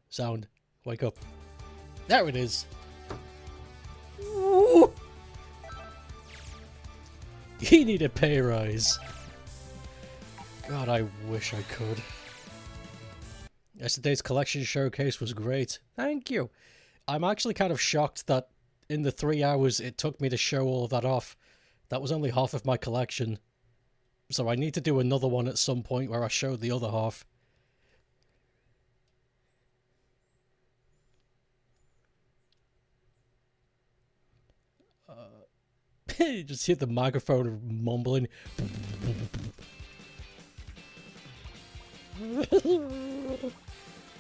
Sound. Wake up. There it is. Ooh. You need a pay rise. God, I wish I could. Yesterday's collection showcase was great. Thank you. I'm actually kind of shocked that in the 3 hours it took me to show all of that off, that was only half of my collection. So I need to do another one at some point where I show the other half. You just hear the microphone mumbling.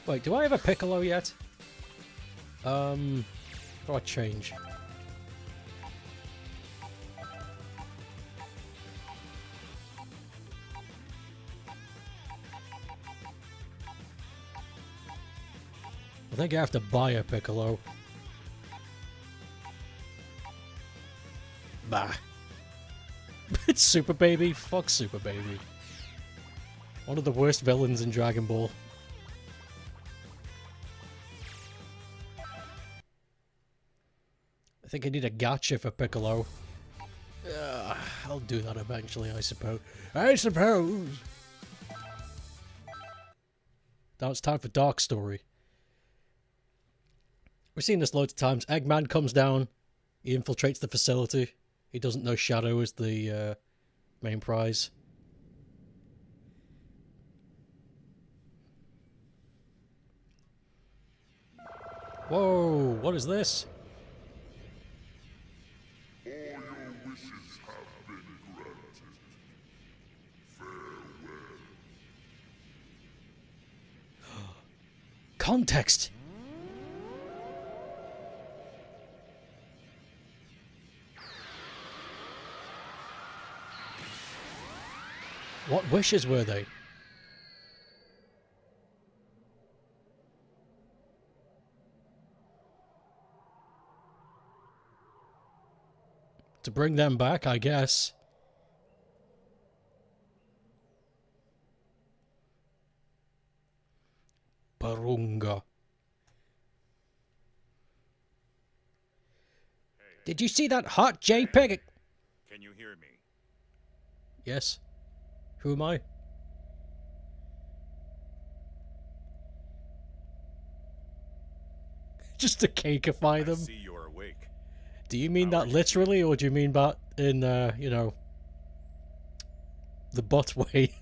Wait, do I have a Piccolo yet? How do I change? I think I have to buy a Piccolo. Bah. It's Super Baby. Fuck Super Baby. One of the worst villains in Dragon Ball. I think I need a gacha for Piccolo. I'll do that eventually, I suppose. I suppose! Now it's time for Dark Story. We've seen this loads of times. Eggman comes down. He infiltrates the facility. He doesn't know Shadow is the main prize. Whoa, what is this? All your wishes have been granted. Farewell. Context! What wishes were they? To bring them back, I guess. Parunga. Hey, Did you see that hot JPEG? can you hear me? Yes. Who am I? Just to cakeify I them? see you're awake. Do you mean How are that you literally, or do you mean that in, you know, the butt way?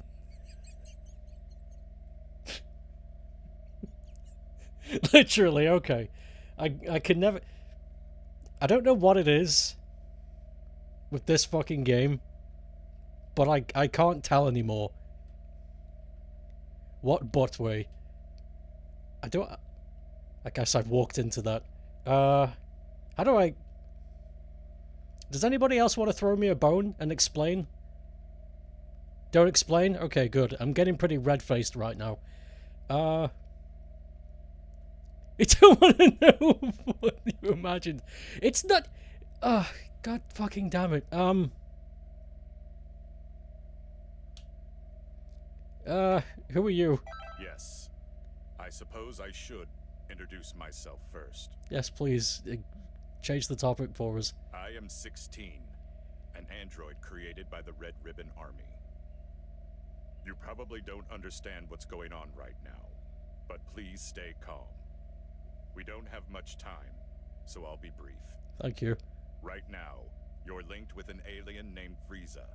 Literally, okay. I can never... I don't know what it is with this fucking game, but I can't tell anymore. What butt way? I don't... I guess I've walked into that. How do I... Does anybody else want to throw me a bone and explain? Don't explain? Okay, good. I'm getting pretty red-faced right now. I don't want to know what you imagined. It's not... God fucking damn it. Who are you? Yes. I suppose I should introduce myself first. Yes, please. Change the topic for us. I am 16, an android created by the Red Ribbon Army. You probably don't understand what's going on right now, but please stay calm. We don't have much time, so I'll be brief. Thank you. Right now, you're linked with an alien named Frieza.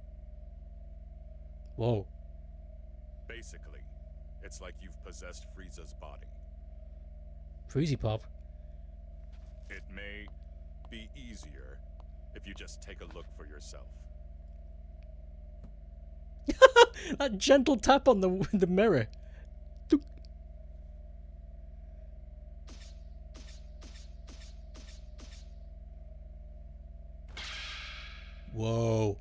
Whoa. Basically, it's like you've possessed Frieza's body. Freezy Pop. It may be easier if you just take a look for yourself. That gentle tap on the mirror. Whoa.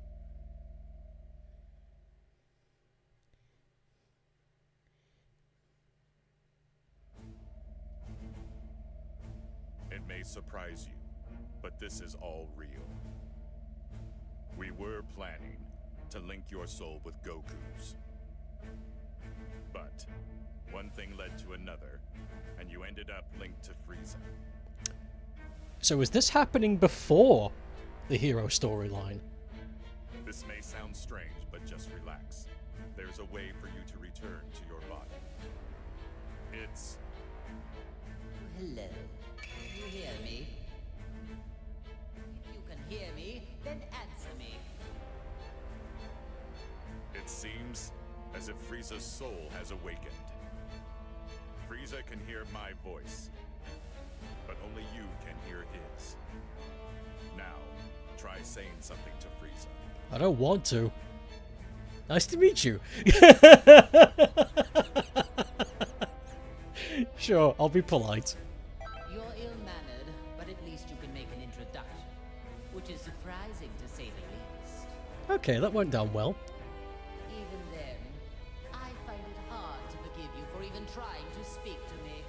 It may surprise you, but this is all real. We were planning to link your soul with Goku's. But one thing led to another, and you ended up linked to Frieza. So is this happening before the hero storyline? This may sound strange, but just relax. There's a way for you to return to your body. It's... Hello. Can you hear me? If you can hear me, then answer me. It seems as if Frieza's soul has awakened. Frieza can hear my voice, but only you can hear his. Now, try saying something to Frieza. I don't want to. Nice to meet you. Sure, I'll be polite. You're ill-mannered, but at least you can make an introduction, which is surprising to say the least. Okay, that went down well. Even then, I find it hard to forgive you for even trying to speak to me.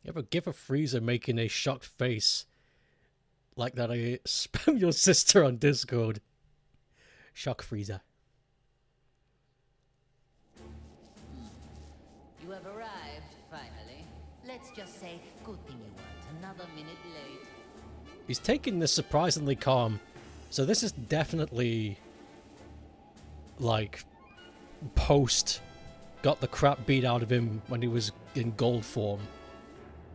You ever give a Frieza making a shocked face like that? I spam your sister on Discord. Shock Frieza. You have arrived, finally. Let's just say, good thing you weren't another minute late. He's taking this surprisingly calm. So this is definitely like post got the crap beat out of him when he was in gold form.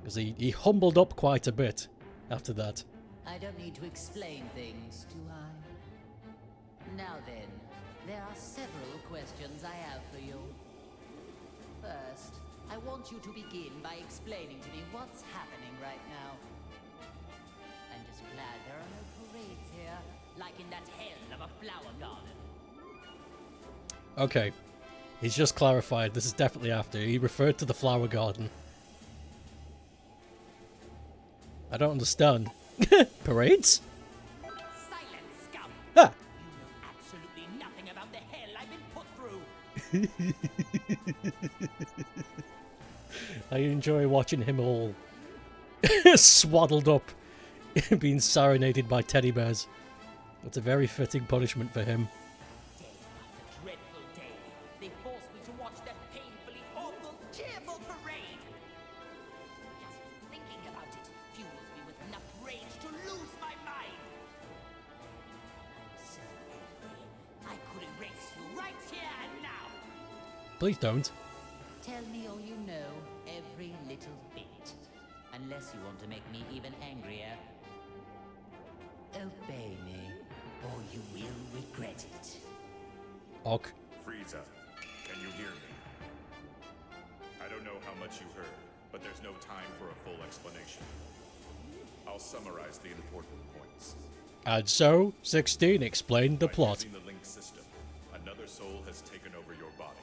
Because he humbled up quite a bit after that. I don't need to explain things, do I? Now then, there are several questions I have for you. First, I want you to begin by explaining to me what's happening right now. I'm just glad there are no parades here, like in that hell of a flower garden. Okay. He's just clarified. This is definitely after. He referred to the flower garden. I don't understand. Parades? Silence, scum! Ah! You know absolutely nothing about the hell I've been put through. I enjoy watching him all swaddled up, being serenaded by teddy bears. That's a very fitting punishment for him. Day after dreadful day, they forced me to watch that painfully awful, cheerful parade. Just thinking about it fuels me with enough rage to lose my mind. I'm so angry, I could erase you right here and now. Please don't. Tell me all you know, every little bit. Unless you want to make me even angrier. Obey me, or you will regret it. Ok. Frieza, can you hear me? I don't know how much you heard, but there's no time for a full explanation. I'll summarize the important points. And so, 16 explained the By plot. using the link system, another soul has taken over your body.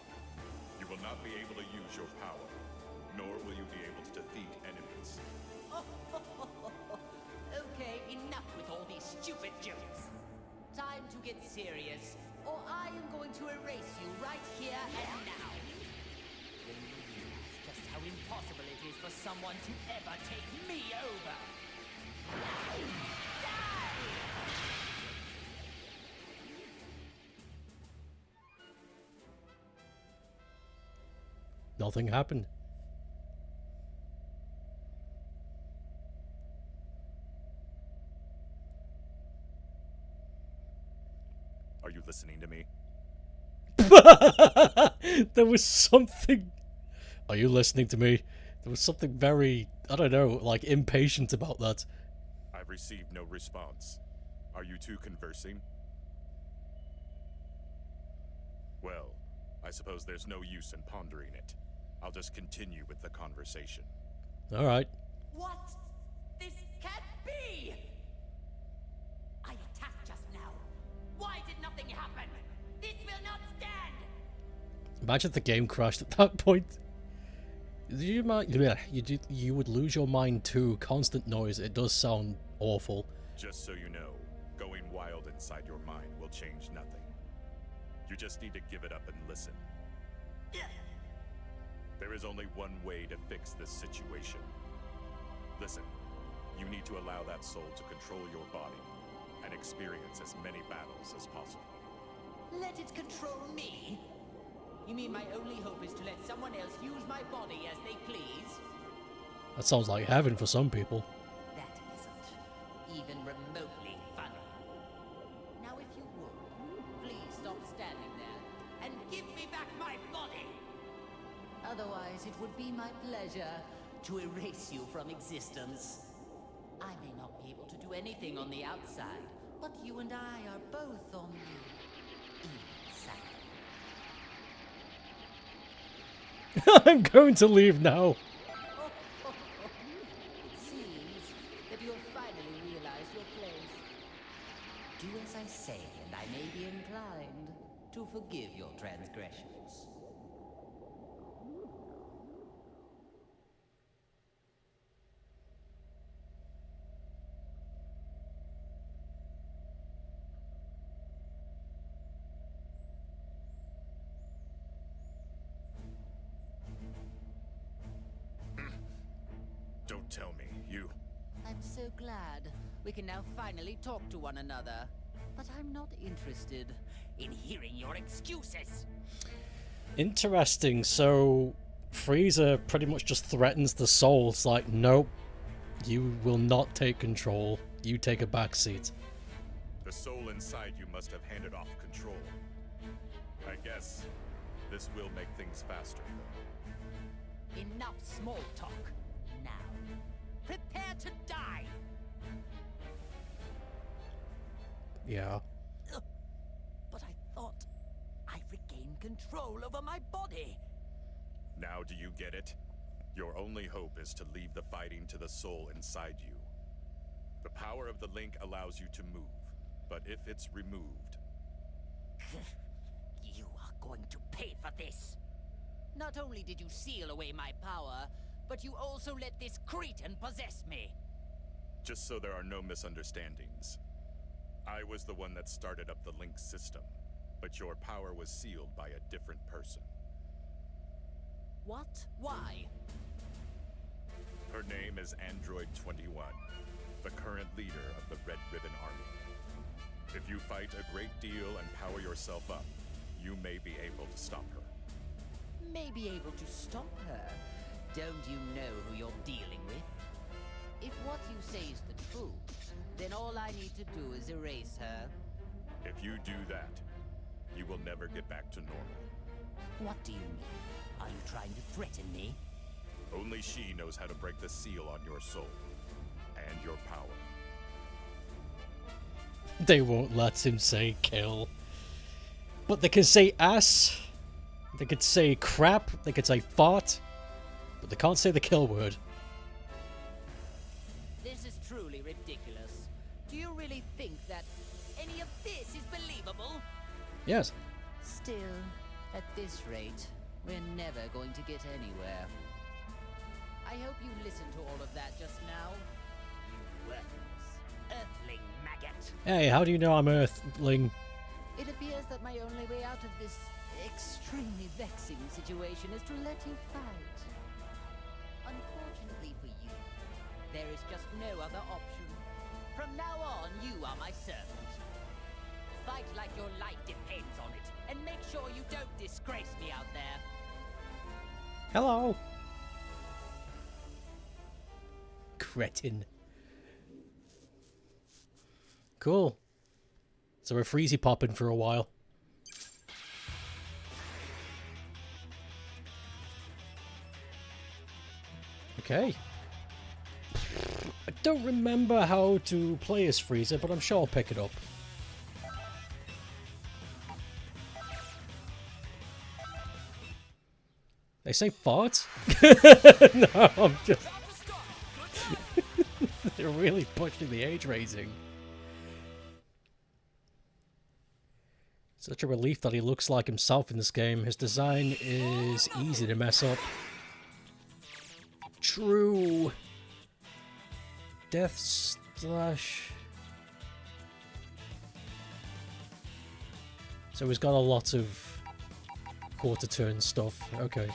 You will not be able to use your power, nor will you be able to defeat enemies. Okay, enough with all these stupid jokes. Time to get serious, or I am going to erase you right here and now. Then you realize just how impossible it is for someone to ever take me over. Now, die! Nothing happened. Are you listening to me? There was something... Are you listening to me? There was something very, I don't know, like impatient about that. I've received no response. Are you two conversing? Well, I suppose there's no use in pondering it. I'll just continue with the conversation. Alright. What? This can't be! I attacked just now. Why did nothing happen? This will not stand! Imagine if the game crashed at that point. You would lose your mind too. Constant noise. It does sound awful. Just so you know, going wild inside your mind will change nothing. You just need to give it up and listen. There is only one way to fix this situation. Listen, you need to allow that soul to control your body and experience as many battles as possible. Let it control me? You mean my only hope is to let someone else use my body as they please? That sounds like heaven for some people. That isn't even remotely funny. Now if you would, please stop standing there and give me back my body! Otherwise, it would be my pleasure to erase you from existence. I may not be able to do anything on the outside, but you and I are both on the inside. I'm going to leave now. It seems that you have finally realized your place. Do as I say, and I may be inclined to forgive your transgressions. Don't tell me, you... I'm so glad we can now finally talk to one another. But I'm not interested in hearing your excuses. Interesting. So Frieza pretty much just threatens the soul. It's like, nope, you will not take control. You take a back seat. The soul inside you must have handed off control. I guess this will make things faster, though. Enough small talk. Now, prepare to die. Yeah. But I thought I regained control over my body. Now do you get it? Your only hope is to leave the fighting to the soul inside you. The power of the link allows you to move, but if it's removed... You are going to pay for this. Not only did you seal away my power, but you also let this cretin possess me. Just so there are no misunderstandings. I was the one that started up the link system, but your power was sealed by a different person. What? Why? Her name is Android 21, the current leader of the Red Ribbon Army. If you fight a great deal and power yourself up, you may be able to stop her. May be able to stop her? Don't you know who you're dealing with? If what you say is the truth, then all I need to do is erase her. If you do that, you will never get back to normal. What do you mean? Are you trying to threaten me? Only she knows how to break the seal on your soul and your power. They won't let him say kill. But they can say ass, they could say crap, they could say fart, but they can't say the kill word. This is truly ridiculous. Do you really think that any of this is believable? Yes. Still, at this rate, we're never going to get anywhere. I hope you listened to all of that just now. You worthless, earthling maggot. Hey, how do you know I'm Earthling? It appears that my only way out of this extremely vexing situation is to let you fight. Unfortunately for you, there is just no other option. From now on, you are my servant. Fight like your life depends on it, and make sure you don't disgrace me out there. Hello. Cretin. Cool. So we're freezy popping for a while. Okay. I don't remember how to play as Frieza, but I'm sure I'll pick it up. They say fart? No, I'm just... They're really pushing the age rating. Such a relief that he looks like himself in this game. His design is easy to mess up. True. Death slash... So he's got a lot of quarter turn stuff. Okay.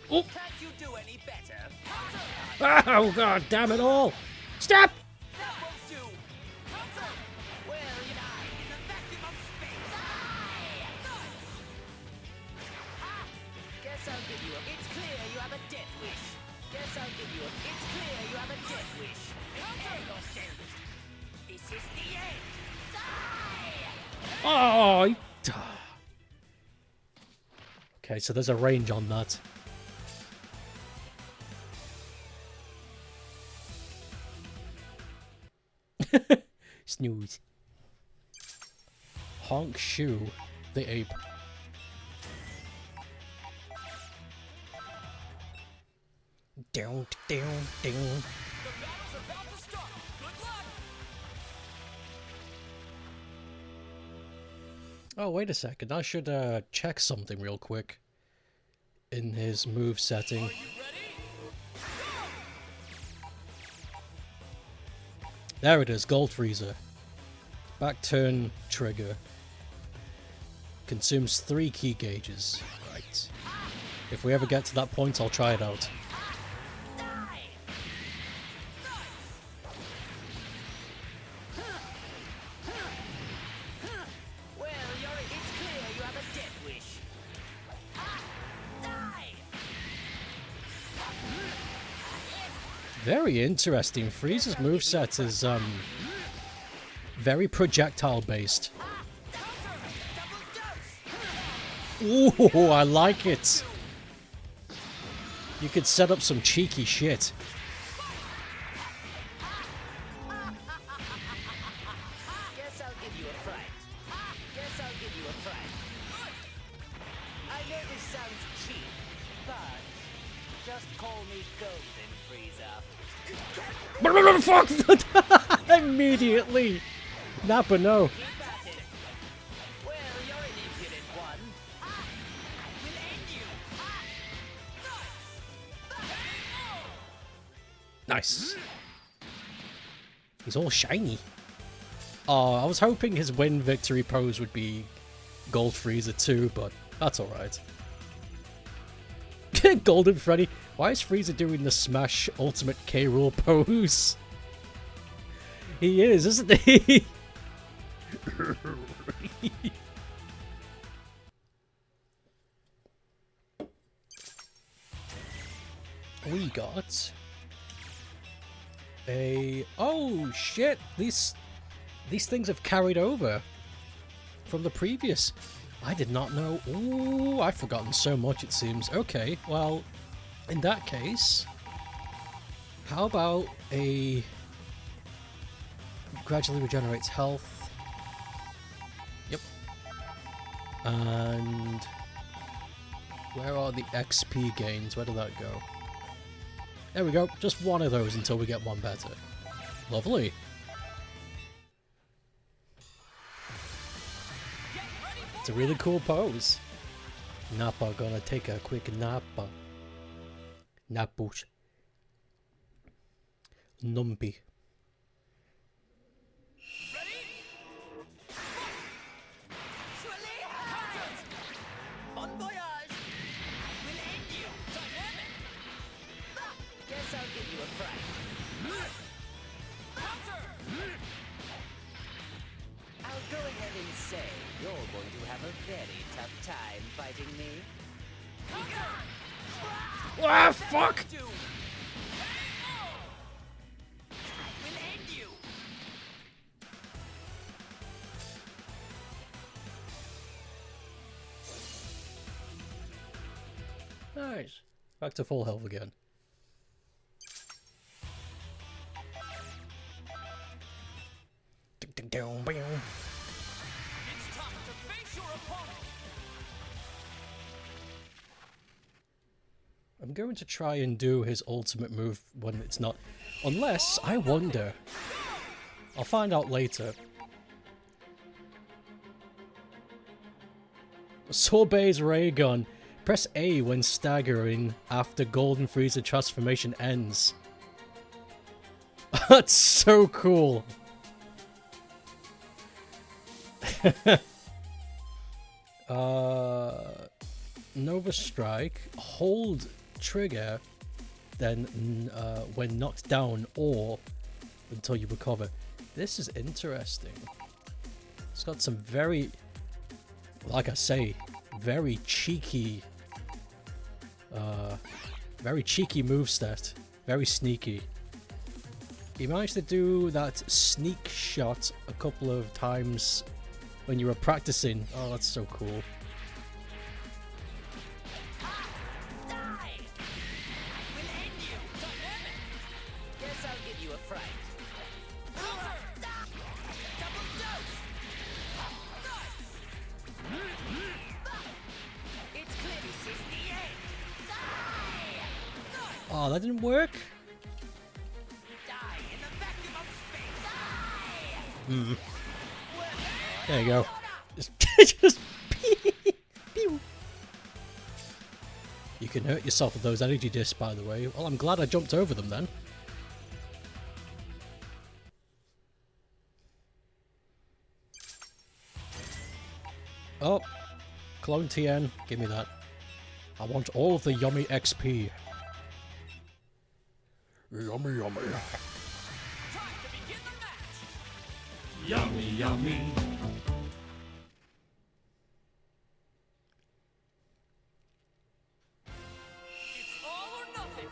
Oh. Can't you do any better? Oh god damn it all! Stop! That won't do. Well, you know, in the vacuum of space. Guess I'll give you a. It's clear you have a death wish. Guess I'll give you a. It's clear you have a death wish. Prepare yourself. This is the end. Oh! Okay, so there's a range on that. Snooze. Honk Shoe, the ape. Down, down, down. The battle's about to start. Good luck. Oh, wait a second. I should check something real quick in his move setting. Are you ready? There it is, Gold Freezer. Back turn trigger. Consumes 3 key gauges. Right. If we ever get to that point, I'll try it out. Well, it's clear you have a death wish. Die. Very interesting. Freeze's moveset is very projectile based. Ooh, I like it. You could set up some cheeky shit. Guess I'll give you a fright. Guess I'll give you a fright. I know this sounds cheap, but just call me Golden Freezer. Fuck! Immediately. Napa, no. Keep at it. Well, you're an impudent one. I will end you. Nice. He's all shiny. Oh, I was hoping his win victory pose would be Gold Freezer too, but that's alright. Golden Freddy. Why is Freezer doing the Smash Ultimate K. Rool pose? He is, isn't he? We got a... Oh, shit! These things have carried over from the previous. I did not know. Ooh, I've forgotten so much, it seems. Okay, well, in that case, how about a... Gradually regenerates health. Yep. And... Where are the XP gains? Where did that go? There we go. Just one of those until we get one better. Lovely. It's a really cool pose. Nappa gonna take a quick nappa. Nappus. Numpy. Bon voyage! I will end you! Dynamic! Guess I'll give you a fright. I'll go ahead and say you're going to have a very tough time fighting me. Ah, fuck! I will end you! Nice. Back to full health again. It's time to face your opponent! I'm going to try and do his ultimate move when it's not... Unless, I wonder... I'll find out later. Sorbet's ray gun. Press A when staggering after Golden Freezer transformation ends. That's so cool. No Nova Strike, hold trigger, then when knocked down or until you recover. This is interesting. It's got some very, like I say, very cheeky moveset. Very sneaky. He managed to do that sneak shot a couple of times when you were practicing. Oh, that's so cool. Guess I'll give you a fright. Double dose! It's clear this is the end. Oh, that didn't work? Die in the vacuum of space. There you go. Just pew. You can hurt yourself with those energy discs, by the way. Well, I'm glad I jumped over them then. Oh, Clone TN, give me that. I want all of the yummy XP. Yummy, yummy. Time to begin the match. Yummy, yummy. It's all or nothing.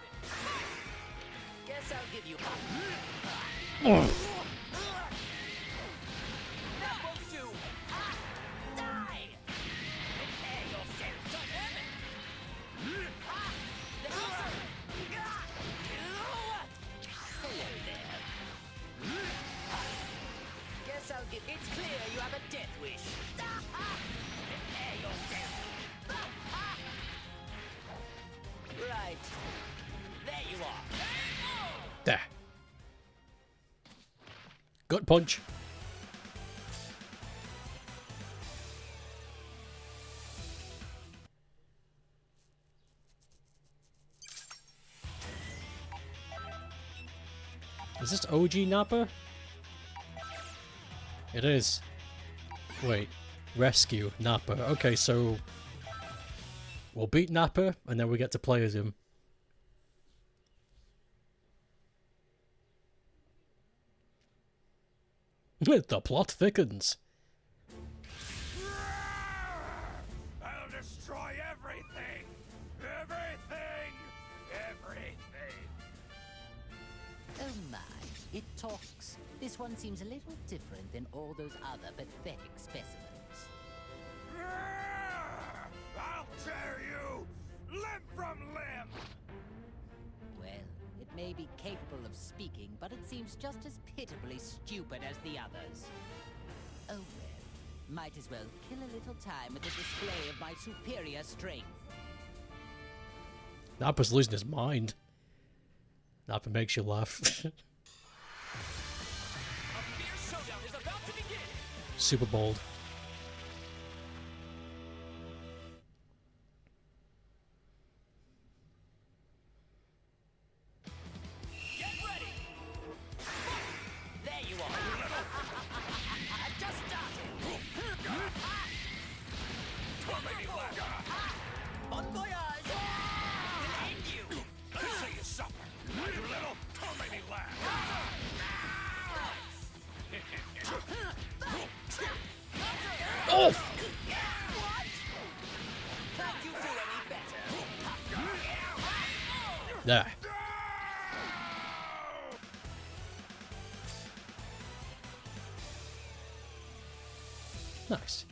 Guess I'll give you Oh, that won't do. Die. Prepare yourself to heaven. Hello there. Guess I'll give. It's clear you have a death wish. Prepare yourself. Right. There you are. there. Gut punch. Is this OG Nappa? It is. Wait. Rescue Nappa. Okay, so we'll beat Nappa and then we get to play as him. The plot thickens. I'll destroy everything! Everything! Everything! Oh my, it talks. This one seems a little different than all those other pathetic specimens. I'll tear you limb from limb! Well, it may be capable of speaking, but it seems just as pitifully stupid as the others. Oh well, might as well kill a little time with the display of my superior strength. Nappa's losing his mind. Nappa makes you laugh. A fierce showdown is about to begin. Super bold. Get ready. There you are. I've just started. Bon voyage. We'll end you. I say you suffer! You little don't make me laugh! Oh! What? Can't you do any better? There. Nice.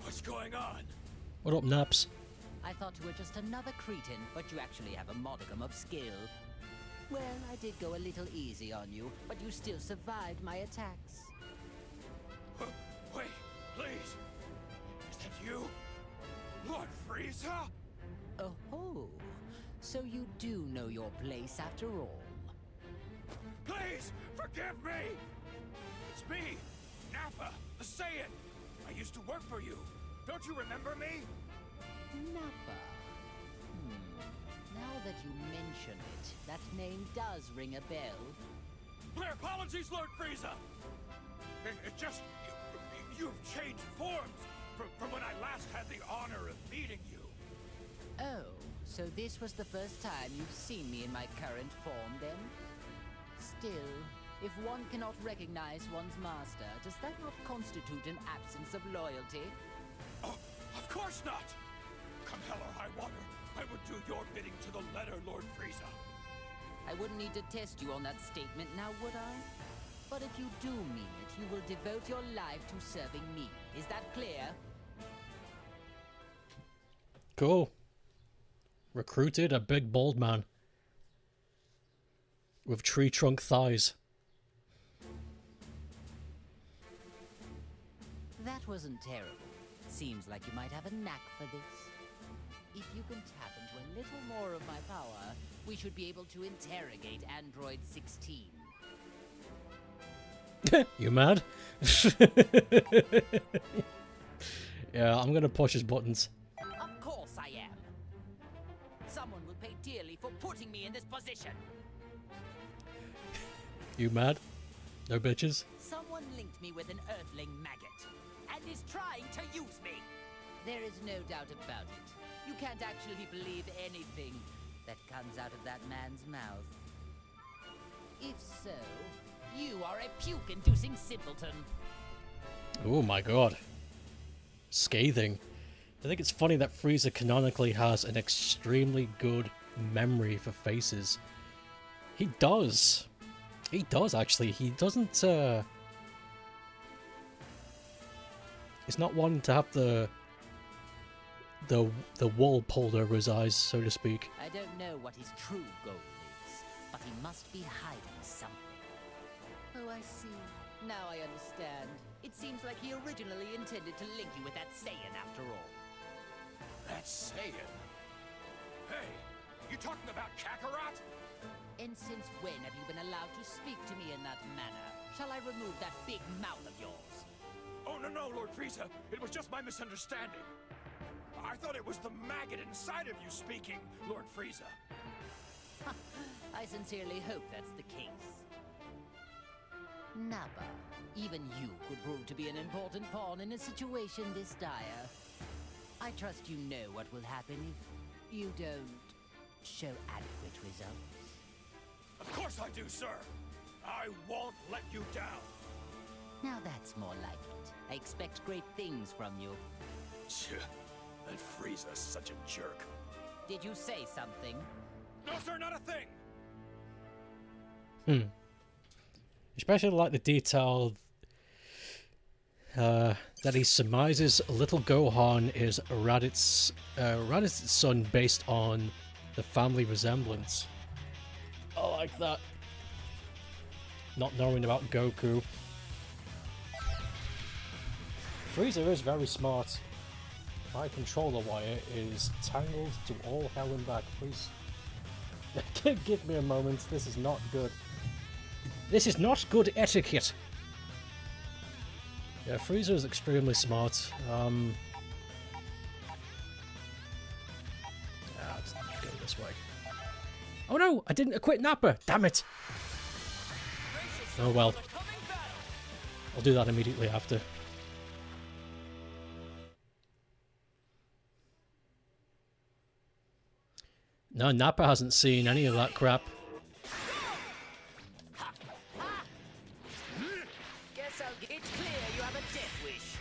What's going on? What up, Naps? I thought you were just another cretin, but you actually have a modicum of skill. Well, I did go a little easy on you, but you still survived my attacks. Wait, please. Is that you? Lord Frieza? Oh, so you do know your place after all. Please, forgive me! It's me, Nappa, the Saiyan. I used to work for you. Don't you remember me? Nappa. Now that you mention it, that name does ring a bell. I apologize! apologies, Lord Frieza! It just... You've changed forms from when I last had the honor of meeting you. Oh, so this was the first time you've seen me in my current form, then? Still, if one cannot recognize one's master, does that not constitute an absence of loyalty? Oh, of course not! Come hell or high water, I would do your bidding to the letter, Lord Frieza. I wouldn't need to test you on that statement now, would I? But if you do mean it, you will devote your life to serving me. Is that clear? Cool. Recruited a big bald man. With tree trunk thighs. That wasn't terrible. Seems like you might have a knack for this. If you can tap into a little more of my power, we should be able to interrogate Android 16. You mad? Yeah, I'm gonna push his buttons. Of course I am. Someone will pay dearly for putting me in this position. You mad? No bitches? Someone linked me with an Earthling maggot, and is trying to use me. There is no doubt about it. You can't actually believe anything that comes out of that man's mouth. If so, you are a puke-inducing simpleton. Oh my god. Scathing. I think it's funny that Frieza canonically has an extremely good memory for faces. He does. He does, actually. He doesn't, he's not one to have the wool pulled over his eyes, so to speak. I don't know what his true goal is, but he must be hiding something. Oh, I see. Now I understand. It seems like he originally intended to link you with that Saiyan after all. That's Saiyan? Hey, you talking about Kakarot? And since when have you been allowed to speak to me in that manner? Shall I remove that big mouth of yours? Oh, no, Lord Frieza. It was just my misunderstanding. I thought it was the maggot inside of you speaking, Lord Frieza. I sincerely hope that's the case. Nappa, even you could prove to be an important pawn in a situation this dire. I trust you know what will happen if you don't show adequate results. Of course I do, sir. I won't let you down. Now that's more like it. I expect great things from you. That Frieza's such a jerk. Did you say something? No, sir, not a thing. Especially like the detail that he surmises little Gohan is Raditz, Raditz's son based on the family resemblance. I like that. Not knowing about Goku. Frieza is very smart. My controller wire is tangled to all hell and back. Please give me a moment. This is not good. This is not good etiquette. Yeah, Frieza is extremely smart. Let's go this way. Oh no, I didn't equip Nappa. Damn it. Oh well. I'll do that immediately after. No, Nappa hasn't seen any of that crap. Guess I'll get... It's clear you have a death wish.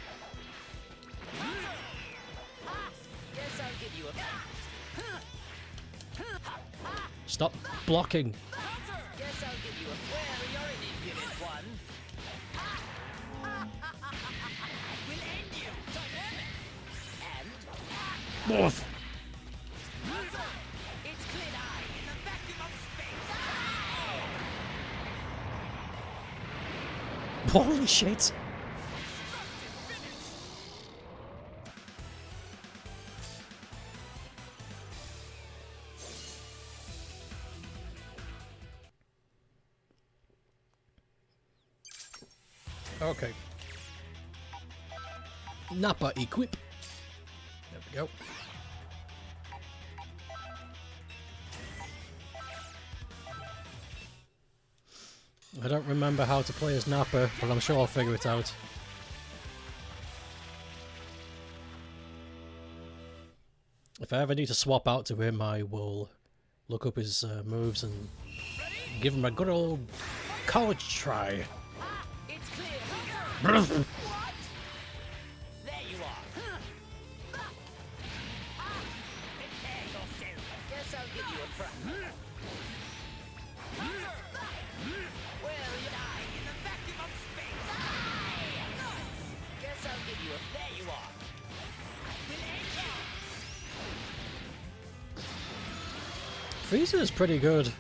Guess I'll give you a... Stop blocking. Guess I'll give you a... Well, you're an impudent one. We'll end you. And... Oof. It's clear eye in the vacuum of space. Holy shit. Okay. Nappa equip. There we go. I don't remember how to play as Nappa, but I'm sure I'll figure it out. If I ever need to swap out to him, I will look up his moves and give him a good old college try. It's clear. What? There you are. Prepare yourself. Guess I'll give you a fright. Well, you die in the vacuum of space. Guess I'll give you a. There you are. Will end you. Frieza's pretty good.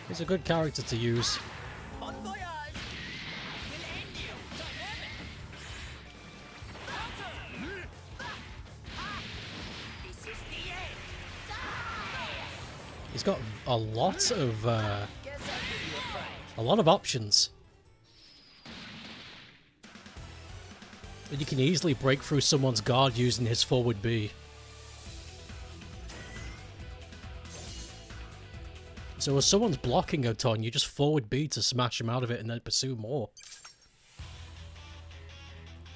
He's a good character to use. Bon voyage. Will end you. This is the end. He's got a lot of Guess I'll give you a fright. options. And you can easily break through someone's guard using his forward B. So as someone's blocking a ton, you just forward B to smash him out of it and then pursue more.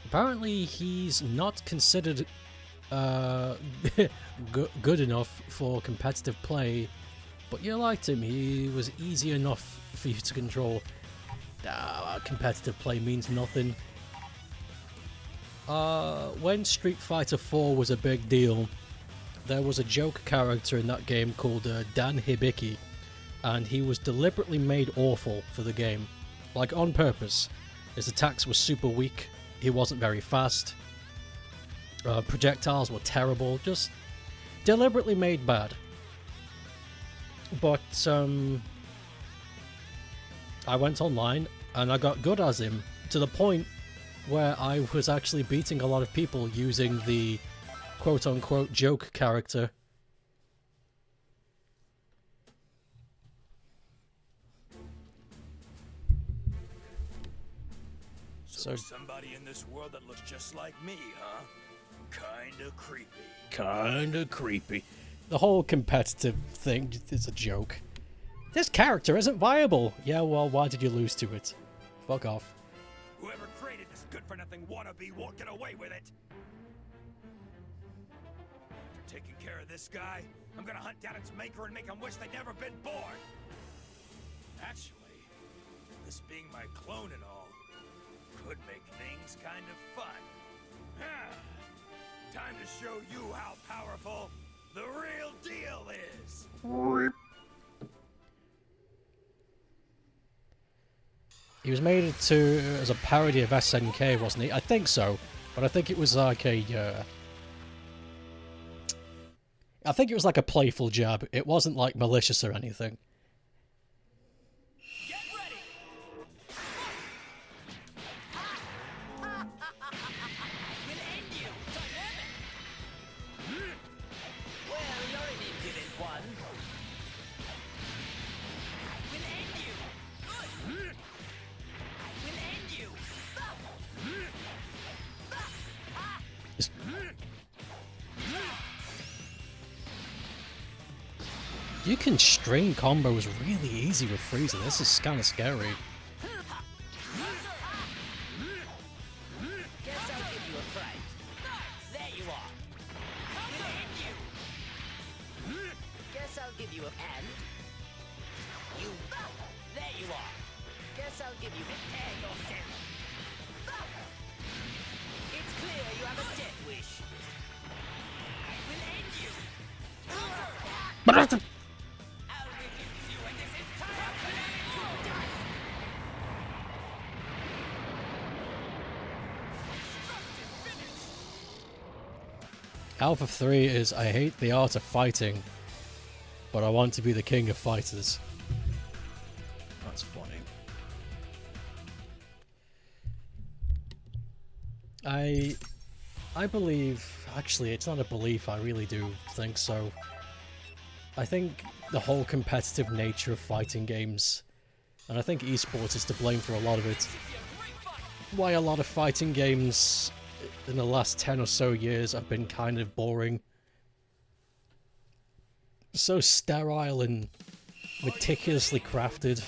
Apparently he's not considered good enough for competitive play, but you liked him. He was easy enough for you to control. Competitive play means nothing. When Street Fighter 4 was a big deal, there was a joke character in that game called Dan Hibiki, and he was deliberately made awful for the game, like on purpose. His attacks were super weak, he wasn't very fast, projectiles were terrible, just deliberately made bad. But I went online and I got good as him, to the point where I was actually beating a lot of people using the quote-unquote joke character. So somebody in this world that looks just like me, huh? Kinda creepy. Kinda creepy. The whole competitive thing is a joke. This character isn't viable. Yeah, well, why did you lose to it? Fuck off. Whoever created this good-for-nothing wannabe won't get away with it. After taking care of this guy, I'm gonna hunt down its maker and make him wish they'd never been born. Actually, this being my clone and all could make things kind of fun. Time to show you how powerful the real deal is. He was made as a parody of SNK, wasn't he? I think so, but I think it was like a I think it was like a playful jab. It wasn't like malicious or anything. Get ready. Will end you. Well, you're an impudent one. Will end you. Good. Will end you. You can string combos really easy with Frieza. This is kind of scary. Guess I'll give you a fright. There you are. Will end you. Guess I'll give you a hand. You. There you are. Guess I'll give you prepare yourself. It's clear you have a death wish. Will end you. I'll reduce you and this entire planet to dust. Destructive finish. Alpha 3 is I hate the art of fighting, but I want to be the king of fighters. That's funny. I believe, actually it's not a belief, I really do think so. I think the whole competitive nature of fighting games, and I think esports is to blame for a lot of it, why a lot of fighting games in the last 10 or so years have been kind of boring. So sterile and meticulously crafted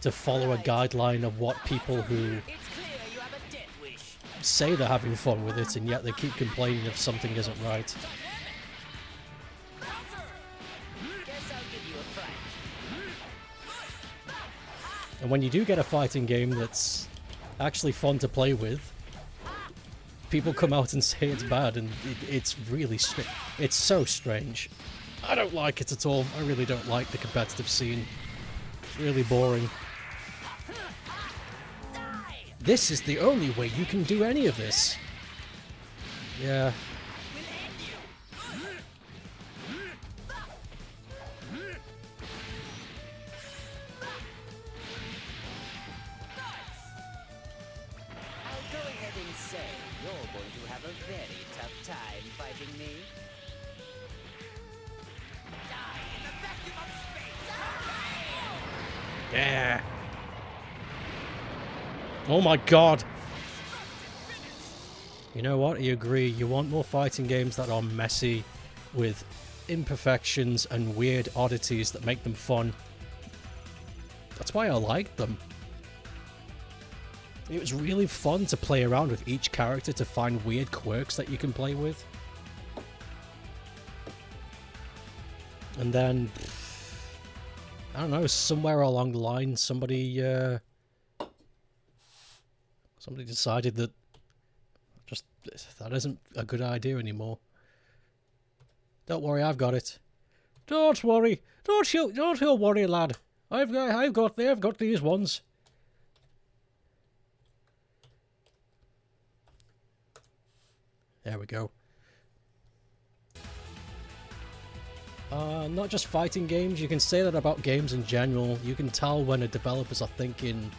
to follow a guideline of what people who It's clear you have a death wish. say they're having fun with it and yet they keep complaining if something isn't right. Guess I'll give you a fright. And when you do get a fighting game that's actually fun to play with, people come out and say it's bad, and it's really it's so strange. I don't like it at all. I really don't like the competitive scene. Really boring. This is the only way you can do any of this. Yeah. I'll go ahead and say you're going to have a very tough time fighting me. Die in the vacuum of space! Yeah. Oh my god. You know what? I agree. You want more fighting games that are messy, with imperfections and weird oddities that make them fun. That's why I liked them. It was really fun to play around with each character to find weird quirks that you can play with. And then, I don't know, somewhere along the line, somebody decided that just that isn't a good idea anymore. Don't worry, I've got it. Don't worry, don't you worry, lad. I've got these ones. There we go. Not just fighting games, you can say that about games in general. You can tell when the developers are thinking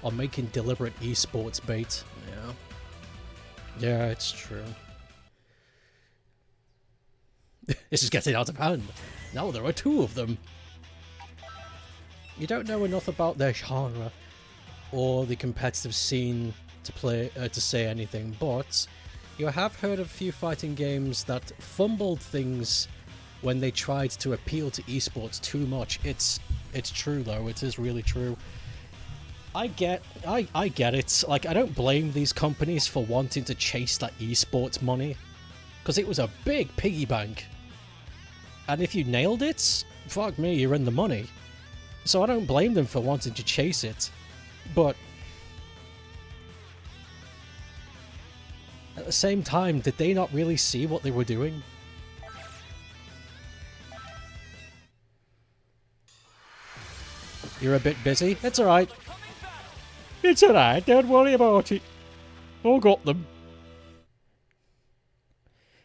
or making deliberate esports bait. Yeah. Yeah, it's true. This is getting out of hand. Now there are two of them. You don't know enough about their genre or the competitive scene to say anything, but you have heard of a few fighting games that fumbled things when they tried to appeal to esports too much. It's true though. It is really true. I get it. Like, I don't blame these companies for wanting to chase that esports money, because it was a big piggy bank. And if you nailed it, fuck me, you're in the money. So I don't blame them for wanting to chase it. But at the same time, did they not really see what they were doing? You're a bit busy? It's alright. It's alright, don't worry about it. I got them.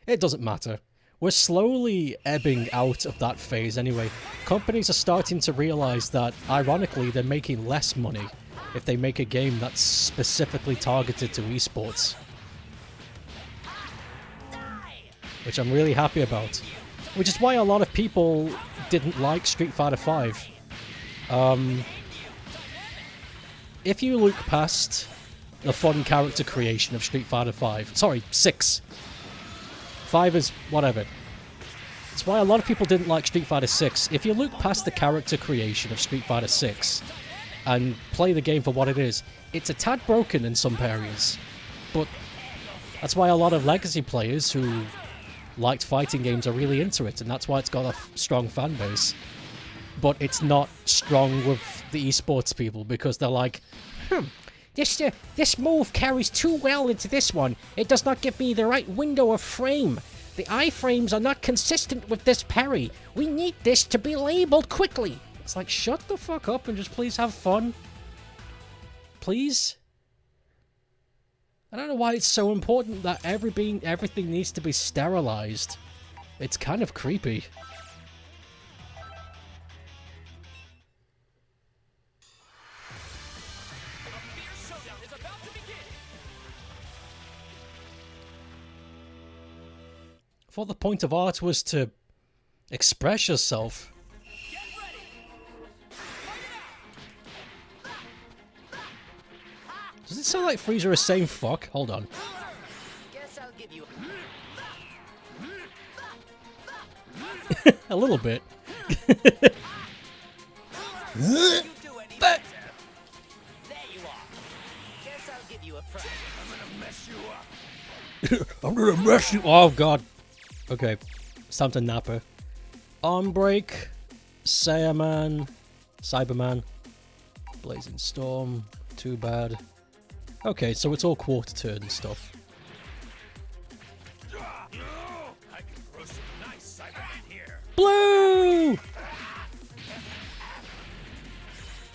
It doesn't matter. We're slowly ebbing out of that phase anyway. Companies are starting to realise that, ironically, they're making less money if they make a game that's specifically targeted to esports. Which I'm really happy about. Which is why a lot of people didn't like Street Fighter V. If you look past the fun character creation of Street Fighter V, sorry, 6. 5 is whatever. It's why a lot of people didn't like Street Fighter 6. If you look past the character creation of Street Fighter 6 and play the game for what it is, it's a tad broken in some areas. But that's why a lot of legacy players who liked fighting games are really into it, and that's why it's got a strong fan base. But it's not strong with the esports people, because they're like, this move carries too well into this one. It does not give me the right window of frame. The iframes are not consistent with this parry. We need this to be labeled quickly. It's like, shut the fuck up and just please have fun. Please? I don't know why it's so important that everything needs to be sterilized. It's kind of creepy. I thought the point of art was to express yourself. Does it sound like Frieza is saying fuck? Hold on. Guess I'll give you A little bit. You do any better? There you are. Guess I'll give you a fright. I'm gonna mess you up. I'm gonna mess you. Oh god. Okay, it's time to napper. Arm break, Cyberman, Blazing Storm. Too bad. Okay, so it's all quarter turn stuff. I can grow some nice Cybermen here. Blue.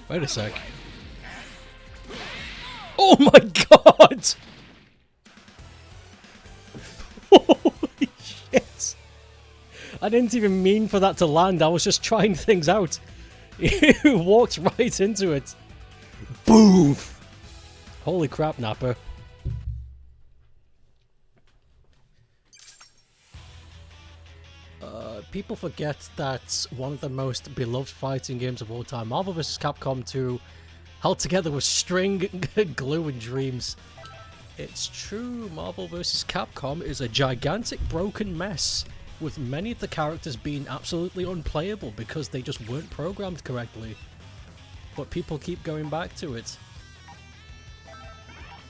Wait a sec. Oh my god! Holy shit! I didn't even mean for that to land, I was just trying things out. You walked right into it. Boof! Holy crap, Napper. People forget that one of the most beloved fighting games of all time, Marvel vs. Capcom 2, held together with string, glue, and dreams. It's true, Marvel vs. Capcom is a gigantic broken mess, with many of the characters being absolutely unplayable because they just weren't programmed correctly. But people keep going back to it.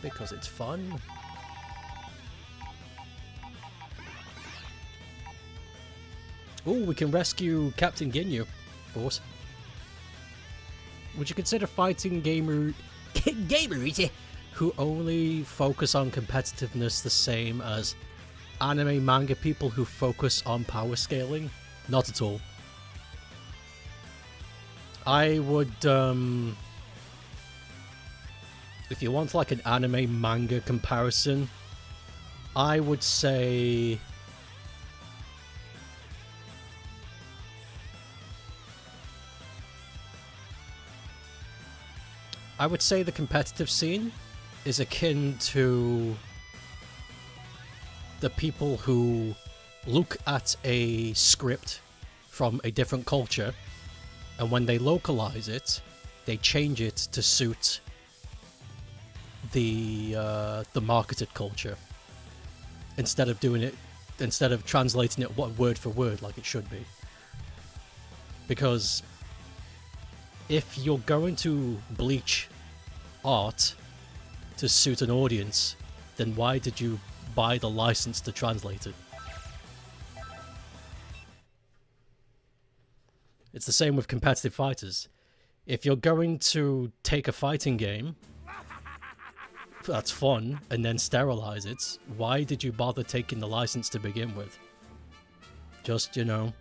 Because it's fun. Ooh, we can rescue Captain Ginyu, of course. Would you consider fighting gamers who only focus on competitiveness the same as anime manga people who focus on power scaling? Not at all. I would, if you want like an anime manga comparison, I would say the competitive scene is akin to the people who look at a script from a different culture, and when they localize it, they change it to suit the marketed culture instead of translating it word for word like it should be. Because if you're going to bleach art to suit an audience, then why did you buy the license to translate it? It's the same with competitive fighters. If you're going to take a fighting game that's fun and then sterilize it, why did you bother taking the license to begin with? Just, you know,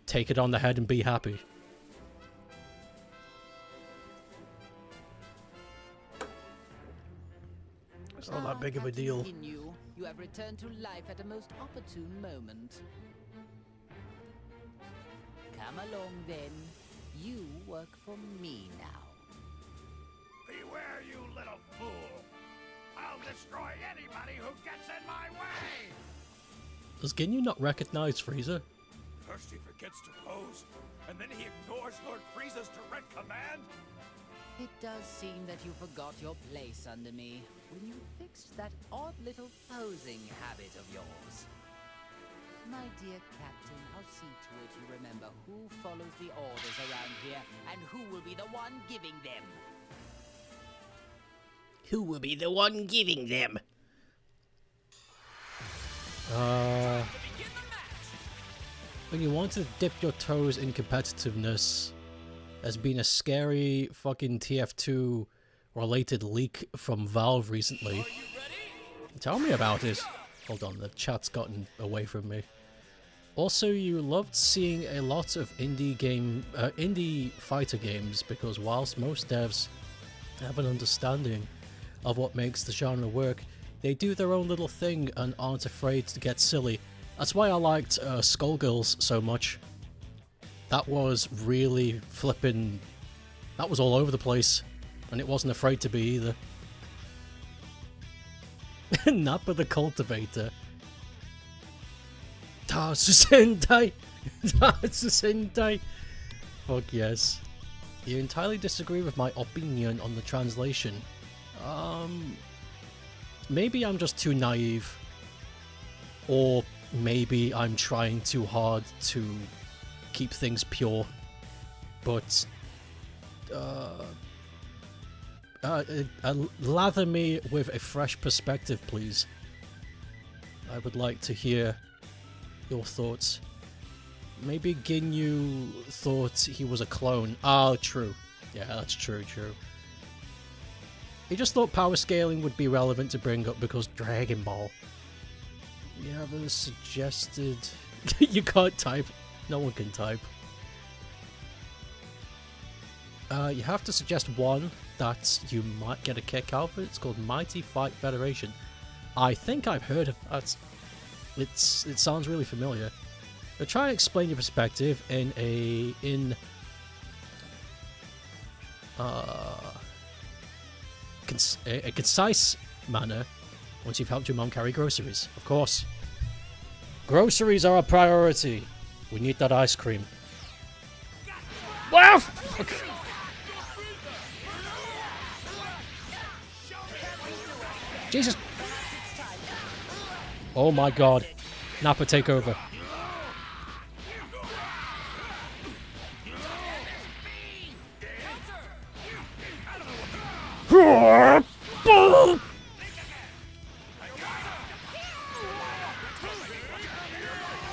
take it on the head and be happy. It's not that big of a deal. You have returned to life at a most opportune moment. Come along then. You work for me now. Beware, you little fool. I'll destroy anybody who gets in my way. Does Ginyu not recognize Frieza? First he forgets to pose, and then he ignores Lord Frieza's direct command? It does seem that you forgot your place under me when you fixed that odd little posing habit of yours. My dear Captain, I'll see to it you remember who follows the orders around here and who will be the one giving them. Who will be the one giving them? When you want to dip your toes in competitiveness, there's been a scary fucking TF2 related leak from Valve recently. Tell me about it. Hold on, the chat's gotten away from me. Also, you loved seeing a lot of indie fighter games because whilst most devs have an understanding of what makes the genre work, they do their own little thing and aren't afraid to get silly. That's why I liked Skullgirls so much. That was really flippin'... that was all over the place, and it wasn't afraid to be either. Nappa the Cultivator. Tatsu-sentai! Tatsu-sentai! Fuck yes. You entirely disagree with my opinion on the translation. Maybe I'm just too naive. Or maybe I'm trying too hard to keep things pure, but lather me with a fresh perspective, please. I would like to hear your thoughts. Maybe Ginyu thought he was a clone. Oh, true. Yeah, that's true. He just thought power scaling would be relevant to bring up because Dragon Ball. You haven't suggested... You can't type. No one can type. You have to suggest one that you might get a kick out of it. It's called Mighty Fight Federation. I think I've heard of that. It sounds really familiar. But try and explain your perspective in a concise manner once you've helped your mom carry groceries. Of course. Groceries are a priority. We need that ice cream. Wow! Jesus. Oh my god. Nappa, take over.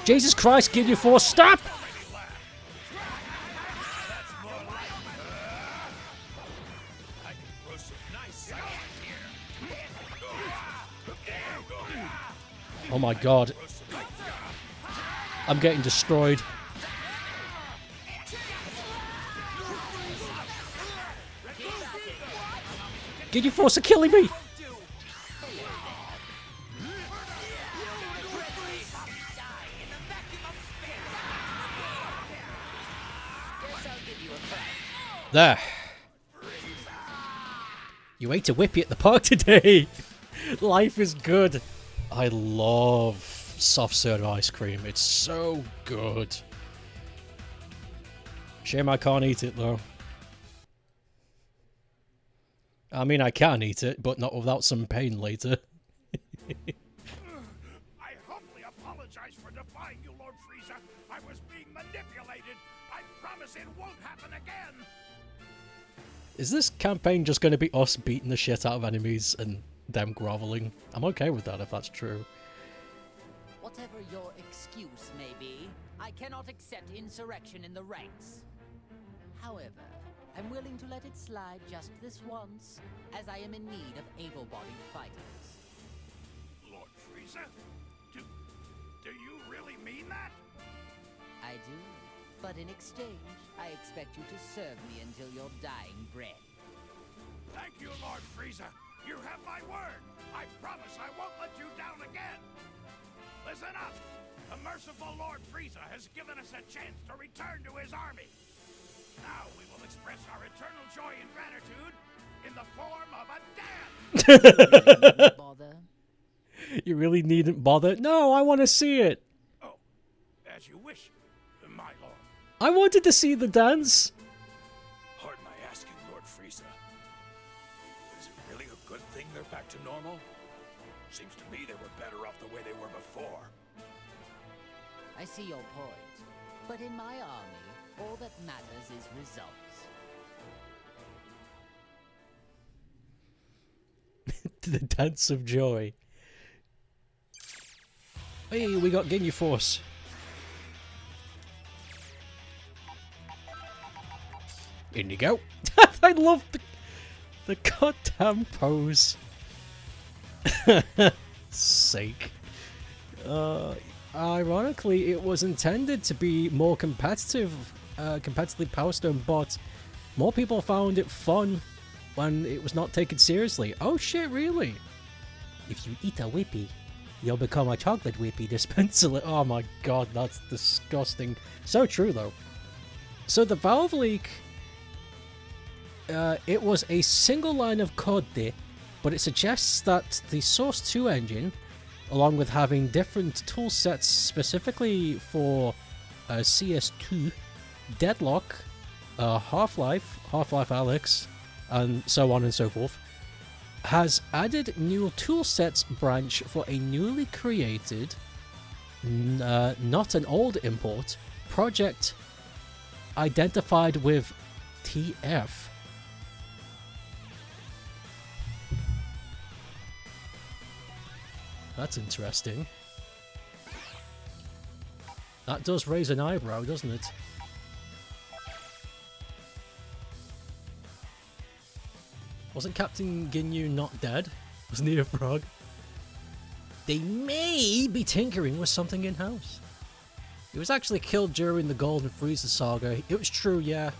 Jesus Christ, give you force, stop! Oh my god. I'm getting destroyed. Get your force of killing me! There. You ate a whippy at the park today. Life is good. I love soft serve ice cream. It's so good. Shame I can't eat it though. I mean, I can eat it, but not without some pain later. I humbly apologize for defying you, Lord Frieza. I was being manipulated. I promise it won't happen again. Is this campaign just going to be us beating the shit out of enemies and them groveling? I'm okay with that if that's true. Whatever your excuse may be, I cannot accept insurrection in the ranks. However, I'm willing to let it slide just this once, as I am in need of able-bodied fighters. Lord Frieza? Do you really mean that? I do, but in exchange, I expect you to serve me until your dying breath. Thank you, Lord Frieza. You have my word. I promise I won't let you down again. Listen up. The merciful Lord Frieza has given us a chance to return to his army. Now we will express our eternal joy and gratitude in the form of a dance. Bother? You really needn't bother? No, I want to see it. Oh, as you wish, my lord. I wanted to see the dance. Pardon my asking, Lord Frieza. Is it really a good thing they're back to normal? Seems to me they were better off the way they were before. I see your point, but in my army, all that matters is results. The dance of joy. Hey, we got Ginyu Force. In you go. I love the goddamn pose. Sake. Ironically, it was intended to be more competitively Power Stone, but more people found it fun when it was not taken seriously. Oh shit, really? If you eat a whippy, you'll become a chocolate whippy dispenser. Oh my god, that's disgusting. So true though. So the Valve leak, it was a single line of code there, but it suggests that the Source 2 engine, along with having different tool sets specifically for CS2, Deadlock, Half-Life, Half-Life Alyx, and so on and so forth, has added new tool sets branch for a newly created Not an old import. Project identified with TF. That's interesting. That does raise an eyebrow, doesn't it? Wasn't Captain Ginyu not dead? Wasn't he a frog? They may be tinkering with something in-house. He was actually killed during the Golden Frieza saga. It was true, yeah.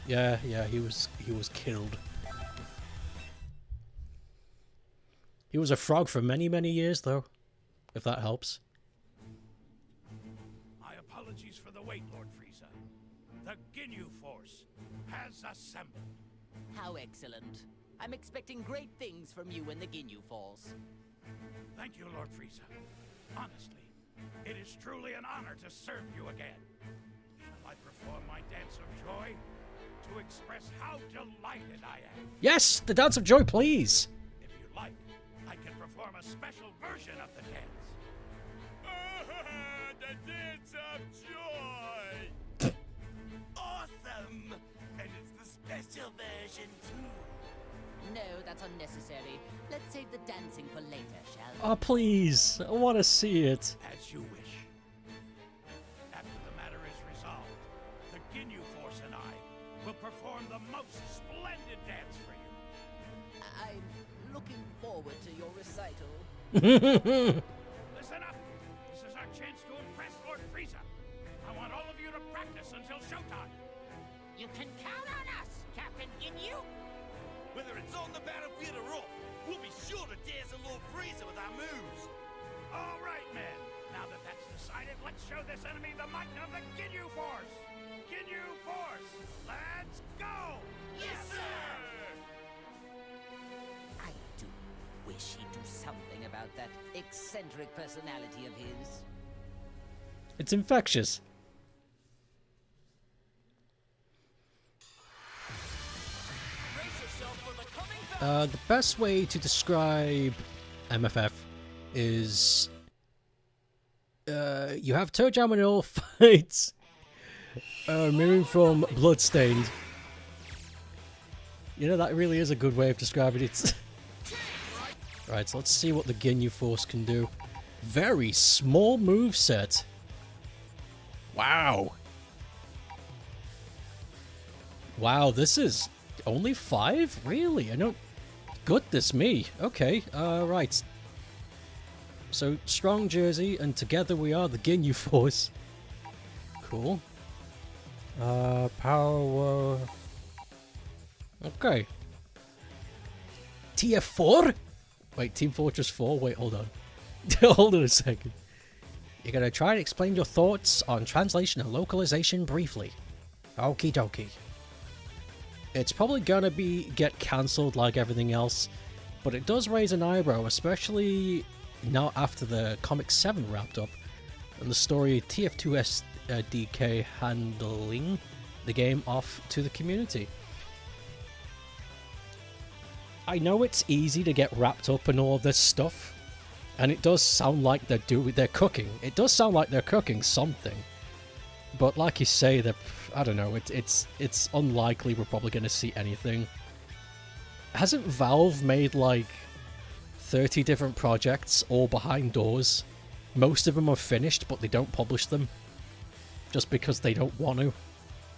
Yeah, he was killed. He was a frog for many, many years, though. If that helps. My apologies for the wait, Lord Frieza. The Ginyu Force has assembled. How excellent. I'm expecting great things from you and the Ginyu Force. Thank you, Lord Frieza. Honestly, it is truly an honor to serve you again. Shall I perform my dance of joy to express how delighted I am? Yes, the dance of joy, please. If you like, I can perform a special version of the dance. The dance of joy! Awesome! And it's the special version too. No, that's unnecessary. Let's save the dancing for later, shall we? Oh, please. I want to see it. As you wish. After the matter is resolved, the Ginyu Force and I will perform the most splendid dance for you. I'm looking forward to your recital. Listen up! This is our chance to impress Lord Frieza. I want all of you to practice until showtime. You can count on us, Captain Ginyu. Whether it's on the battlefield or off, we'll be sure to dance a Lord Frieza with our moves. All right, men. Now that that's decided, let's show this enemy the might of the Ginyu Force. Ginyu Force, let's go! Yes, sir! I do wish he'd do something about that eccentric personality of his. It's infectious. The best way to describe MFF is you have ToeJam in all fights, moving from Bloodstained. You know, that really is a good way of describing it. Right, so let's see what the Ginyu Force can do. Very small moveset. Wow. Wow, this is only 5? Really? I don't... Goodness me. Okay, right. So, strong jersey, and together we are the Ginyu Force. Cool. Power... Okay. TF4? Wait, Team Fortress 4? Wait, hold on. Hold on a second. You're gonna try and explain your thoughts on translation and localization briefly. Okie dokie. It's probably gonna get cancelled like everything else, but it does raise an eyebrow, especially now after the Comic 7 wrapped up, and the story TF2 SDK handling the game off to the community. I know it's easy to get wrapped up in all this stuff, and it does sound like they're cooking. It does sound like they're cooking something, but like you say, I don't know. It's unlikely we're probably going to see anything. Hasn't Valve made like 30 different projects all behind doors? Most of them are finished, but they don't publish them just because they don't want to.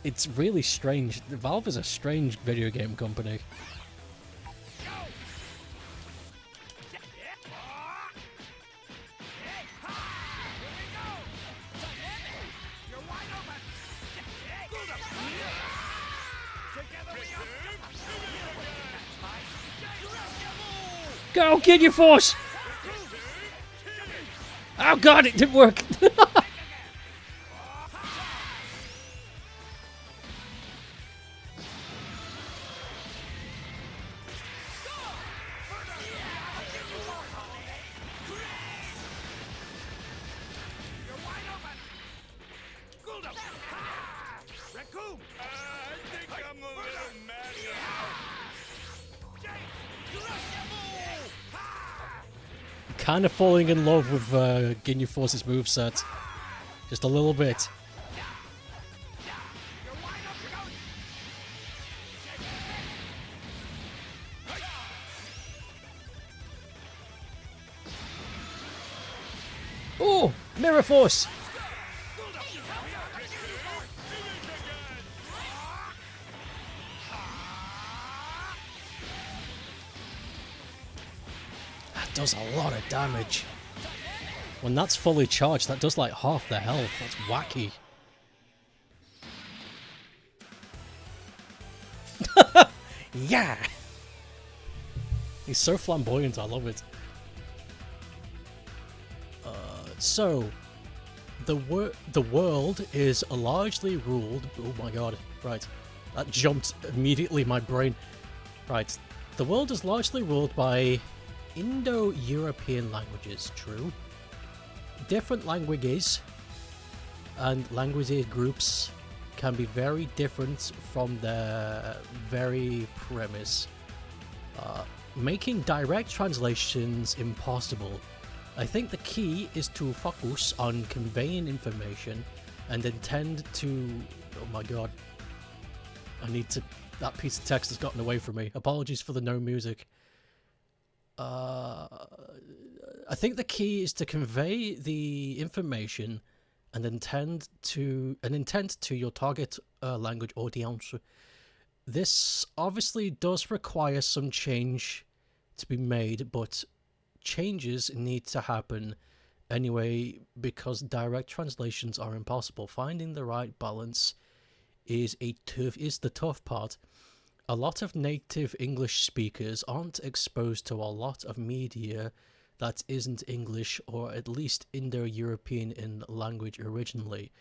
It's really strange. Valve is a strange video game company. Go, Ginyu Force! Oh god, it didn't work! kind of falling in love with Ginyu Force's moveset. Just a little bit. Oh! Mirror Force! That does a lot of damage. When that's fully charged, that does like half the health. That's wacky. Yeah! He's so flamboyant, I love it. So, the world is largely ruled... Oh my god, right. That jumped immediately in my brain. Right. The world is largely ruled by Indo-European languages, true. Different languages and language groups can be very different from their very premise, making direct translations impossible. I think the key is to focus on conveying information and intend to... Oh my god. I need to... That piece of text has gotten away from me. Apologies for the no music. I think the key is to convey the information and intent to your target language audience. This obviously does require some change to be made, but changes need to happen anyway because direct translations are impossible. Finding the right balance is the tough part. A lot of native English speakers aren't exposed to a lot of media that isn't English or at least Indo-European in language originally.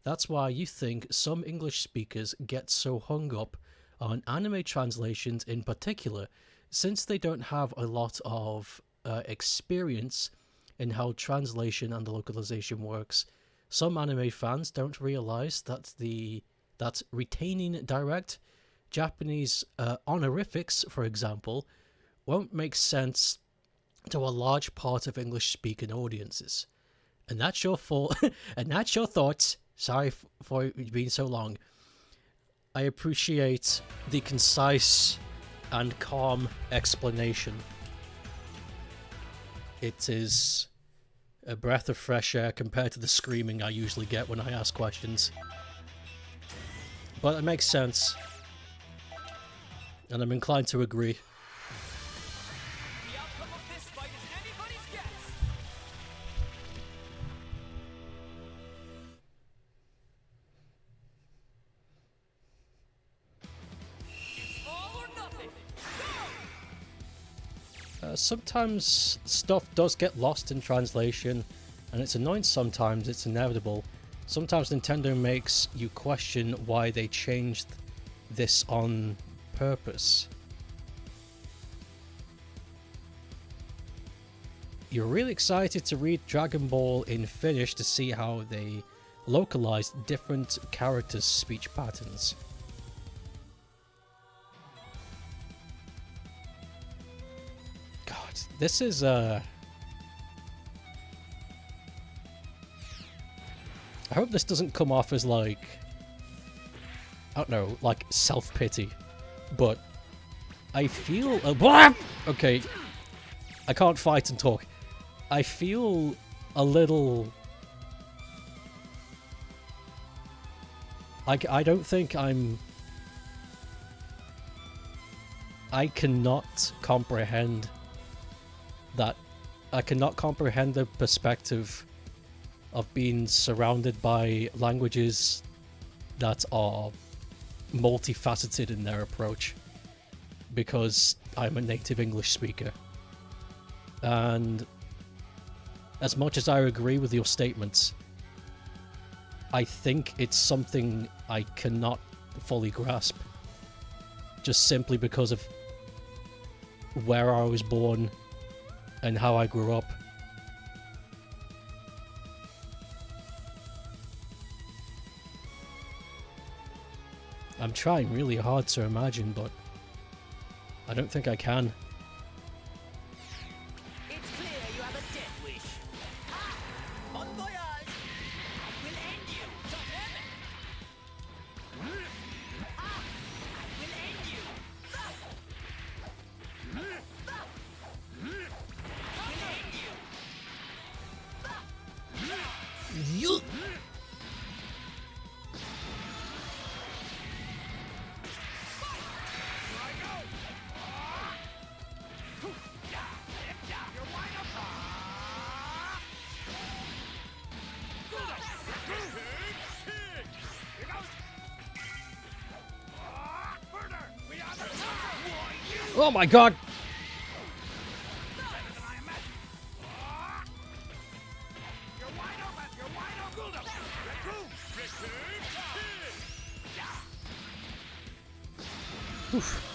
That's why you think some English speakers get so hung up on anime translations in particular, since they don't have a lot of experience in how translation and localization works. Some anime fans don't realize that retaining direct Japanese honorifics, for example, won't make sense to a large part of English-speaking audiences. And that's your fault. And that's your thoughts. Sorry for it being so long. I appreciate the concise and calm explanation. It is a breath of fresh air compared to the screaming I usually get when I ask questions. But it makes sense. And I'm inclined to agree. The outcome of this fight is anybody's guess. It's all or nothing. Sometimes stuff does get lost in translation, and it's annoying sometimes, it's inevitable. Sometimes Nintendo makes you question why they changed this on purpose. You're really excited to read Dragon Ball in Finnish to see how they localized different characters' speech patterns. God, this is I hope this doesn't come off as like, I don't know, like self-pity, but I feel okay, I can't fight and talk. I feel a little like I don't think I cannot comprehend that. I cannot comprehend the perspective of being surrounded by languages that are multifaceted in their approach, because I'm a native English speaker. And as much as I agree with your statements, I think it's something I cannot fully grasp, just simply because of where I was born and how I grew up. I'm trying really hard to imagine, but I don't think I can. It's clear you have a You. Oh my god! Oof.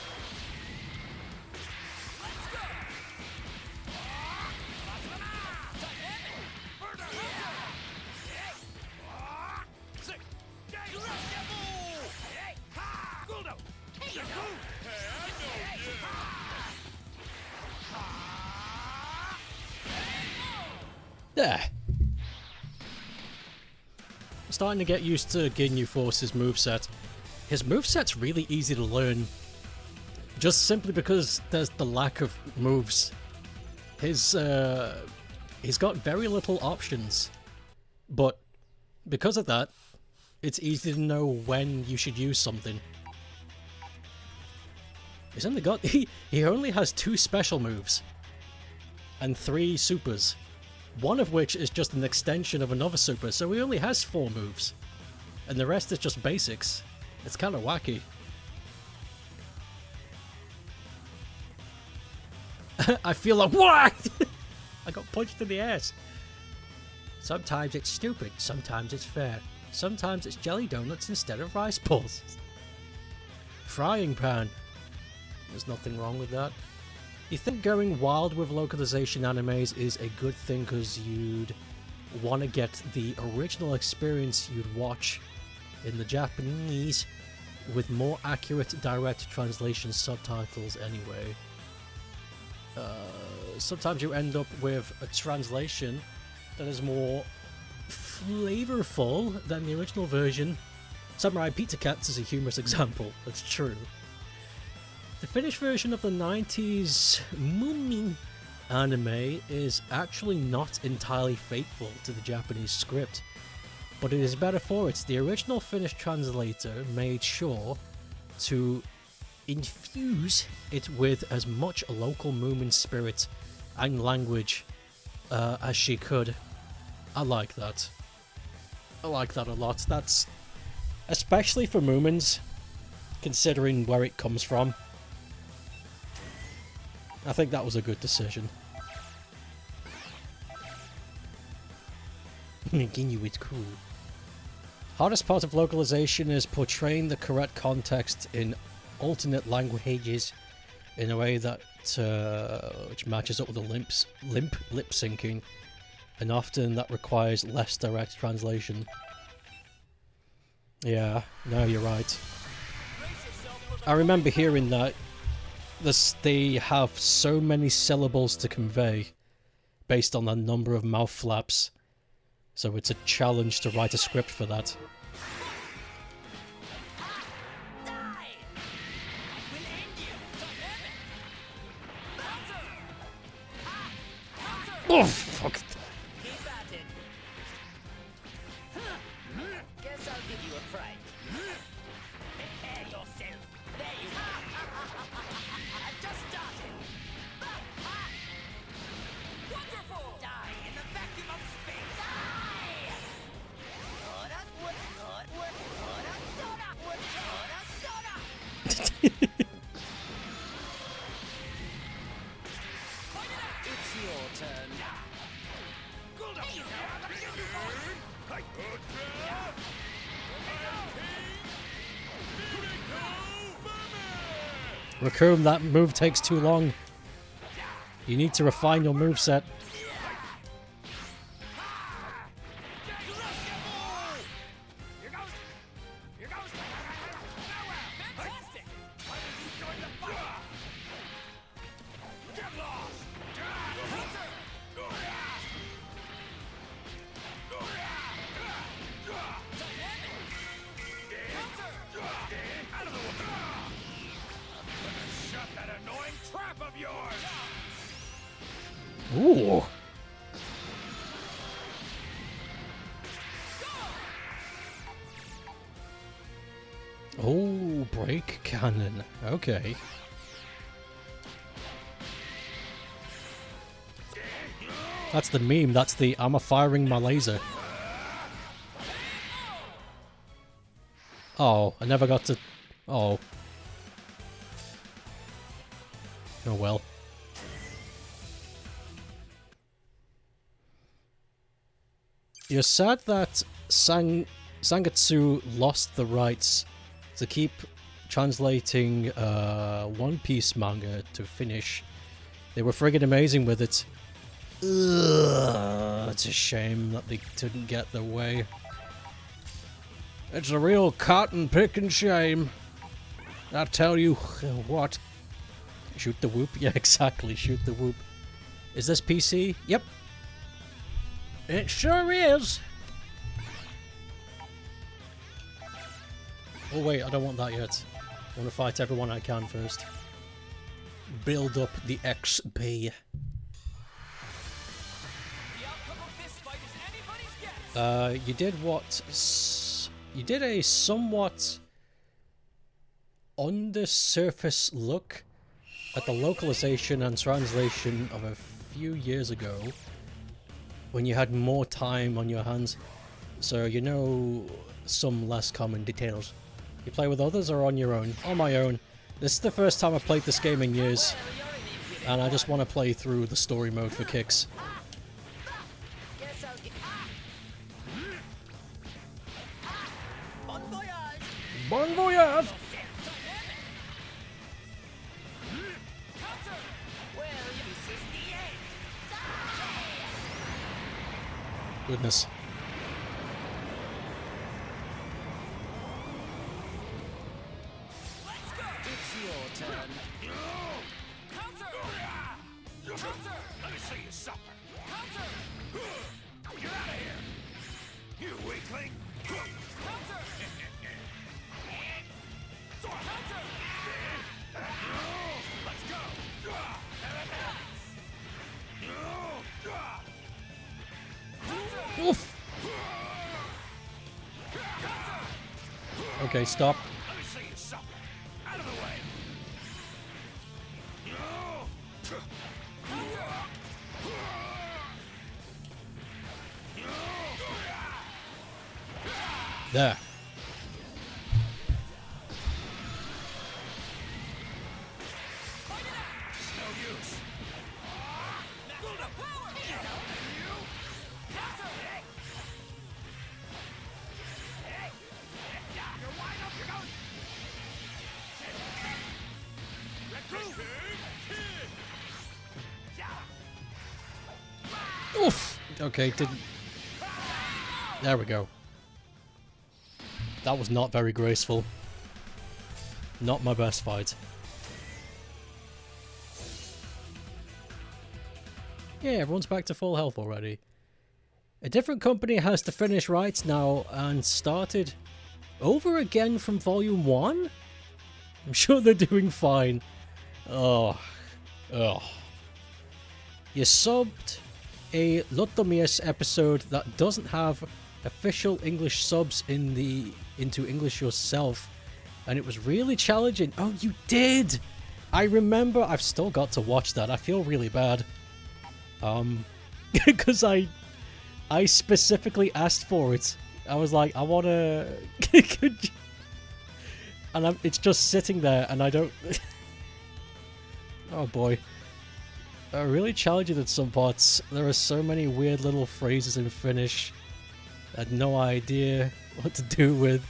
There. I'm starting to get used to Ginyu Force's moveset. His moveset's really easy to learn. Just simply because there's the lack of moves. He's got very little options. But because of that, it's easy to know when you should use something. He's only got he only has 2 special moves and 3 supers. One of which is just an extension of another super, so he only has 4 moves. And the rest is just basics. It's kind of wacky. I feel like, what? I got punched in the ass. Sometimes it's stupid, sometimes it's fair. Sometimes it's jelly donuts instead of rice balls. Frying pan. There's nothing wrong with that. You think going wild with localization animes is a good thing because you'd want to get the original experience you'd watch in the Japanese with more accurate direct translation subtitles anyway. Sometimes you end up with a translation that is more flavorful than the original version. Samurai Pizza Cats is a humorous example, that's true. The Finnish version of the 90s Moomin anime is actually not entirely faithful to the Japanese script, but it is better for it. The original Finnish translator made sure to infuse it with as much local Moomin spirit and language as she could. I like that. I like that a lot. That's especially for Moomins, considering where it comes from. I think that was a good decision. Ginyu is cool. Hardest part of localization is portraying the correct context in alternate languages in a way that which matches up with the limp lip syncing, and often that requires less direct translation. Yeah, no, you're right. I remember hearing that they have so many syllables to convey based on the number of mouth flaps, so it's a challenge to write a script for that. Oh, fuck. Keep at it. Guess I'll give you a fright. Prepare yourself. There you are. I've just started. Wonderful! Die in the vacuum of space. Die! Soda, wood, soda, wood, soda, soda, wood, soda, soda. It's your turn. Raccoon, that move takes too long. You need to refine your moveset. Your Oh, break cannon. Okay. That's the meme. That's the I'm a firing my laser. Oh, I never got to... Oh. Oh well. You're sad that Sangatsu lost the rights to keep translating One Piece manga to Finnish. They were friggin' amazing with it. Ugh, it's a shame that they didn't get their way. It's a real cotton-picking shame. I tell you what. Shoot the whoop? Yeah, exactly. Shoot the whoop. Is this PC? Yep. It sure is. Oh wait, I don't want that yet. I want to fight everyone I can first. Build up the XP. The outcome of this fight is anybody's guess. You did what? You did a somewhat on the surface look at the localization and translation of a few years ago when you had more time on your hands, so you know some less common details. You play with others or on your own? On my own. This is the first time I've played this game in years, and I just want to play through the story mode for kicks. Guess I'll get... Bon voyage! Bon voyage! Well, this is the end. Goodness. It's your turn. Counter! Counter! Let me see you suffer. Counter! Get out of here! You weakling! Counter! Counter! Let's go! Oof. Okay, stop. Let me see you suffer. Out of the way! There. No use. Build up power! Counter! You're wide up, you're going! Oof. Okay, didn't. There we go. That was not very graceful. Not my best fight. Yeah, everyone's back to full health already. A different company has the Finnish rights now and started over again from Volume 1? I'm sure they're doing fine. Oh. Oh. You subbed a Lottomies episode that doesn't have official English subs into English yourself, and it was really challenging. Oh, you did! I remember. I've still got to watch that. I feel really bad. Because I specifically asked for it. I was like, I want to... And it's just sitting there, and I don't... Oh boy. Really challenging at some parts. There are so many weird little phrases in Finnish. I had no idea what to do with.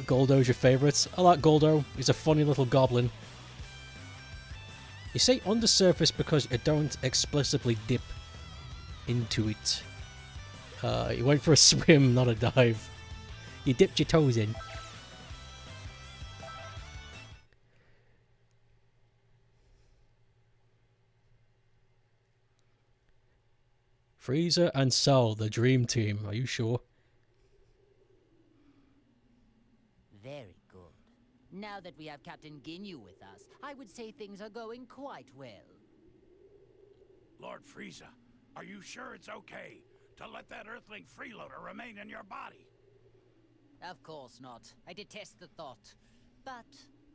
Goldo's your favourite. I like Goldo. He's a funny little goblin. You say on the surface because you don't explicitly dip into it. You went for a swim, not a dive. You dipped your toes in. Frieza and Cell, the dream team. Are you sure? Very good. Now that we have Captain Ginyu with us, I would say things are going quite well. Lord Frieza, are you sure it's okay to let that Earthling freeloader remain in your body? Of course not. I detest the thought. But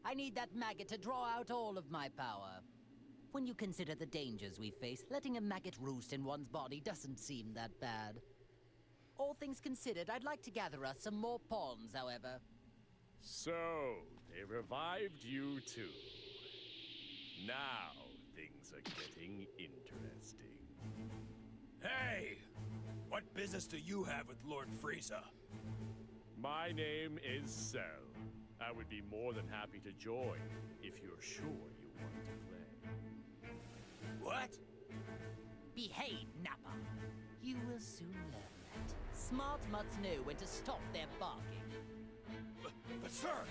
I need that maggot to draw out all of my power. When you consider the dangers we face, letting a maggot roost in one's body doesn't seem that bad. All things considered, I'd like to gather us some more pawns, however. So, they revived you too. Now, things are getting interesting. Hey! What business do you have with Lord Frieza? My name is Cell. I would be more than happy to join if you're sure you want to play. What? Behave, Nappa. You will soon learn that. Smart mutts know when to stop their barking. But sir!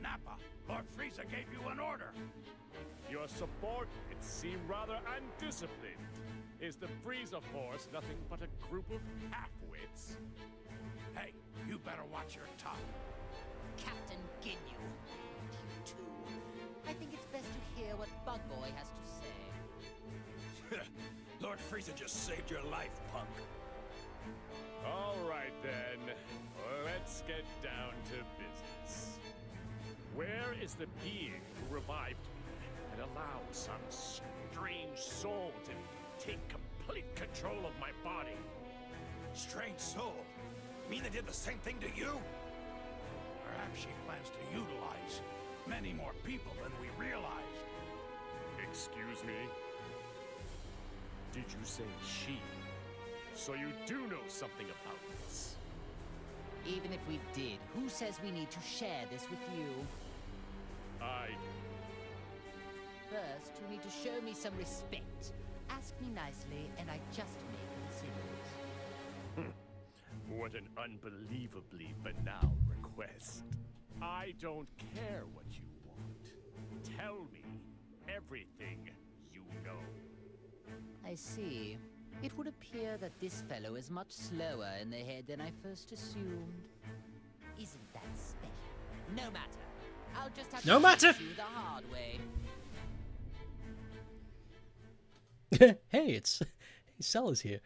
Nappa, Lord Frieza gave you an order! Your subordinates seem rather undisciplined. Is the Frieza Force nothing but a group of half-wits? Hey, you better watch your tongue. Captain Ginyu. And you too. I think it's best to hear what Bug Boy has to say. Lord Frieza just saved your life, punk. All right then, let's get down to business. Where is the being who revived me and allowed some strange soul to take complete control of my body? Strange soul? You mean they did the same thing to you? Perhaps she plans to utilize many more people than we realized. Excuse me? Did you say she? So you do know something about this? Even if we did, who says we need to share this with you? I do. First, you need to show me some respect. Ask me nicely, and I just may consider it. What an unbelievably banal request. I don't care what you want. Tell me everything you know. I see. It would appear that this fellow is much slower in the head than I first assumed. Isn't that special? No matter. I'll just have No to matter. teach you the hard way. Hey, Cell is here.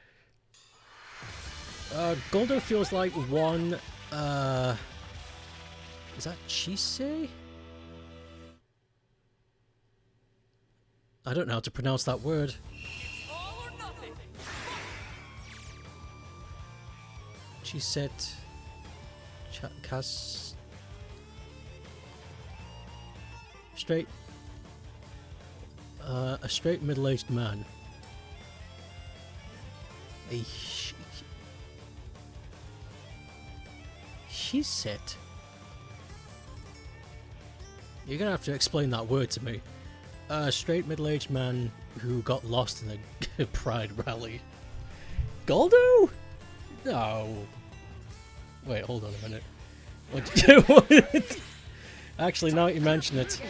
Goldo feels like one, is that Chisei? I don't know how to pronounce that word. It's all or nothing. Chiset... Cas... Straight... a straight middle-aged man. She's set. You're gonna have to explain that word to me. A straight middle-aged man who got lost in a pride rally. Goldo? No. Wait, hold on a minute. What? Actually, now you mention it.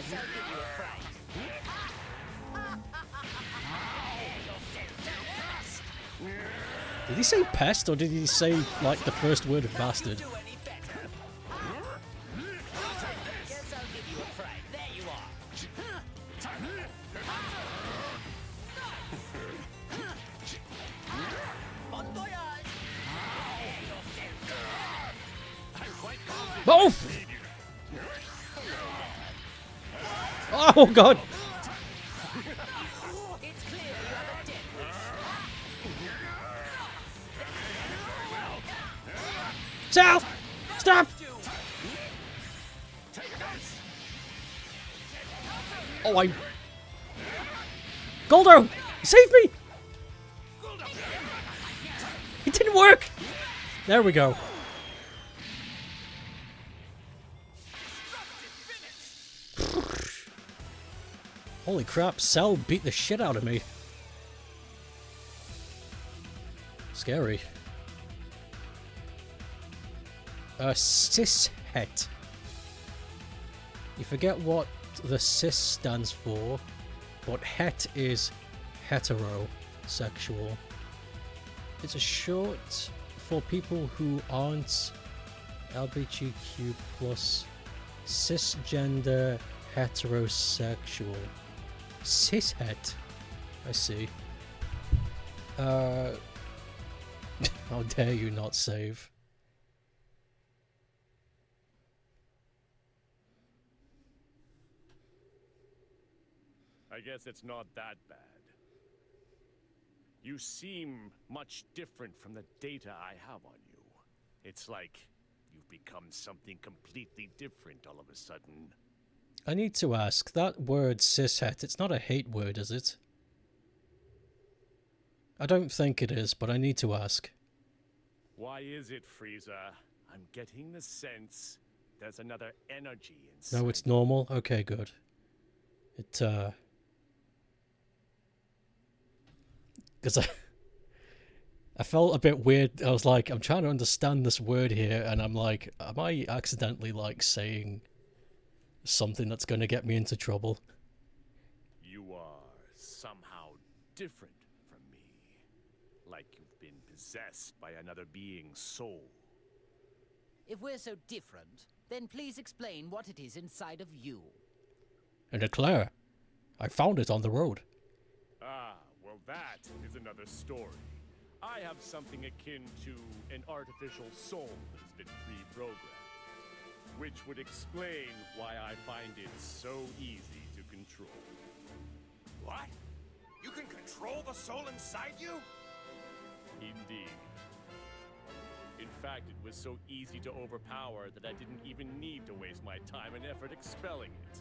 Did he say pest, or did he say, like, the first word of bastard? Guess I'll give you a fright. There you are. Bon voyage. Both! Oh god! It's clear you have a dead Sal! Stop! Oh, I... Goldo! Save me! It didn't work! There we go. Holy crap, Cell beat the shit out of me. Scary. Cishet. You forget what the cis stands for, but het is heterosexual. It's a short for people who aren't LGBTQ+, cisgender, heterosexual. Cishet. I see. How dare you not save? I guess it's not that bad. You seem much different from the data I have on you. It's like you've become something completely different all of a sudden. I need to ask, that word cishet, it's not a hate word, is it? I don't think it is, but I need to ask. Why is it, Frieza? I'm getting the sense there's another energy inside. No, it's normal? Okay, good. Because I felt a bit weird. I was like, I'm trying to understand this word here, and I'm like, am I accidentally, like, saying something that's going to get me into trouble? You are somehow different from me. Like you've been possessed by another being's soul. If we're so different, then please explain what it is inside of you. And Eclair, I found it on the road. Ah, well that is another story. I have something akin to an artificial soul that has been pre-programmed, which would explain why I find it so easy to control. What? You can control the soul inside you? Indeed. In fact, it was so easy to overpower that I didn't even need to waste my time and effort expelling it.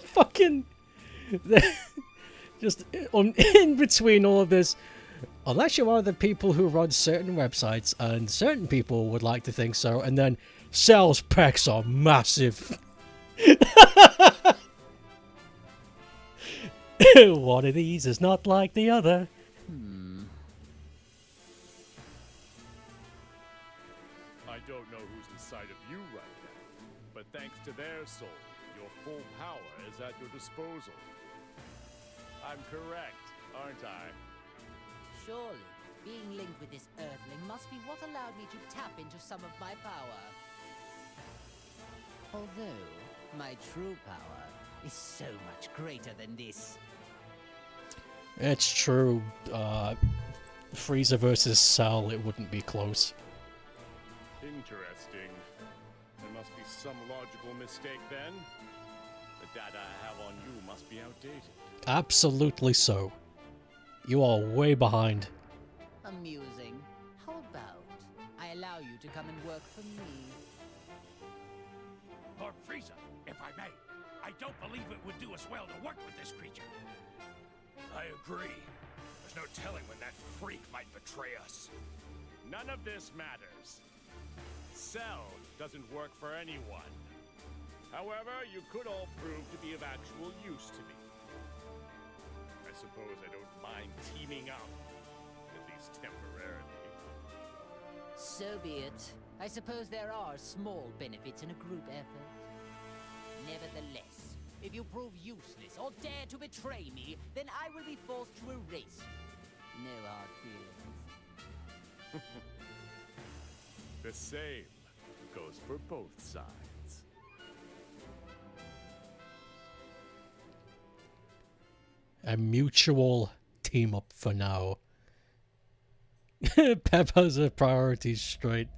Fucking... Just in between all of this, unless you're one of the people who run certain websites, and certain people would like to think so, and then sales pecs are massive. One of these is not like the other. I don't know who's inside of you right now, but thanks to their soul, your full power is at your disposal. I'm correct, aren't I? Surely, being linked with this Earthling must be what allowed me to tap into some of my power. Although, my true power is so much greater than this. It's true. Frieza versus Cell, it wouldn't be close. Interesting. There must be some logical mistake then. The data I have on you must be outdated. Absolutely so. You are way behind. Amusing. How about I allow you to come and work for me? Lord Frieza, if I may, I don't believe it would do us well to work with this creature. I agree. There's no telling when that freak might betray us. None of this matters. Cell doesn't work for anyone. However, you could all prove to be of actual use to me. I suppose I don't mind teaming up, at least temporarily. So be it. I suppose there are small benefits in a group effort. Nevertheless, if you prove useless or dare to betray me, then I will be forced to erase you. No hard feelings. The same goes for both sides. A mutual team up for now. Pep has her priorities straight.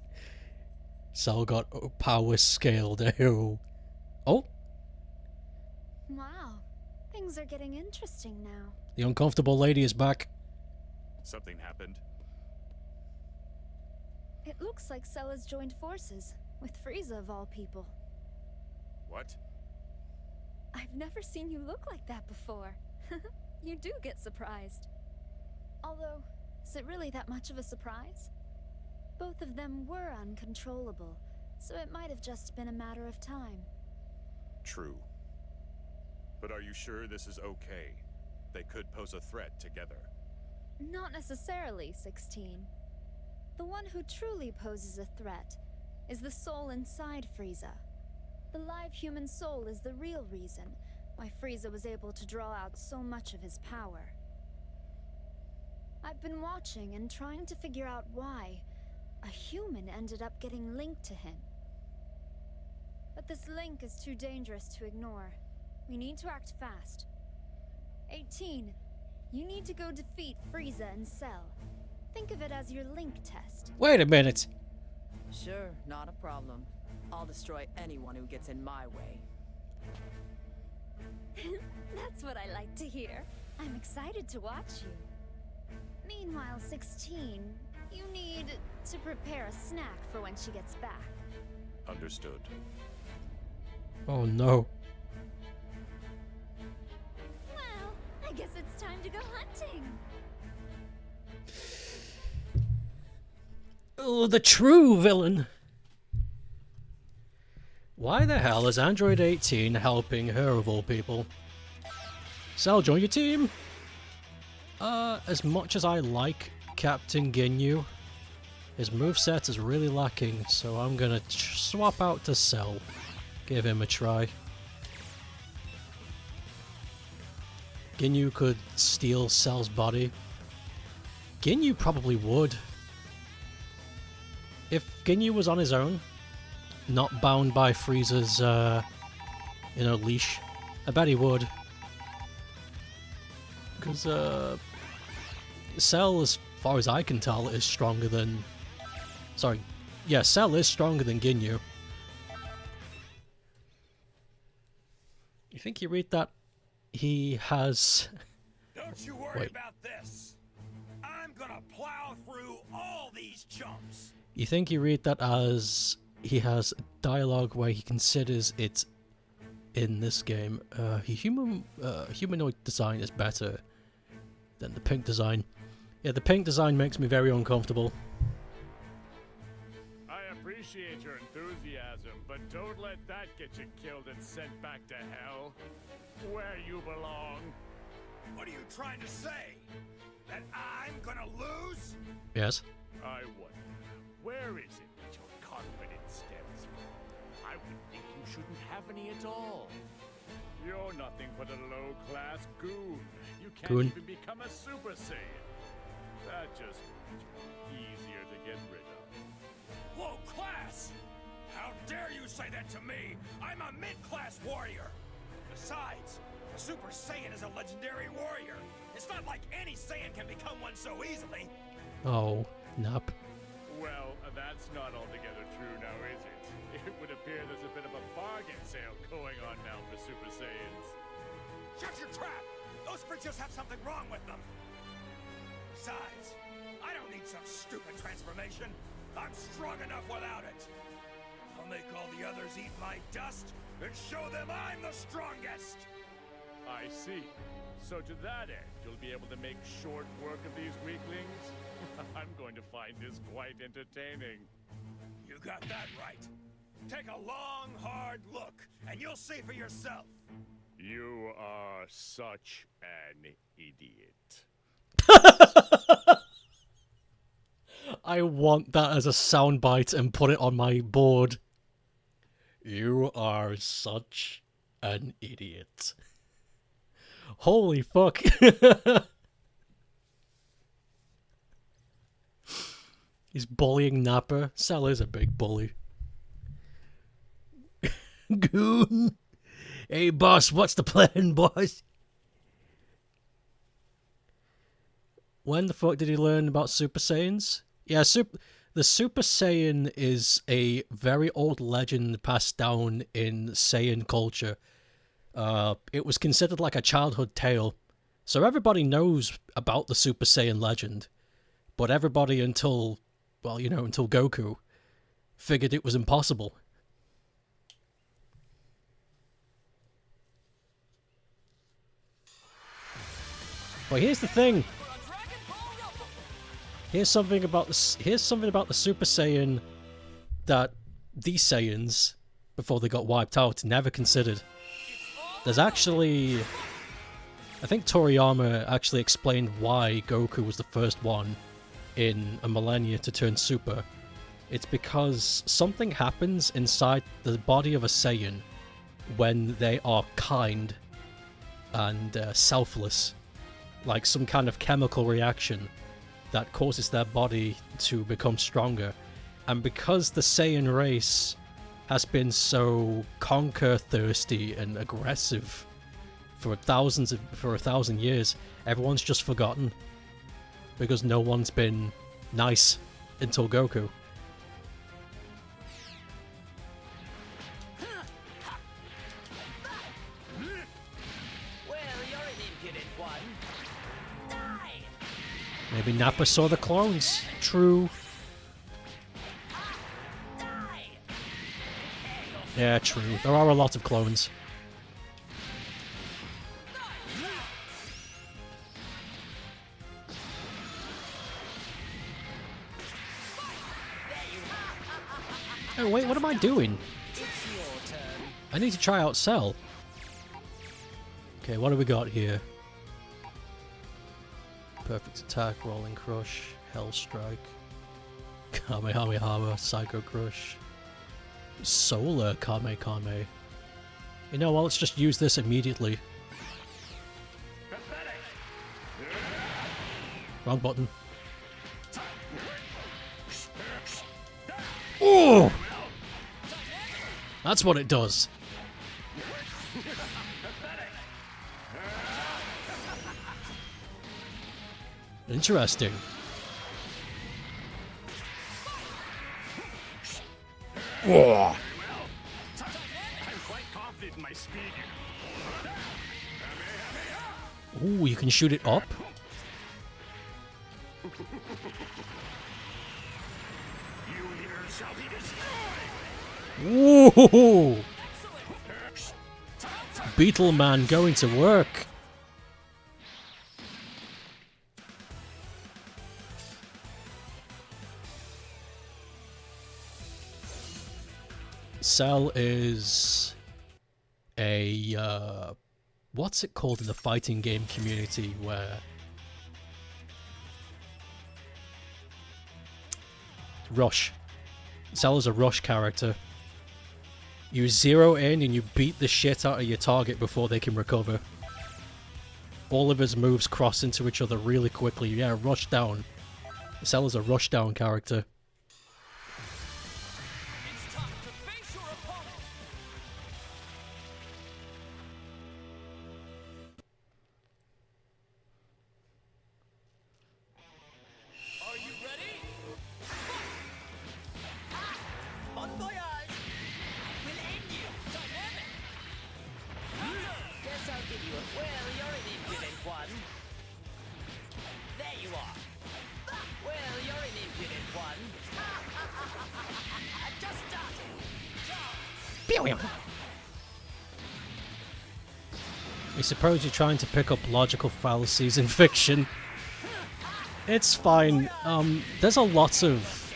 Cell got power scaled. Oh. Wow. Things are getting interesting now. The uncomfortable lady is back. Something happened? It looks like Cell has joined forces, with Frieza of all people. What? I've never seen you look like that before. You do get surprised. Although, is it really that much of a surprise? Both of them were uncontrollable, so it might have just been a matter of time. True. But are you sure this is okay? They could pose a threat together. Not necessarily, 16. The one who truly poses a threat is the soul inside Frieza. The live human soul is the real reason why Frieza was able to draw out so much of his power. I've been watching and trying to figure out why a human ended up getting linked to him. But this link is too dangerous to ignore. We need to act fast. 18, you need to go defeat Frieza and Cell. Think of it as your link test. Wait a minute. Sure, not a problem. I'll destroy anyone who gets in my way. That's what I like to hear. I'm excited to watch you. Meanwhile, 16, you need to prepare a snack for when she gets back. Understood. Oh no. Well, I guess it's time to go hunting. Oh, the true villain. Why the hell is Android 18 helping her of all people? Sal, join your team. As much as I like Captain Ginyu, his moveset is really lacking, so I'm gonna swap out to Cell. Give him a try. Ginyu could steal Cell's body. Ginyu probably would. If Ginyu was on his own, not bound by Frieza's, leash, I bet he would. Because, Cell, as far as I can tell, is stronger than... Sorry. Yeah, Cell is stronger than Ginyu. You think you read that? He has... Don't you worry about this. I'm gonna plow through all these chumps. You think you read that as he has dialogue where he considers it in this game. Humanoid design is better than the pink design. Yeah, the pink design makes me very uncomfortable. I appreciate your enthusiasm, but don't let that get you killed and sent back to hell, where you belong. What are you trying to say? That I'm gonna lose? Yes. I wonder, where is it that your confidence stems from? I would think you shouldn't have any at all. You're nothing but a low-class goon. You can't even become a Super Saiyan. That just makes you easier to get rid of. Low class? How dare you say that to me? I'm a mid-class warrior. Besides, a Super Saiyan is a legendary warrior. It's not like any Saiyan can become one so easily. Oh, nope. Well, that's not altogether true now, is it? It would appear there's a bit of a bargain sale going on now for Super Saiyans. Shut your trap! Those creatures have something wrong with them. Besides, I don't need some stupid transformation. I'm strong enough without it. I'll make all the others eat my dust and show them I'm the strongest. I see. So to that end, you'll be able to make short work of these weaklings? I'm going to find this quite entertaining. You got that right. Take a long, hard look, and you'll see for yourself. You are such an idiot. I want that as a soundbite and put it on my board. You are such an idiot. Holy fuck. He's bullying Nappa. Cell is a big bully. Goon. Hey, boss, what's the plan, boss? When the fuck did he learn about Super Saiyans? Yeah, the Super Saiyan is a very old legend passed down in Saiyan culture. It was considered like a childhood tale. So everybody knows about the Super Saiyan legend. But everybody until Goku figured it was impossible. But here's the thing. Here's something about the Super Saiyan that these Saiyans, before they got wiped out, never considered. There's actually... I think Toriyama actually explained why Goku was the first one in a millennia to turn Super. It's because something happens inside the body of a Saiyan when they are kind and selfless. Like some kind of chemical reaction that causes their body to become stronger. And because the Saiyan race has been so conquer-thirsty and aggressive for a thousand years, everyone's just forgotten. Because no one's been nice until Goku. Die! Maybe Nappa saw the clones. True. Die! Yeah, true. There are a lot of clones. Oh, wait, what am I doing? I need to try out Cell. Okay, what do we got here? Perfect Attack, Rolling Crush, Hell Strike, Kamehameha, Psycho Crush, Solar Kame. You know what, let's just use this immediately. Wrong button. Oh! That's what it does. Interesting. Whoa. I'm quite confident in my speed. Ooh, you can shoot it up? You here shall be destroyed. Ooh! Beetle Man going to work. Cell is a what's it called in the fighting game community where Rush. Cell is a rush character. You zero in and you beat the shit out of your target before they can recover. All of his moves cross into each other really quickly. Yeah, rush down. Cell is a rush down character. It's time to face your opponent. Are you ready? Bon voyage! We'll end you! Dynamic. Guess I'll give you a... Well, you're an impudent one. There you are. Well, you're an impudent one. Just started. I suppose you're trying to pick up logical fallacies in fiction. It's fine. There's a lot of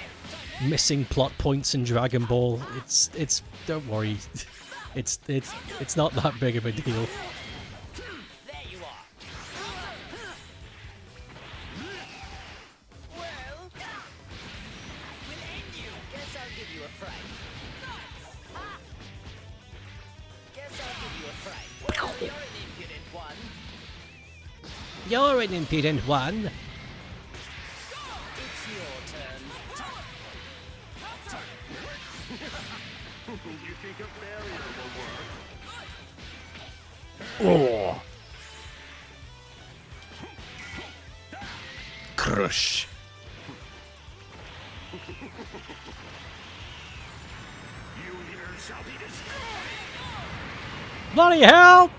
missing plot points in Dragon Ball. It's don't worry. It's not that big of a deal. There you are. Well, we'll end you. Guess I'll give you a fright. Guess I'll give you a fright. Well, you're an impudent one. You're an impudent one. It's your turn. You think a barrier will work? Oh. Crush. You here shall be destroyed. Bloody hell!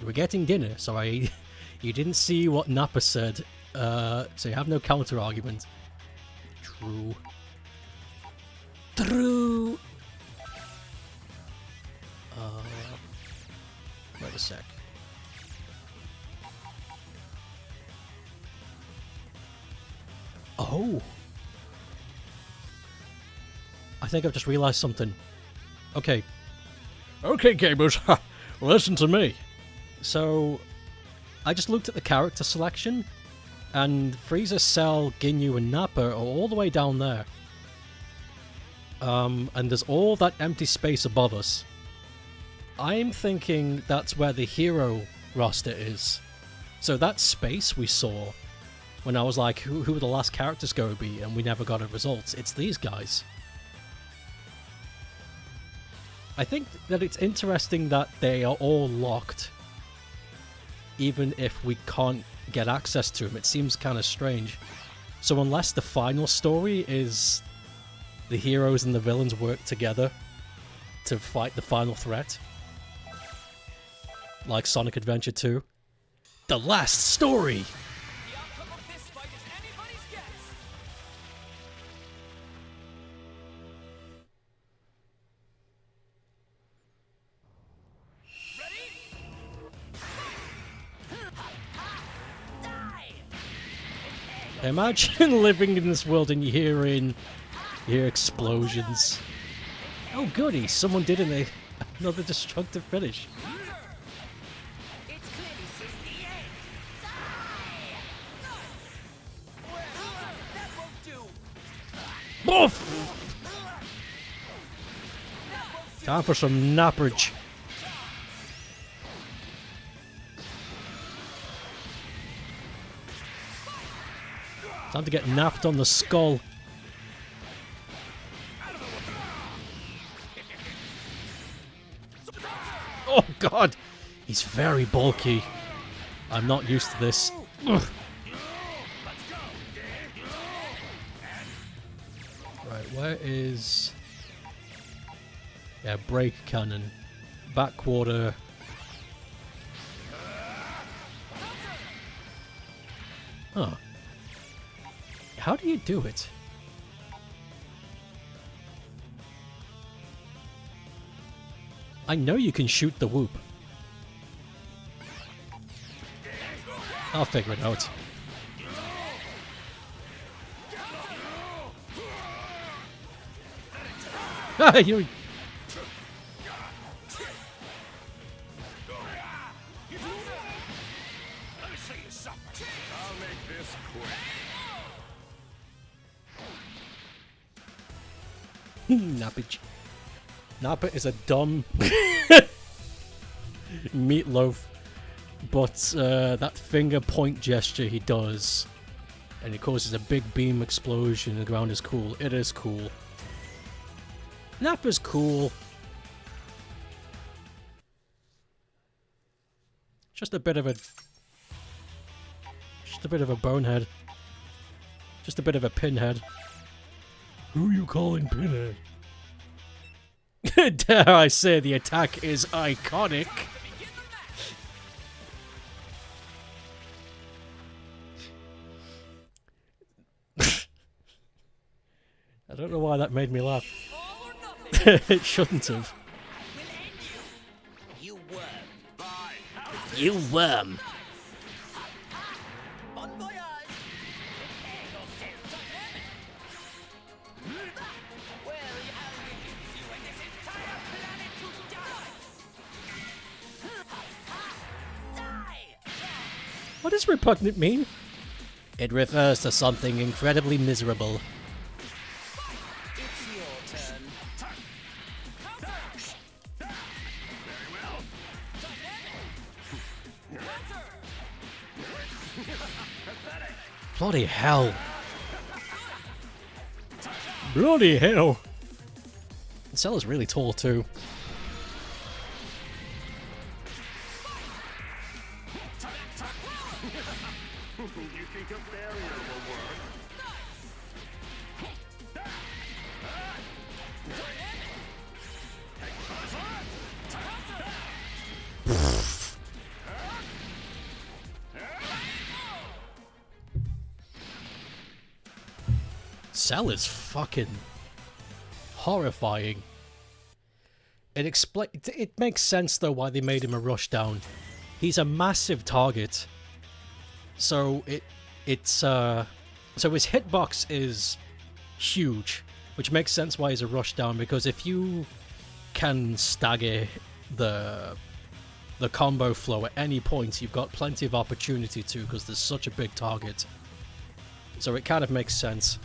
We're getting dinner, so you didn't see what Nappa said, so you have no counter argument. True. True. Wait a sec. Oh. I think I've just realized something. Okay. Okay, gamers, listen to me. So, I just looked at the character selection, and Frieza, Cell, Ginyu, and Nappa are all the way down there. And there's all that empty space above us. I'm thinking that's where the hero roster is. So that space we saw, when I was like, who are the last characters going to be, and we never got a result, it's these guys. I think that it's interesting that they are all locked even if we can't get access to him. It seems kind of strange. So unless the final story is the heroes and the villains work together to fight the final threat, like Sonic Adventure 2, the last story! The outcome of this fight is anybody's guess. Imagine living in this world and you hear explosions. Oh goody, someone did another destructive finish. It's clearly since the end. That won't do. Boof! Time for some nappage. Time to get napped on the skull. Oh god! He's very bulky. I'm not used to this. Ugh. Right, where is... Yeah, brake cannon. Backwater. Huh. How do you do it? I know you can shoot the whoop. I'll figure it out. Ah, you... Let me see you suffer. I'll make this quick. Nappage. Nappa is a dumb meatloaf, but that finger point gesture he does, and it causes a big beam explosion, and the ground is cool. It is cool. Nappa's cool. Just a bit of a bonehead. Just a bit of a pinhead. Who you calling pinhead? Dare I say the attack is iconic. I don't know why that made me laugh. It shouldn't have. You worm. You worm. Bon voyage. Well, I'll reduce you and this entire planet to dust. Die! What does repugnant mean? It refers to something incredibly miserable. It's your turn. Bloody hell. Bloody hell. Cella's really tall too. You think a barrier will work? Cell is fucking horrifying. It makes sense though why they made him a rushdown. He's a massive target. So so his hitbox is huge, which makes sense why he's a rushdown, because if you can stagger the combo flow at any point, you've got plenty of opportunity to, because there's such a big target. So it kind of makes sense.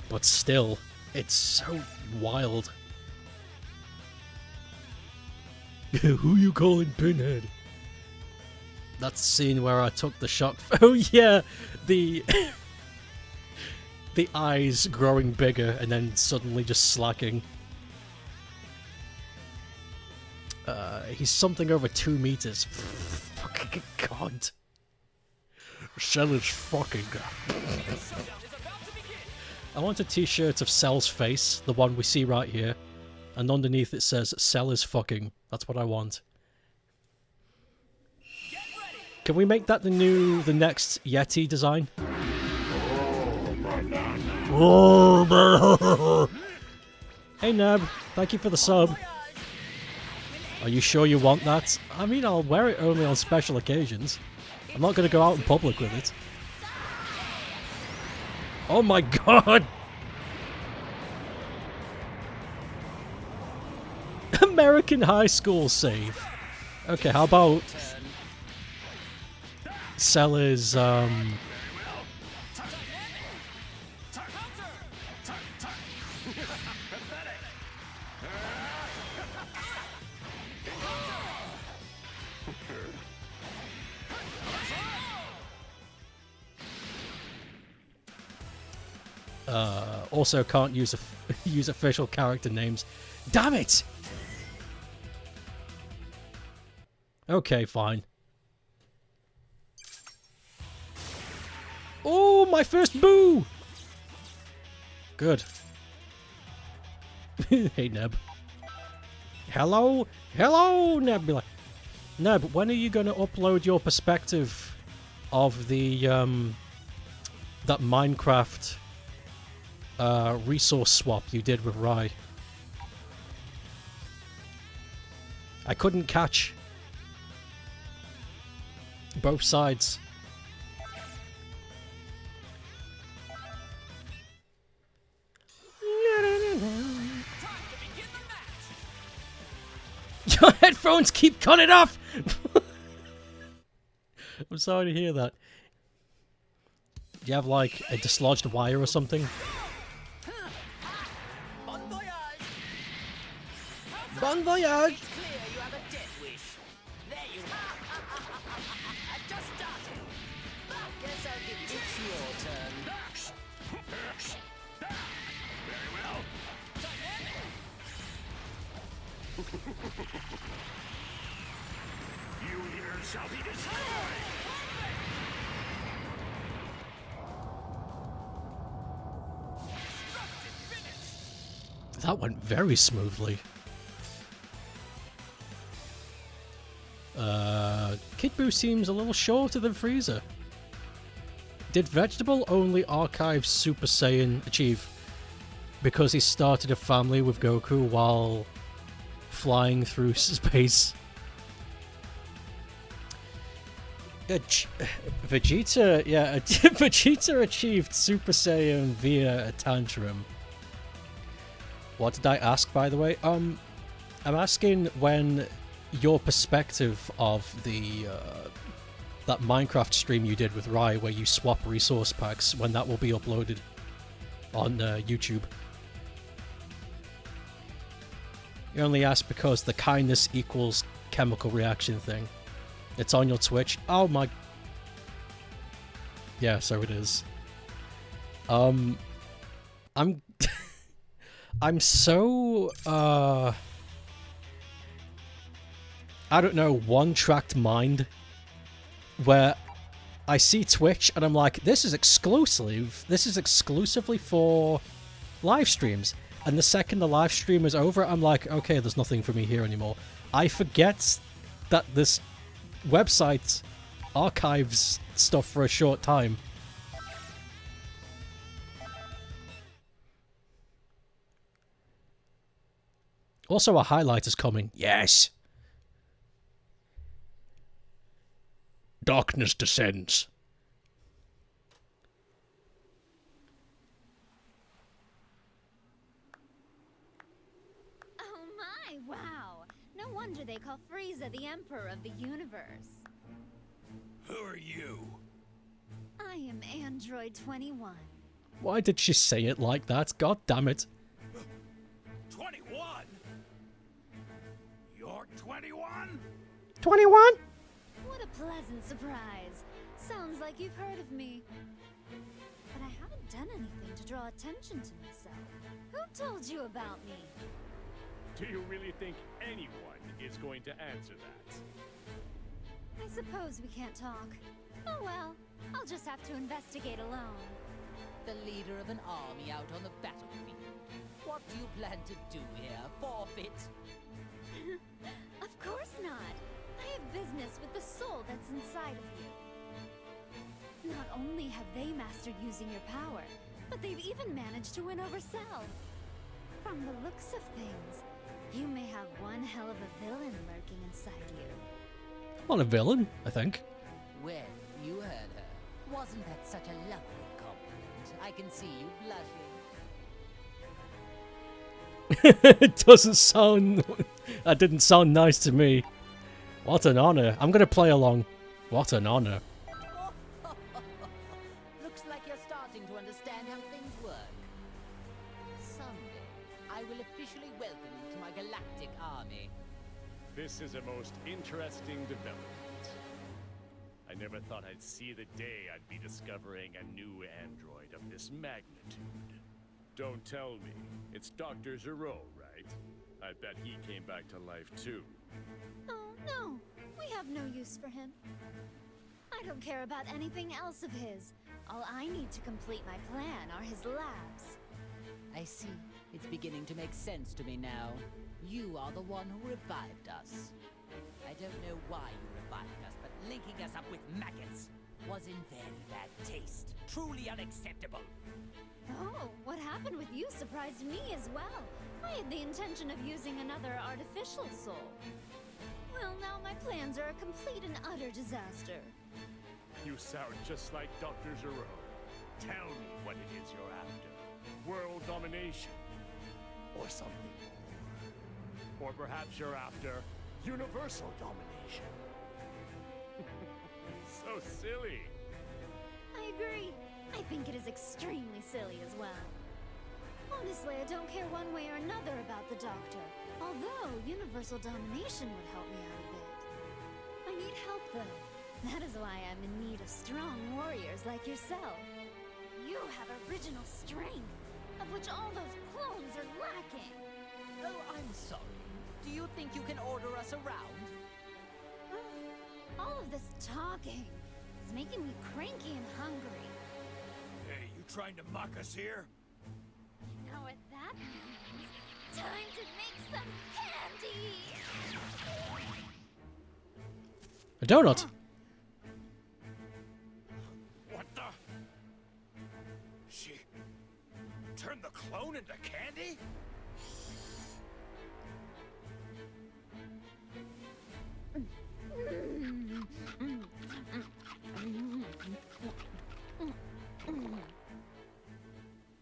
But still, it's so wild. Who you calling Pinhead? That's the scene where I took the shock. Oh yeah, the the eyes growing bigger and then suddenly just slacking. He's something over 2 meters. fucking cunt. Cell is fucking. I want a t-shirt of Cell's face, the one we see right here. And underneath it says, Cell is fucking. That's what I want. Can we make that the next Yeti design? Hey Neb, thank you for the sub. Are you sure you want that? I mean, I'll wear it only on special occasions. I'm not going to go out in public with it. Oh my god! American high school save. Okay, how about Cell is also can't use use official character names. Damn it! Okay, fine. Oh, my first boo! Good. Hey, Neb. Hello? Hello, Nebula. Neb, when are you going to upload your perspective of the, that Minecraft, resource swap you did with Rye? I couldn't catch both sides. Your headphones keep cutting off! I'm sorry to hear that. Do you have, like, a dislodged wire or something? Bon voyage! Bon voyage! It's clear you have a death wish. There you are. Just started. Guess I'll give you. It's your turn. Very well. You here shall be destroyed! That went very smoothly. Kid Buu seems a little shorter than Frieza. Did Vegetable only archive Super Saiyan achieve because he started a family with Goku while flying through space? Vegeta, yeah, Vegeta achieved Super Saiyan via a tantrum. What did I ask, by the way? I'm asking when your perspective of the that Minecraft stream you did with Rai, where you swap resource packs, when that will be uploaded on YouTube. You only ask because the kindness equals chemical reaction thing. It's on your Twitch. Oh my... Yeah, so it is. I'm... I'm so, I don't know, one-tracked mind, where I see Twitch and I'm like, this is exclusively for live streams. And the second the live stream is over, I'm like, okay, there's nothing for me here anymore. I forget that this website archives stuff for a short time. Also, a highlight is coming. Yes! Darkness descends. Oh my, wow! No wonder they call Frieza the Emperor of the Universe. Who are you? I am Android 21. Why did she say it like that? God damn it. 21? You're 21? 21? What a pleasant surprise. Sounds like you've heard of me. But I haven't done anything to draw attention to myself. Who told you about me? Do you really think anyone is going to answer that? I suppose we can't talk. Oh well, I'll just have to investigate alone. The leader of an army out on the battlefield. What do you plan to do here? Forfeit? Of course not. I have business with the soul that's inside of you. Not only have they mastered using your power, but they've even managed to win over Cell. From the looks of things, you may have one hell of a villain lurking inside you. Not a villain, I think. Well, you heard her. Wasn't that such a lovely compliment? I can see you blushing. It doesn't sound... That didn't sound nice to me. What an honor. I'm gonna play along. What an honor. Looks like you're starting to understand how things work. Someday, I will officially welcome you to my galactic army. This is a most interesting development. I never thought I'd see the day I'd be discovering a new android of this magnitude. Don't tell me. It's Dr. Gero, right? I bet he came back to life too. Oh, no. We have no use for him. I don't care about anything else of his. All I need to complete my plan are his labs. I see. It's beginning to make sense to me now. You are the one who revived us. I don't know why you revived us, but linking us up with maggots was in very bad taste. Truly unacceptable. Oh, what happened with you surprised me as well. I had the intention of using another artificial soul. Well, now my plans are a complete and utter disaster. You sound just like Dr. Gero. Tell me what it is you're after. World domination. Or something more. Or perhaps you're after universal domination. So silly. I agree. I think it is extremely silly as well. Honestly, I don't care one way or another about the Doctor. Although, universal domination would help me out a bit. I need help, though. That is why I'm in need of strong warriors like yourself. You have original strength, of which all those clones are lacking. Oh, I'm sorry. Do you think you can order us around? All of this talking is making me cranky and hungry. Hey, you trying to mock us here? You know what that means? Time to make some candy! A donut. What the? She turned the clone into candy?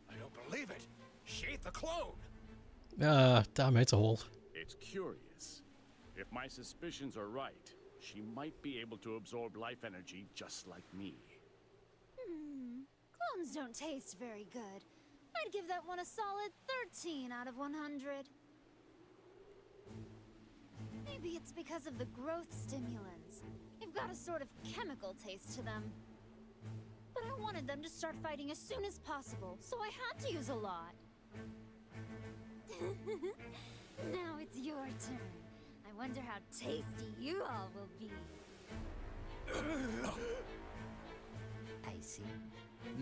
I don't believe it. She ate the clone. Damn, it's a hole. It's curious. If my suspicions are right, she might be able to absorb life energy just like me. Clones don't taste very good. I'd give that one a solid 13 out of 100. Maybe it's because of the growth stimulants. They've got a sort of chemical taste to them. But I wanted them to start fighting as soon as possible, so I had to use a lot. Now it's your turn. I wonder how tasty you all will be. I see.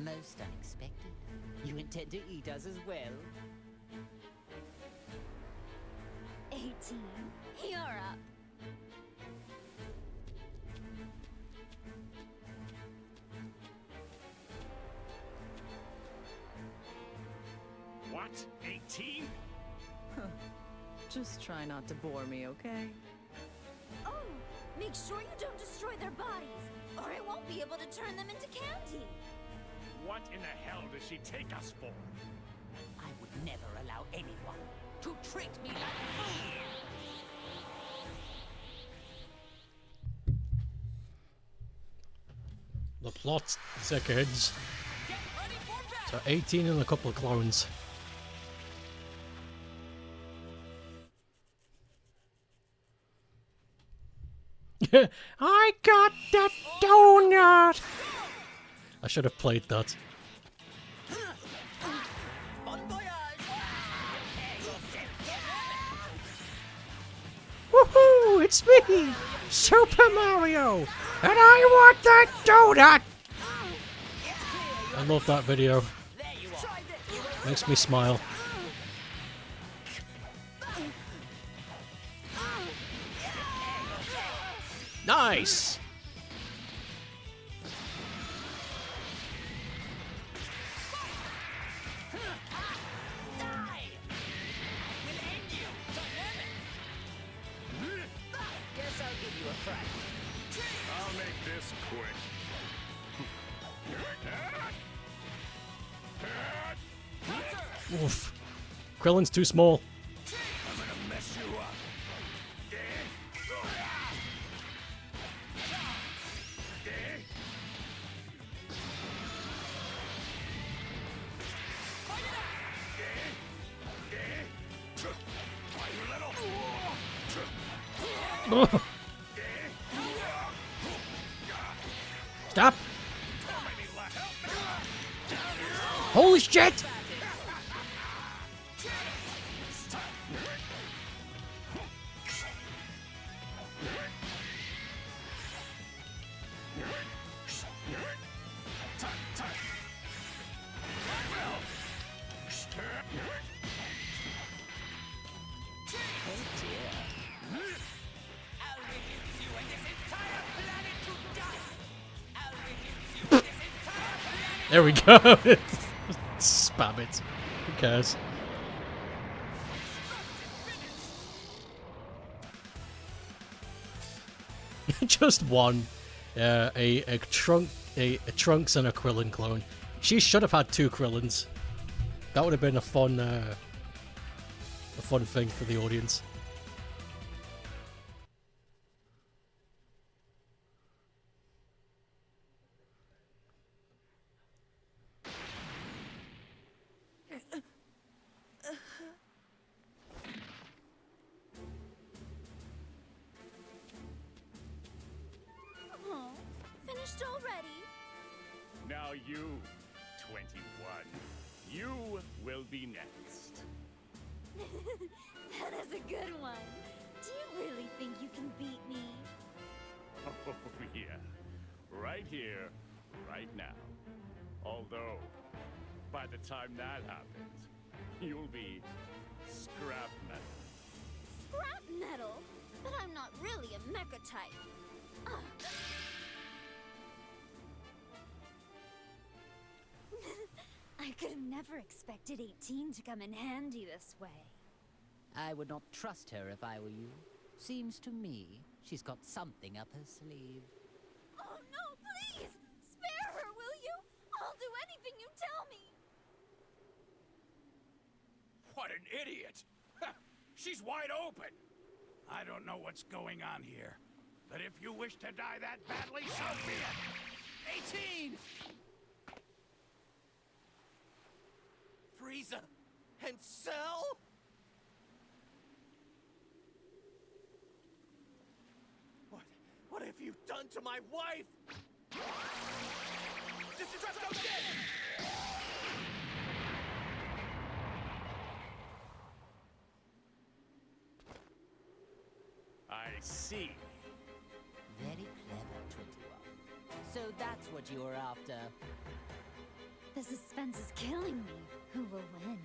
Most unexpected. You intend to eat us as well? 18, you're up. What? 18? Just try not to bore me, okay? Oh, make sure you don't destroy their bodies, or I won't be able to turn them into candy. What in the hell does she take us for? I would never allow anyone to treat me like a fool! The plot thickens. Get ready for battle! So 18 and a couple of clones. I got that donut! I should have played that. Bon voyage! Woohoo! It's me, Super Mario, and I want that donut. I love that video. Makes me smile. Nice. I'll make this quick. Oof. Krillin's too small. I'm gonna mess you up. Stop! Holy shit! There we go. Spam it. Who cares? Just one. A Trunks and a Krillin clone. She should have had 2 Krillins. That would have been a fun thing for the audience. Finished already? Now you, 21. You will be next. That is a good one. Do you really think you can beat me? Oh, yeah. Right here, right now. Although, by the time that happens, you'll be scrap metal. Scrap metal? But I'm not really a mecha type. Ugh. I could have never expected 18 to come in handy this way. I would not trust her if I were you. Seems to me she's got something up her sleeve. Oh no, please! Spare her, will you? I'll do anything you tell me! What an idiot! She's wide open! I don't know what's going on here, but if you wish to die that badly, so be it! 18! Frieza and Cell? What have you done to my wife? Destructo Disc! I see. Very clever, 21. So that's what you were after. The suspense is killing me. Who will win?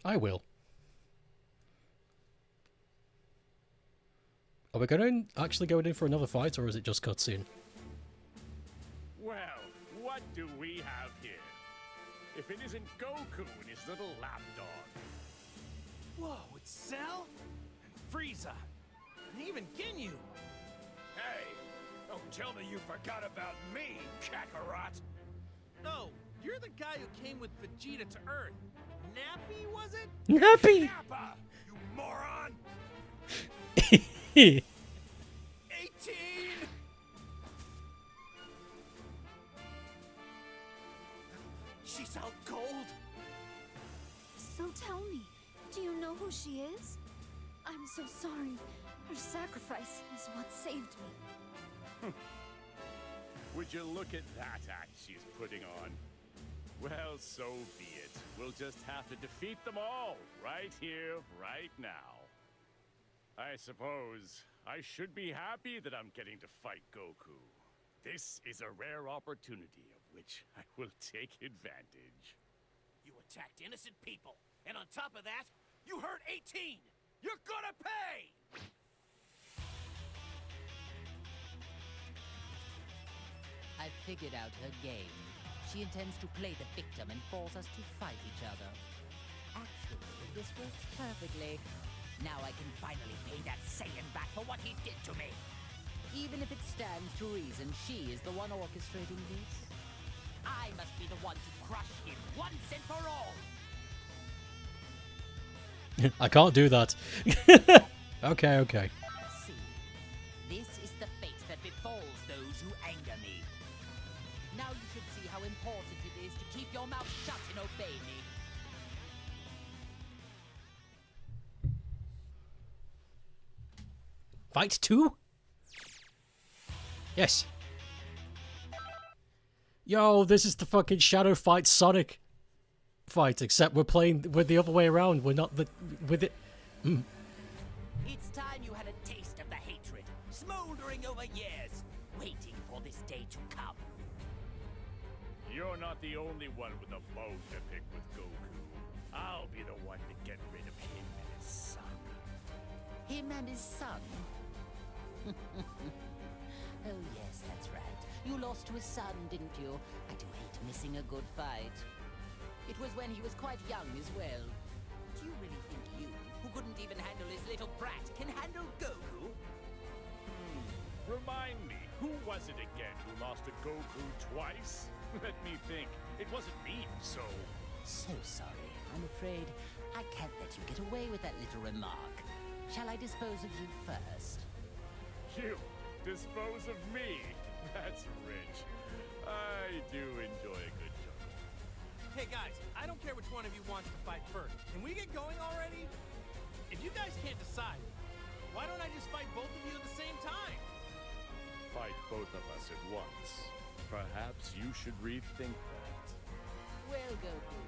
I will. Are we going to actually going in for another fight, or is it just cutscene? Well, what do we have here? If it isn't Goku and his little lapdog. Whoa, it's Cell? And Frieza. And even Ginyu. Hey, don't tell me you forgot about me, Kakarot. No, you're the guy who came with Vegeta to Earth. Nappy, was it? Nappy! Nappa, you moron! 18! She's out cold. So tell me, do you know who she is? I'm so sorry. Her sacrifice is what saved me. Would you look at that act she's putting on? Well, so be it. it. We'll just have to defeat them all, right here, right now. I suppose I should be happy that I'm getting to fight Goku. This is a rare opportunity of which I will take advantage. You attacked innocent people, and on top of that, you hurt 18! You're gonna pay! I've figured out her game. She intends to play the victim and force us to fight each other. Actually, this works perfectly. Now I can finally pay that Saiyan back for what he did to me. Even if it stands to reason she is the one orchestrating this. I must be the one to crush him once and for all. I can't do that. Okay, okay. See, this is the fate that befalls those who anger me. Now you should see how important it is to keep your mouth shut and obey me. Fight 2? Yes. Yo, this is the fucking Shadow Fight Sonic fight, except we're playing with the other way around. We're not with it. It's time you had a taste of the hatred, smoldering over years, waiting for this day to come. You're not the only one with a bone to pick with Goku. I'll be the one to get rid of him and his son. Him and his son? Oh yes, that's right. You lost to his son, didn't you? I do hate missing a good fight. It was when he was quite young as well. Do you really think you, who couldn't even handle his little brat, can handle Goku? Remind me, who was it again who lost to Goku twice? Let me think. It wasn't me, so... So sorry. I'm afraid I can't let you get away with that little remark. Shall I dispose of you first? You dispose of me? That's rich. I do enjoy a good joke. Hey guys, I don't care which one of you wants to fight first. Can we get going already? If you guys can't decide, why don't I just fight both of you at the same time? Fight both of us at once. Perhaps you should rethink that. Well, Goku,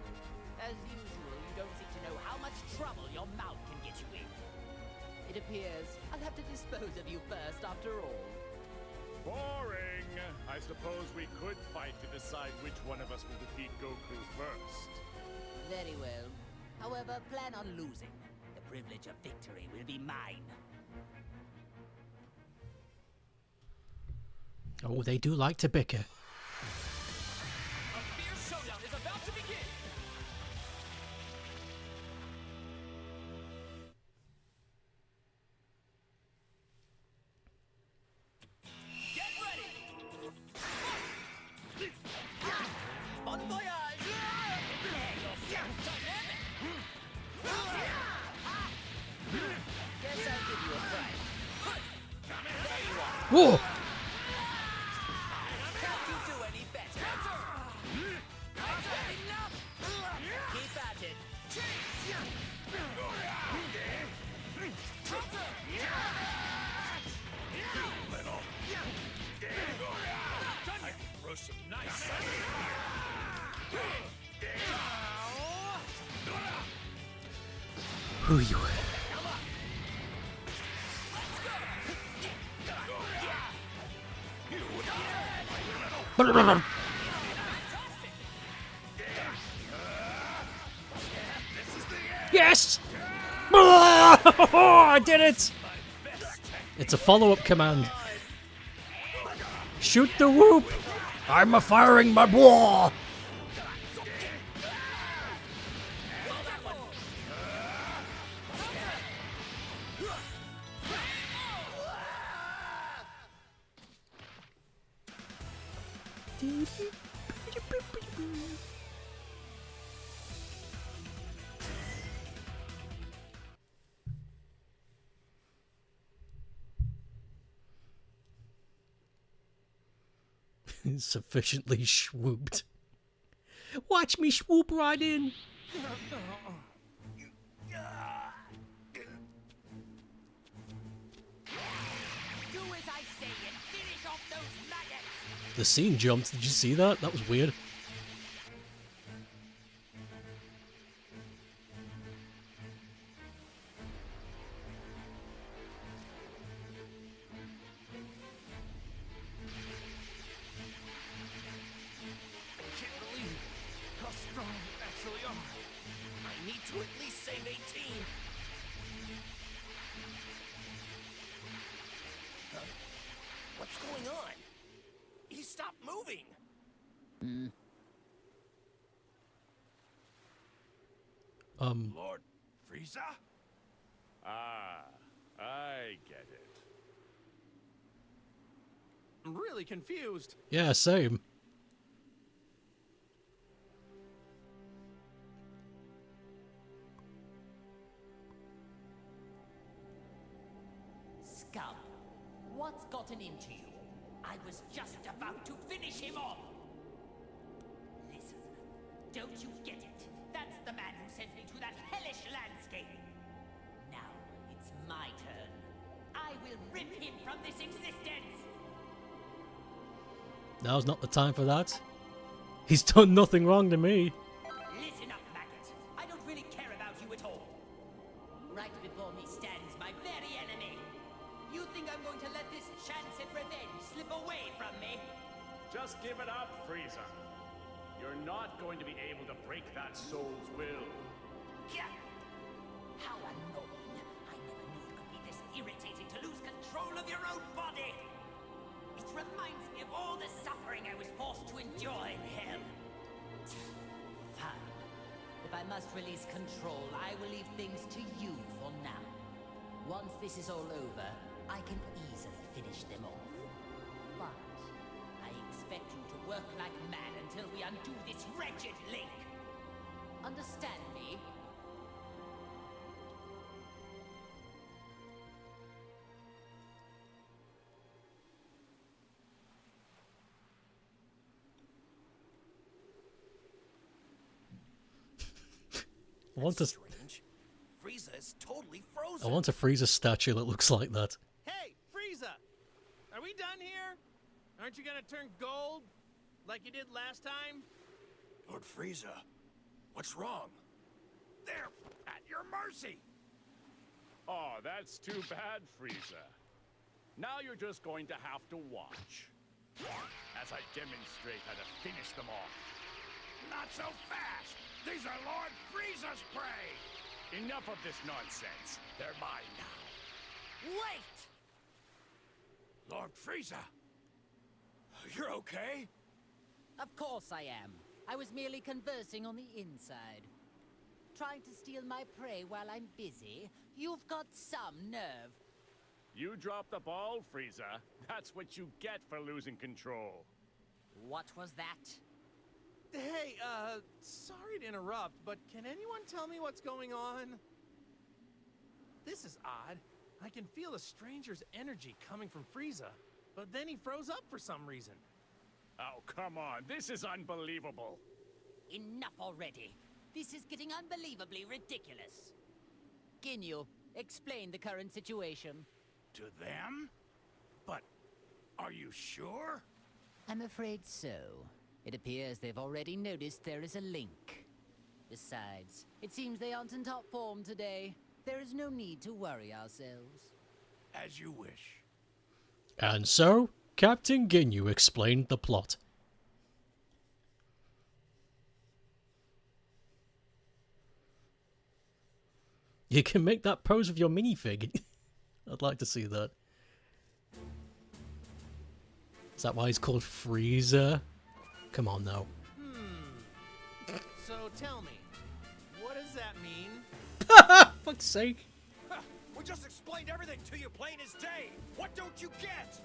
as usual, you don't seem to know how much trouble your mouth can get you in. It appears I'll have to dispose of you first after all. Boring! I suppose we could fight to decide which one of us will defeat Goku first. Very well. However, plan on losing. The privilege of victory will be mine. Oh, they do like to bicker. A fierce showdown is about to begin. Get ready. Bon voyage! Guess I'll give you a fright. There you are. Whoa! Can't you do any better? That's enough! Keep at it. I can throw some nice Who you? Yes! I did it! It's a follow-up command. Shoot the whoop! I'm a firing my boy! Sufficiently swooped. Watch me swoop right in. Do as I say and finish off those maggots! The scene jumped. Did you see that? That was weird. going on? He stopped moving. Lord Frieza? Ah, I get it. I'm really confused. Yeah, same. Scum, what's gotten into you? I was just about to finish him off. Listen, don't you get it? That's the man who sent me to that hellish landscape. Now it's my turn. I will rip him from this existence. Now's not the time for that. He's done nothing wrong to me. Listen up, maggot. I don't really care about you at all. Right before me stands my very enemy. You think I'm going to let this chance at revenge slip away from me? Just give it up, Frieza. You're not going to be able to break that soul's will. Yeah. How annoying. I never knew it could be this irritating to lose control of your own body. It reminds me of all the suffering I was forced to endure in hell. Fine. If I must release control, I will leave things to you for now. Once this is all over, I can easily finish them off. But I expect you to work like mad until we undo this wretched link. Understand me? I want to. Strange. Frieza is totally I frozen. want to freeze a statue that looks like that. Hey, Frieza! Are we done here? Aren't you gonna turn gold? Like you did last time? Lord Frieza, what's wrong? There, at your mercy. Oh, that's too bad, Frieza. Now you're just going to have to watch as I demonstrate how to finish them off. Not so fast. These are Lord Frieza's prey. Enough of this nonsense. They're mine now. Wait! Lord Frieza, you're okay? Of course I am. I was merely conversing on the inside. Trying to steal my prey while I'm busy? You've got some nerve. You dropped the ball, Frieza. That's what you get for losing control. What was that? Hey, sorry to interrupt, but can anyone tell me what's going on? This is odd. I can feel a stranger's energy coming from Frieza, but then he froze up for some reason. Oh, come on. This is unbelievable. Enough already. This is getting unbelievably ridiculous. Ginyu, explain the current situation. To them? But are you sure? I'm afraid so. It appears they've already noticed there is a link. Besides, it seems they aren't in top form today. There is no need to worry ourselves. As you wish. And so, Captain Ginyu explained the plot. You can make that pose with your minifig. I'd like to see that. Is that why he's called Frieza? Come on, now. So tell me, what does that mean? Fuck's sake. We just explained everything to you plain as day. What don't you get?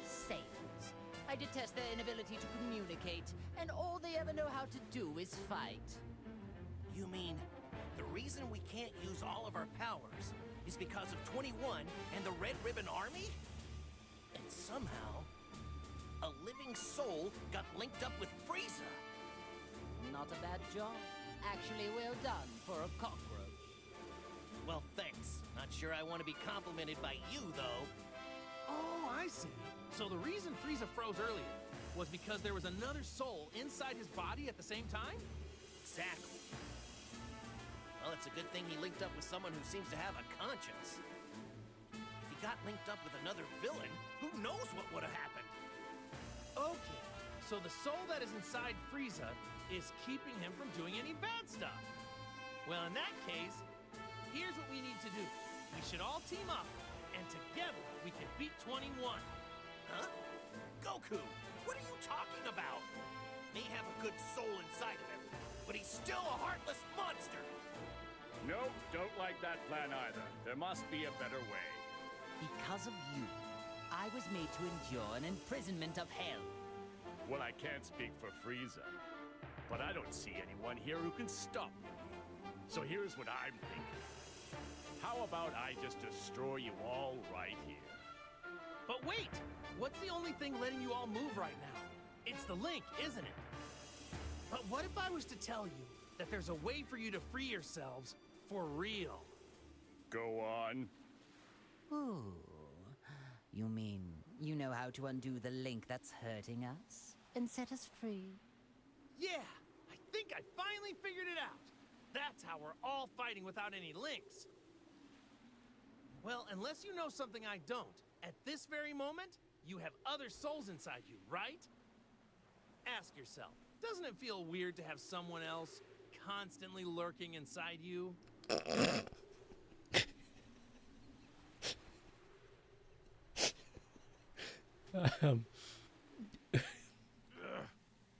Saiyans. I detest their inability to communicate, and all they ever know how to do is fight. You mean the reason we can't use all of our powers is because of 21 and the Red Ribbon Army? And somehow, a living soul got linked up with Frieza. Not a bad job. Actually, well done for a cockroach. Well, thanks. Not sure I want to be complimented by you, though. Oh, I see. So the reason Frieza froze earlier was because there was another soul inside his body at the same time? Exactly. Well, it's a good thing he linked up with someone who seems to have a conscience. If he got linked up with another villain, who knows what would have happened? Okay, so the soul that is inside Frieza is keeping him from doing any bad stuff. Well, in that case, here's what we need to do. We should all team up, and together we can beat 21. Huh? Goku, what are you talking about? May have a good soul inside of him, but he's still a heartless monster. Nope, don't like that plan either. There must be a better way. Because of you, I was made to endure an imprisonment of hell. Well, I can't speak for Frieza, but I don't see anyone here who can stop me. So here's what I'm thinking. How about I just destroy you all right here? But wait! What's the only thing letting you all move right now? It's the link, isn't it? But what if I was to tell you that there's a way for you to free yourselves for real? Go on. Ooh. You mean you know how to undo the link that's hurting us and set us free? Yeah! I think I finally figured it out! That's how we're all fighting without any links. Well, unless you know something I don't, at this very moment, you have other souls inside you, right? Ask yourself, doesn't it feel weird to have someone else constantly lurking inside you?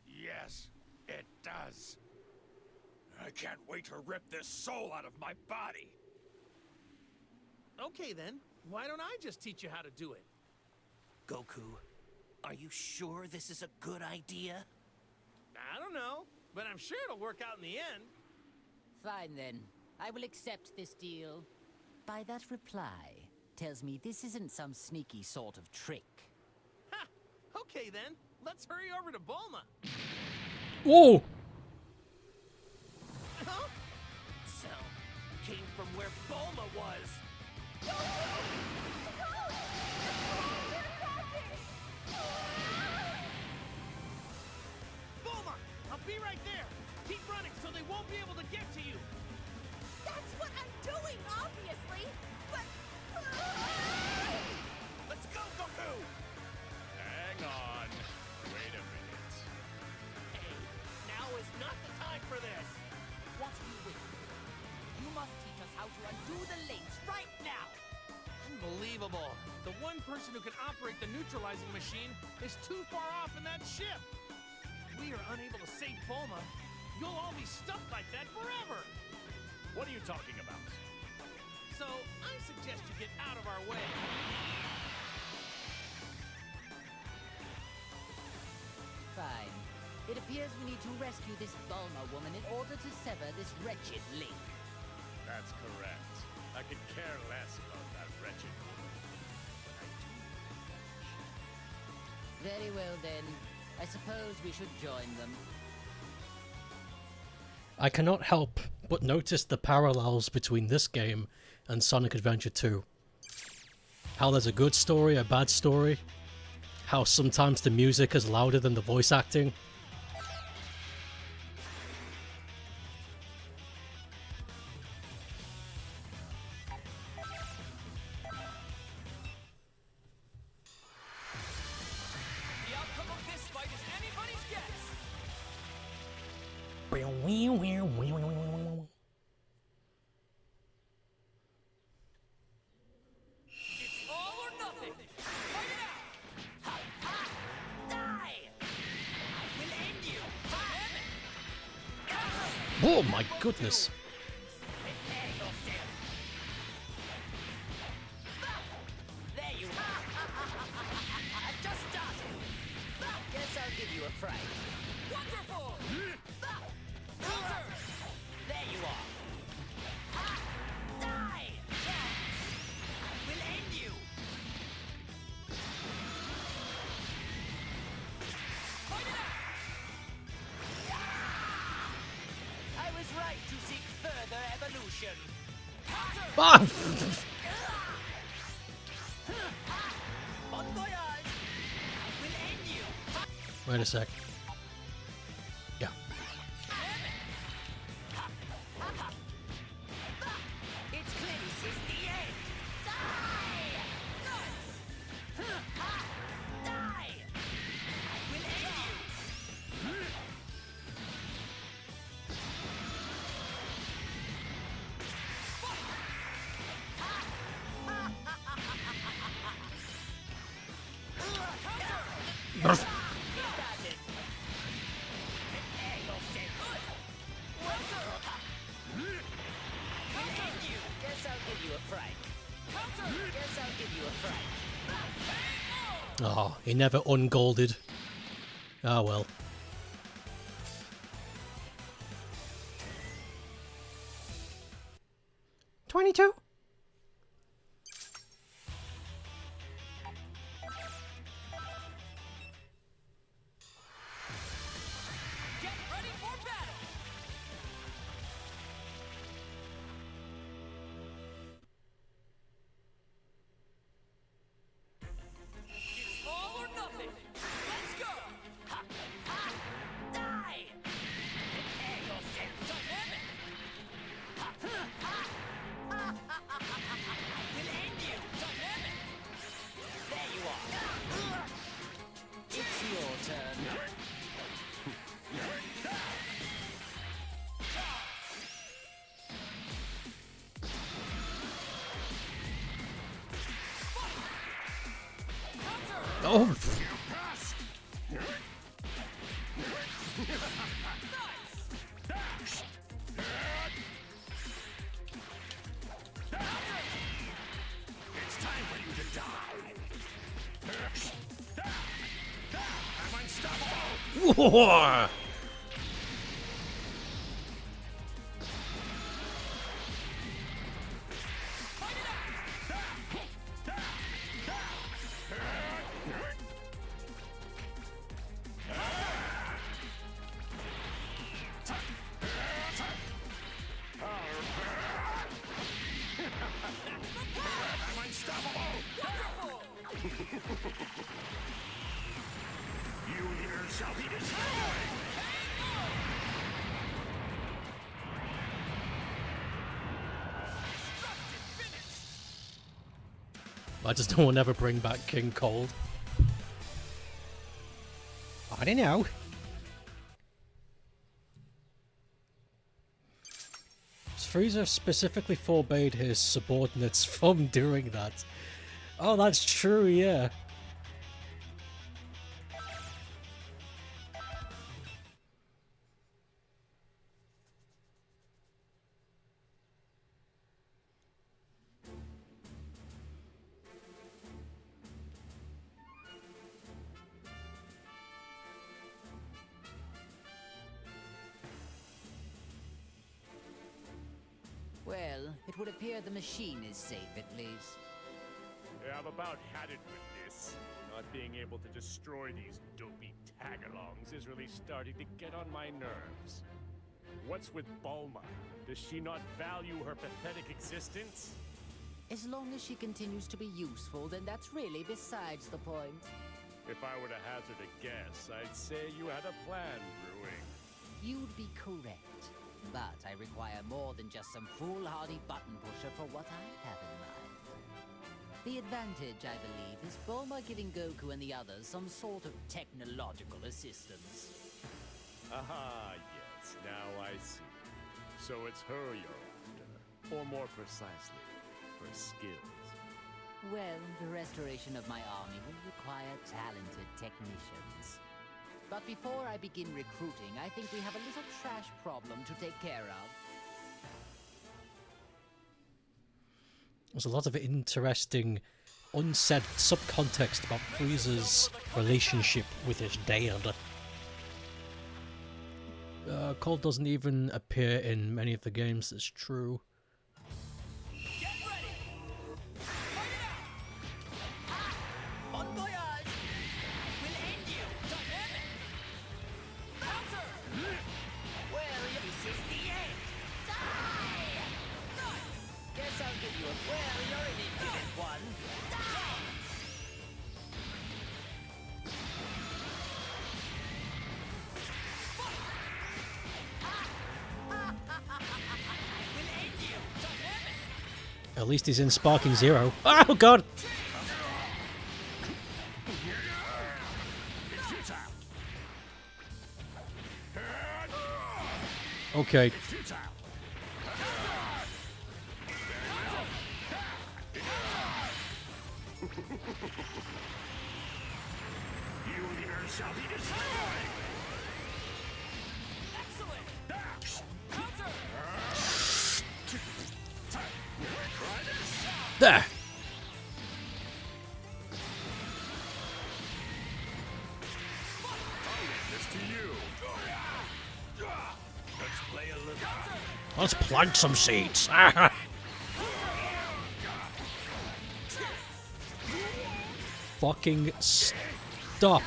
Yes, it does. I can't wait to rip this soul out of my body. Okay then, why don't I just teach you how to do it? Goku, are you sure this is a good idea? I don't know, but I'm sure it'll work out in the end. Fine then. I will accept this deal. By that reply, tells me this isn't some sneaky sort of trick. Ha! Okay then, let's hurry over to Bulma. Whoa! Huh? Sound came from where Bulma was. Bulma! I'll be right there! Keep running so they won't be able to get to you! That's what I'm doing, obviously! But... Let's go, Goku! Hang on. Wait a minute. Hey, now is not the time for this! What are you waiting for? You must teach us how to undo the links right now! Unbelievable! The one person who can operate the neutralizing machine is too far off in that ship! If we are unable to save Bulma, you'll all be stuck like that forever! What are you talking about? So, I suggest you get out of our way. Fine. It appears we need to rescue this Bulma woman in order to sever this wretched link. That's correct. I could care less about that wretched woman. But I do. Very well then. I suppose we should join them. I cannot help but notice the parallels between this game and Sonic Adventure 2. How there's a good story, a bad story. How sometimes the music is louder than the voice acting. The outcome of this fight is anybody's guess. It's all or nothing. Fight it out. Ha! Ha! Die! I will end you. Oh my goodness. Prepare yourself. There you are. I've just started. Guess I'll give you a fright. Wonderful. There you are. Ha! Die! I will end you. Fight it out. I was right to seek further evolution. Ah! Bon voyage. I will end you. Wait a sec. Yeah. It's clear this is the end. Die! Die! I will end you. Oh, he never ungolded. Ah well. $22? Get ready for battle! It's all or nothing! Let's go! Ha! Ha! Die! Prepare yourself! Dynamic! Ha! Ha! Ha! I will end you! Dynamic! There you are. It's your turn. Oh! It's time for you to die. I'm unstoppable. Whoa! I'm unstoppable. You here shall be destroyed. Why does no one ever bring back King Cold? I don't know. Frieza specifically forbade his subordinates from doing that. Oh, that's true, yeah. Well, it would appear the machine is safe at least. Yeah, I've about had it with this. Not being able to destroy these dopey tag-alongs is really starting to get on my nerves. What's with Bulma? Does she not value her pathetic existence? As long as she continues to be useful, then that's really besides the point. If I were to hazard a guess, I'd say you had a plan brewing. You'd be correct. But I require more than just some foolhardy button pusher for what I have in mind. The advantage, I believe, is Bulma giving Goku and the others some sort of technological assistance. Aha, yes, now I see. So it's her you're after. Or more precisely, her skills. Well, the restoration of my army will require talented technicians. But before I begin recruiting, I think we have a little trash problem to take care of. There's a lot of interesting, unsaid subcontext about Frieza's relationship with his dad. Cold doesn't even appear in many of the games, that's true. Get ready! Fight it out! Bon voyage! We'll end you! Dynamic! Counter! Well, this is the end! Die! Nice! Guess I'll give you a... Well, you're an impudent one! Die! We'll end you! Dynamic! At least he's in Sparking Zero. Oh god! Okay. You here shall be destroyed! Excellent! Counter! There. This to you. Let's play a little. Let's plant some seeds. Fucking stop.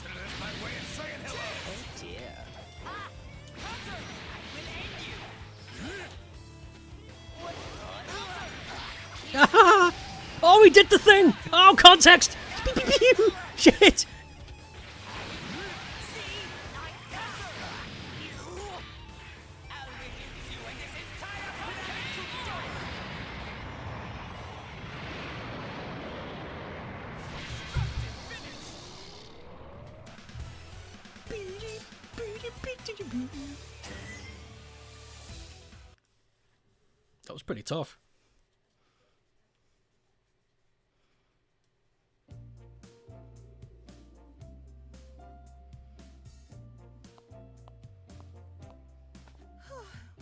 That's my way of saying hello. Oh dear. Oh, he did the thing! Oh, context! Shit! That was pretty tough.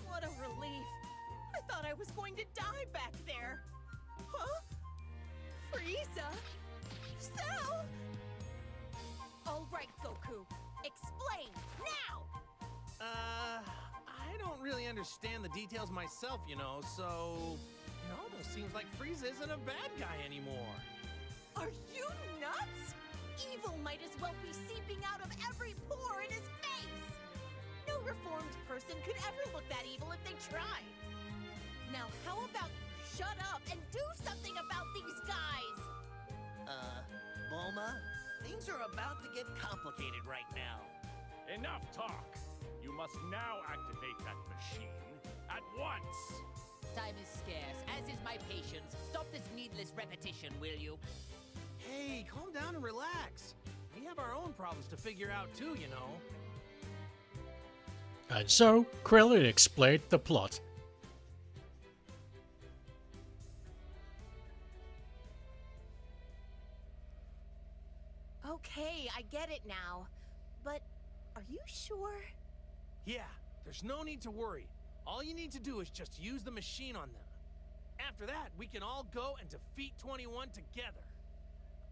What a relief. I thought I was going to die back there. Huh? Frieza? Cell? All right, Goku. Explain, now! I don't really understand the details myself, you know, so... It almost seems like Frieza isn't a bad guy anymore. Are you nuts? Evil might as well be seeping out of every pore in his face! No reformed person could ever look that evil if they tried. Now, how about you shut up and do something about these guys? Bulma, things are about to get complicated right now. Enough talk. You must now activate that machine at once. Time is scarce, as is my patience. Stop this needless repetition, will you? Hey, calm down and relax. We have our own problems to figure out too, you know. And so, Krillin explained the plot. Okay, I get it now. But are you sure? Yeah, there's no need to worry. All you need to do is just use the machine on them. After that, we can all go and defeat 21 together.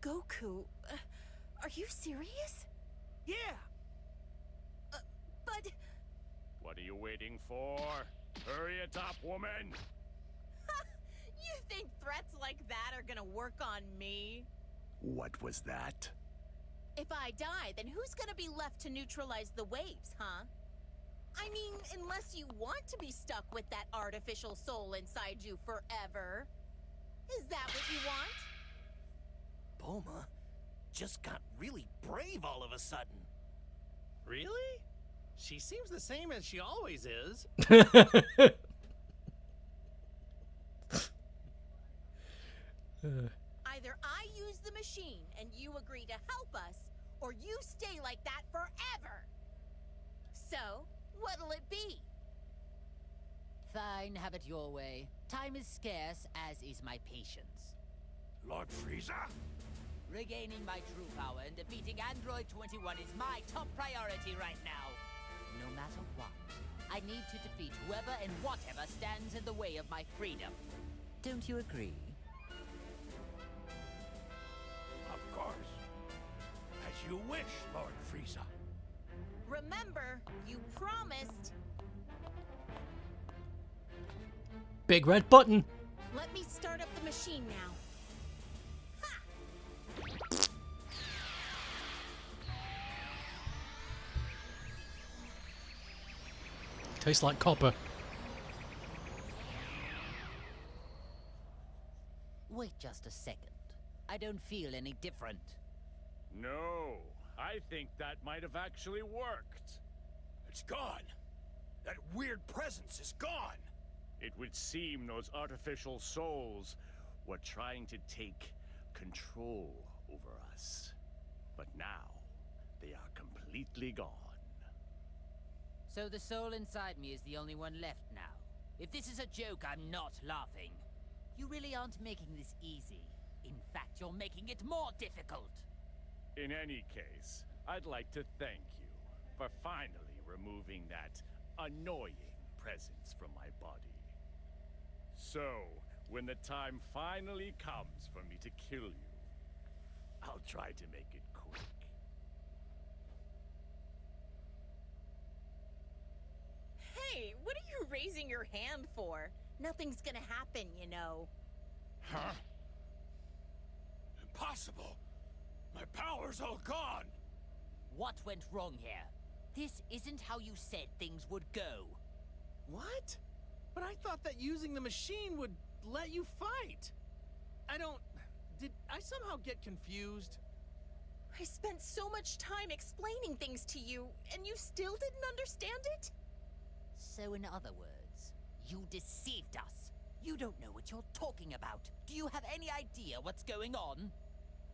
Goku, are you serious? Yeah! But... What are you waiting for? Hurry it up, woman! You think threats like that are gonna work on me? What was that? If I die, then who's gonna be left to neutralize the waves, huh? I mean, unless you want to be stuck with that artificial soul inside you forever. Is that what you want? Bulma just got really brave all of a sudden. Really? She seems the same as she always is. Either I use the machine and you agree to help us, or you stay like that forever. So, what'll it be? Fine, have it your way. Time is scarce, as is my patience. Lord Frieza? Regaining my true power and defeating Android 21 is my top priority right now. No matter what, I need to defeat whoever and whatever stands in the way of my freedom. Don't you agree? Of course. As you wish, Lord Frieza. Remember, you promised. Big red button. Let me start up the machine now. Tastes like copper. Wait just a second. I don't feel any different. No, I think that might have actually worked. It's gone. That weird presence is gone. It would seem those artificial souls were trying to take control over us. But now, they are completely gone. So the soul inside me is the only one left now. If this is a joke, I'm not laughing. You really aren't making this easy. In fact, you're making it more difficult. In any case, I'd like to thank you for finally removing that annoying presence from my body. So, when the time finally comes for me to kill you, I'll try to make it quick. Hey, what are you raising your hand for? Nothing's gonna happen, you know. Huh? Impossible! My power's all gone! What went wrong here? This isn't how you said things would go. What? But I thought that using the machine would let you fight. Did I somehow get confused? I spent so much time explaining things to you, and you still didn't understand it? So in other words, you deceived us. You don't know what you're talking about. Do you have any idea what's going on?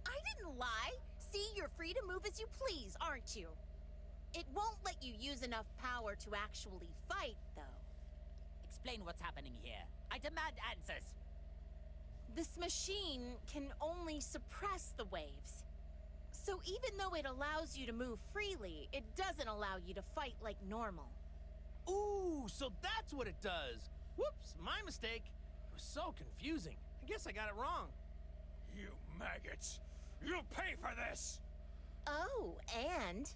I didn't lie. See, you're free to move as you please, aren't you? It won't let you use enough power to actually fight, though. Explain what's happening here. I demand answers. This machine can only suppress the waves. So even though it allows you to move freely, it doesn't allow you to fight like normal. Ooh, so that's what it does. Whoops, my mistake. It was so confusing. I guess I got it wrong. You maggots! You'll pay for this! Oh, and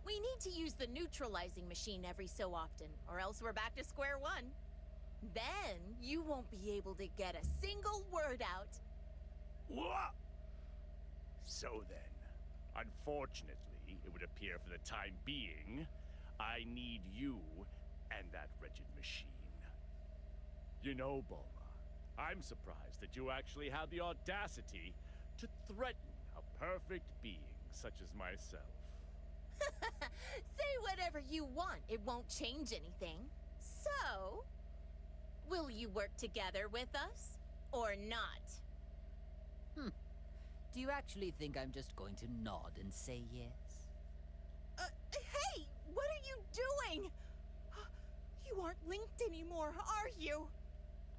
we need to use the neutralizing machine every so often, or else we're back to square one. Then you won't be able to get a single word out. What? So then, unfortunately, it would appear for the time being, I need you and that wretched machine. You know, Bulma, I'm surprised that you actually had the audacity to threaten a perfect being such as myself. Say whatever you want, it won't change anything. So, will you work together with us, or not? Do you actually think I'm just going to nod and say yes? Hey, what are you doing? You aren't linked anymore, are you?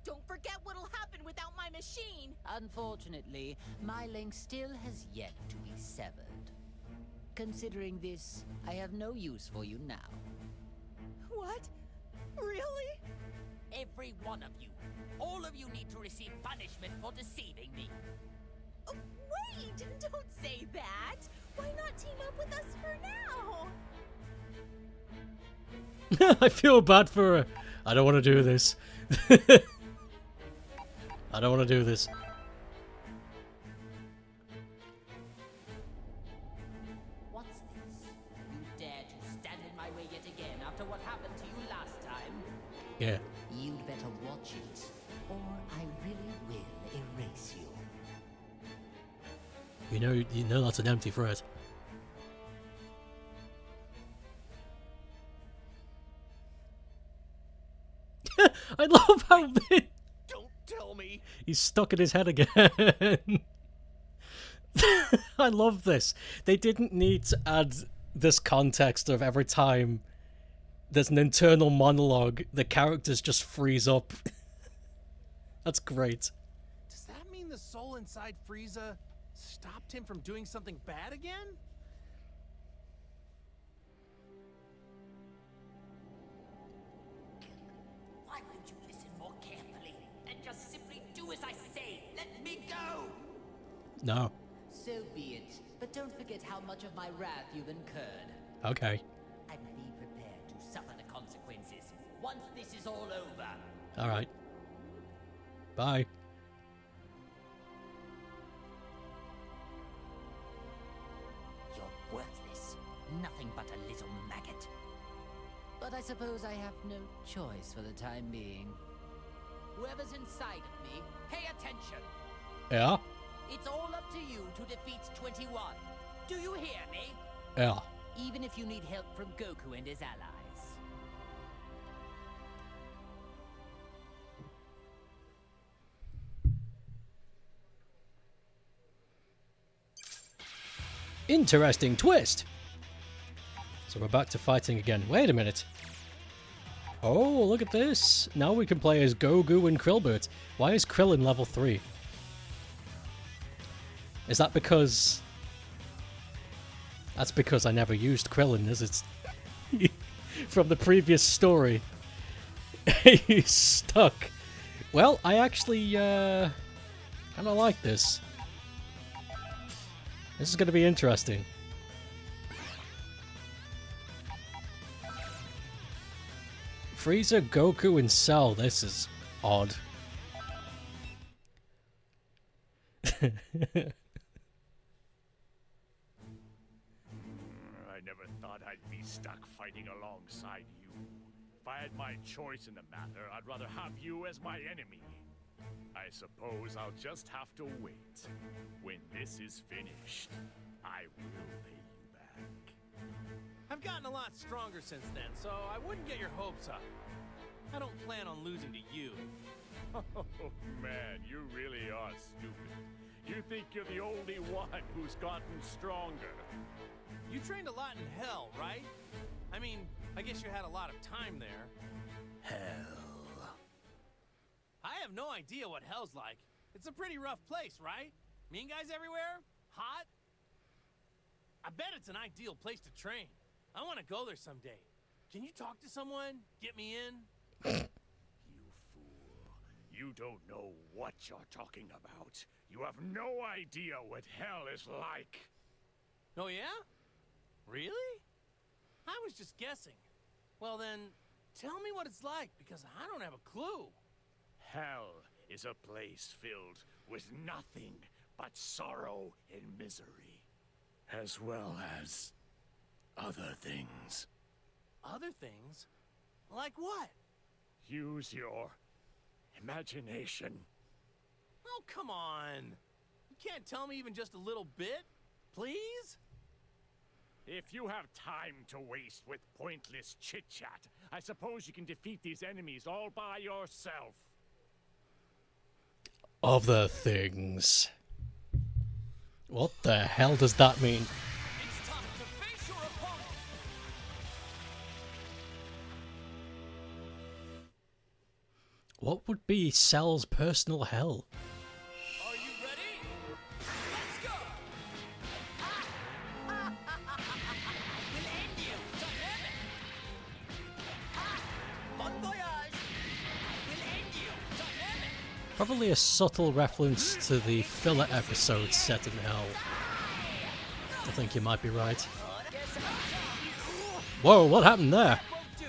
Don't forget what'll happen without my machine. Unfortunately, my link still has yet to be severed. Considering this, I have no use for you now. What? Really? Every one of you. All of you need to receive punishment for deceiving me. Wait! Don't say that! Why not team up with us for now? I feel bad for her. I don't want to do this. I don't want to do this. What's this? You dare to stand in my way yet again after what happened to you last time? Yeah. You'd better watch it, or I really will erase you. You know that's an empty threat. I love how Don't tell me! he's stuck in his head again. I love this. They didn't need to add this context of every time there's an internal monologue, the characters just freeze up. That's great. Does that mean the soul inside Frieza stopped him from doing something bad again? Why won't you listen more carefully and just simply do as I say? Let me go! No. So be it, but don't forget how much of my wrath you've incurred. Okay. And be prepared to suffer the consequences once this is all over. Alright. Bye. You're worthless. Nothing but a little maggot. But I suppose I have no choice for the time being. Whoever's inside of me, pay attention. Yeah? It's all up to you to defeat 21. Do you hear me? Yeah. Even if you need help from Goku and his allies. Interesting twist. So we're back to fighting again. Wait a minute. Oh, look at this. Now we can play as Goku and Krillbert. Why is Krillin level 3? Is that because... That's because I never used Krillin, is it? From the previous story. He's stuck. Well, I actually, kind of like this. This is going to be interesting. Frieza, Goku, and Cell. This is odd. I never thought I'd be stuck fighting alongside you. If I had my choice in the matter, I'd rather have you as my enemy. I suppose I'll just have to wait. When this is finished, I will pay you back. I've gotten a lot stronger since then, so I wouldn't get your hopes up. I don't plan on losing to you. Oh man, you really are stupid. You think you're the only one who's gotten stronger. You trained a lot in hell, right? I mean, I guess you had a lot of time there. Hell. I have no idea what hell's like. It's a pretty rough place, right? Mean guys everywhere? Hot? I bet it's an ideal place to train. I want to go there someday. Can you talk to someone? Get me in? You fool. You don't know what you're talking about. You have no idea what hell is like. Oh yeah? Really? I was just guessing. Well then, tell me what it's like, because I don't have a clue. Hell is a place filled with nothing but sorrow and misery, as well as other things. Other things? Like what? Use your imagination. Oh, come on. You can't tell me even just a little bit? Please? If you have time to waste with pointless chit-chat, I suppose you can defeat these enemies all by yourself. Other things. What the hell does that mean? It's time to face your opponent. What would be Cell's personal hell? Are you ready? Let's go. We'll end you. To heaven. Bon voyage. We'll end you. To heaven. Probably a subtle reference to the filler episode set in hell. I think you might be right. Whoa, what happened there? Won't do.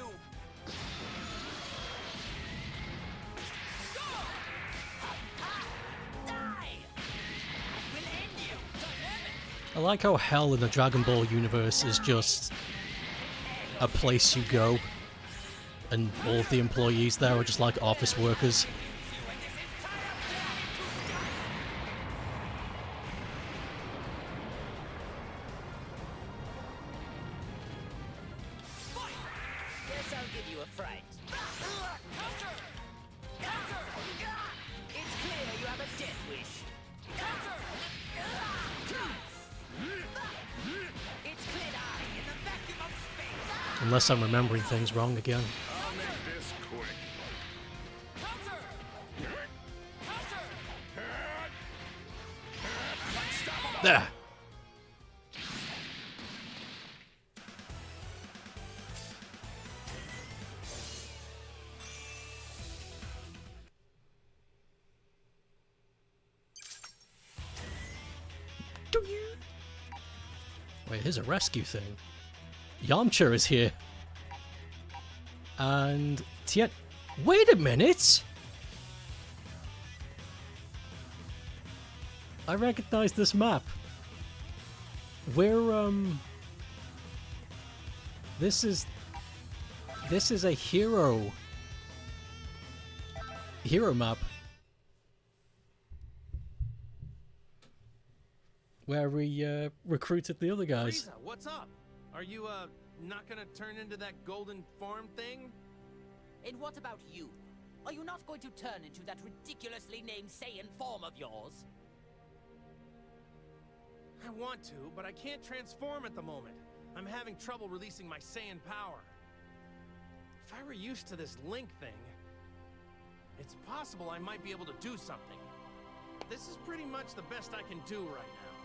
Die. We'll end you. To heaven. I like how hell in the Dragon Ball universe is just a place you go, and all of the employees there are just like office workers. Guess I'll give you a fright. Counter. Counter. It's clear you have a death wish. Counter. It's clear eye in the vacuum of space. Unless I'm remembering things wrong again. I'll make this quick. Counter. Counter. There! Wait, here's a rescue thing. Yamcha is here. And Tien... Wait a minute! I recognize this map. We're, This is a hero map. Where we, recruited the other guys. Frieza, what's up? Are you, not gonna turn into that golden form thing? And what about you? Are you not going to turn into that ridiculously named Saiyan form of yours? I want to, but I can't transform at the moment. I'm having trouble releasing my Saiyan power. If I were used to this Link thing, it's possible I might be able to do something. This is pretty much the best I can do right now.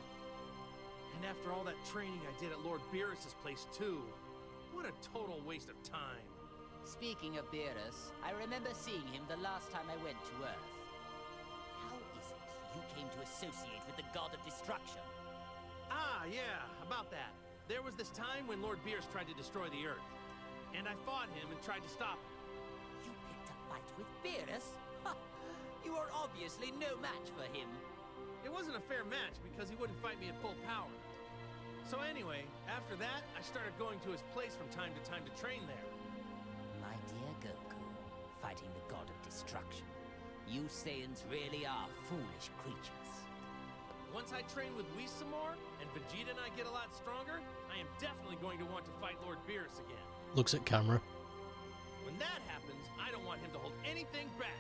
And after all that training I did at Lord Beerus's place too. What a total waste of time. Speaking of Beerus, I remember seeing him the last time I went to Earth. How is it you came to associate with the god of destruction? Ah, yeah, about that. There was this time when Lord Beerus tried to destroy the Earth. And I fought him and tried to stop him. You picked a fight with Beerus? Ha! You are obviously no match for him. It wasn't a fair match because he wouldn't fight me at full power. So anyway, after that, I started going to his place from time to train there. My dear Goku, fighting the god of destruction. You Saiyans really are foolish creatures. Once I train with Whis some more, and Vegeta and I get a lot stronger, I am definitely going to want to fight Lord Beerus again. Looks at camera. When that happens, I don't want him to hold anything back.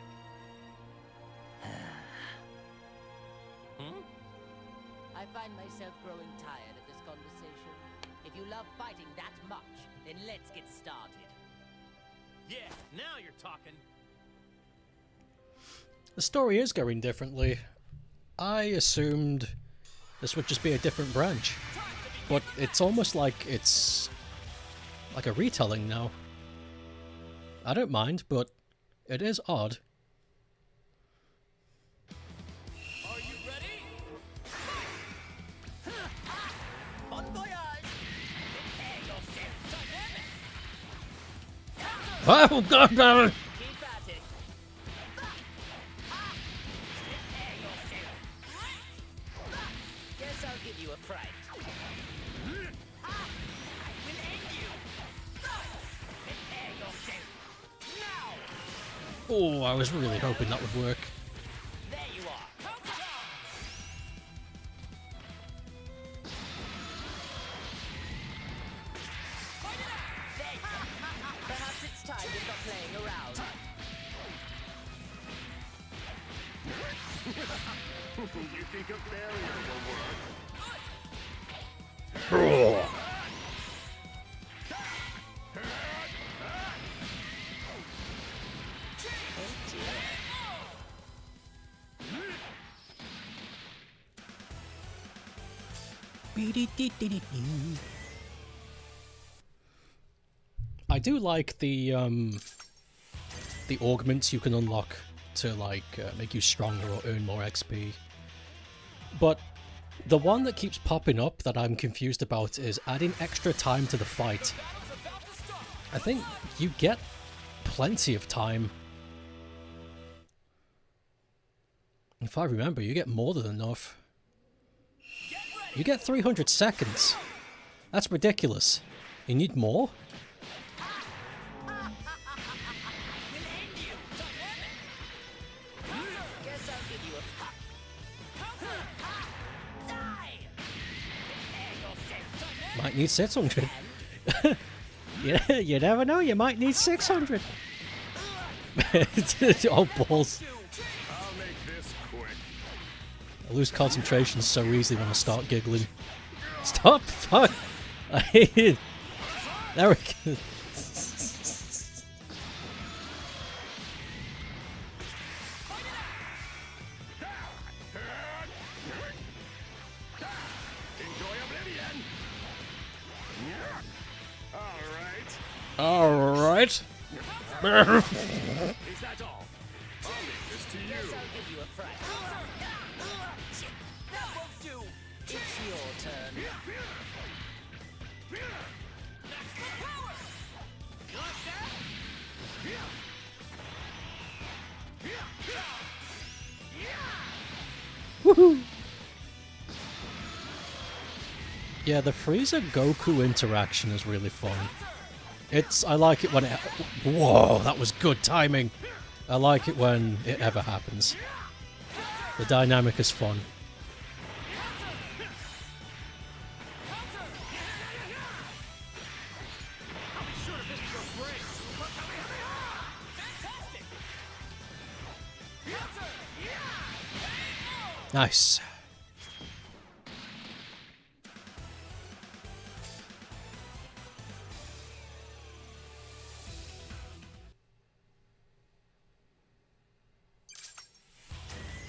I find myself growing tired of this conversation. If you love fighting that much, then let's get started. Yeah, now you're talking. The story is going differently. I assumed this would just be a different branch, but it's almost like it's like a retelling now. I don't mind, but it is odd. Are you ready? Bon voyage! Prepare yourself. Oh god damn it! Keep at it. Prepare yourself. Guess I'll give you a fright. I will end you. Prepare yourself. Now! Oh, I was really hoping that would work. There you are. There you go. Perhaps it's time to stop playing around. You think a barrier will work? I do like the augments you can unlock to like make you stronger or earn more XP. But the one that keeps popping up that I'm confused about is adding extra time to the fight. I think you get plenty of time. If I remember, you get more than enough. You get 300 seconds. That's ridiculous. You need more? Guess I'll give you a die. Prepare yourself. Might need 600. Yeah, you never know, you might need 600. Oh, balls. I'll make this quick. I lose concentration so easily when I start giggling. Stop! Fuck! I hate it. There we go. Enjoy oblivion. All right. Alright. Is that all? I'll leave this to Guess you. I'll give you a fright. That won't do. It's your turn. Maximum power! You like that? Woohoo! Yeah, the Frieza Goku interaction is really fun. I like it when it... Whoa, that was good timing! I like it when it ever happens. The dynamic is fun. Nice.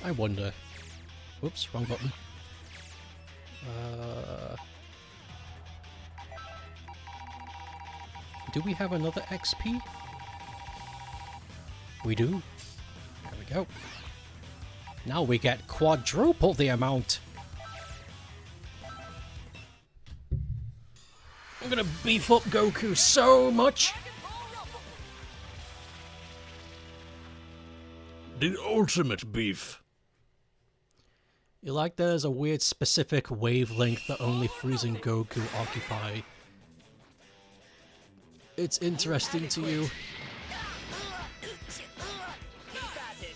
I wonder. Whoops, wrong button. Do we have another XP? We do. There we go. Now we get quadruple the amount. I'm gonna beef up Goku so much. The ultimate beef. You like there's a weird specific wavelength that only Frieza and Goku occupy. It's interesting to you.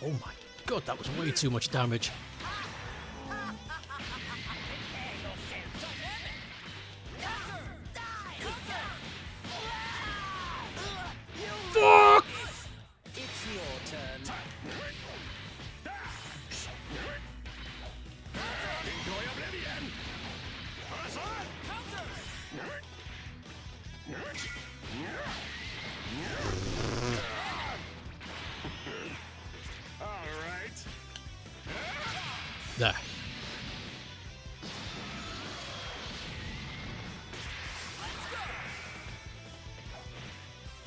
Oh my god, that was way too much damage. Fuck! It's your turn. Enjoy oblivion! All right. There.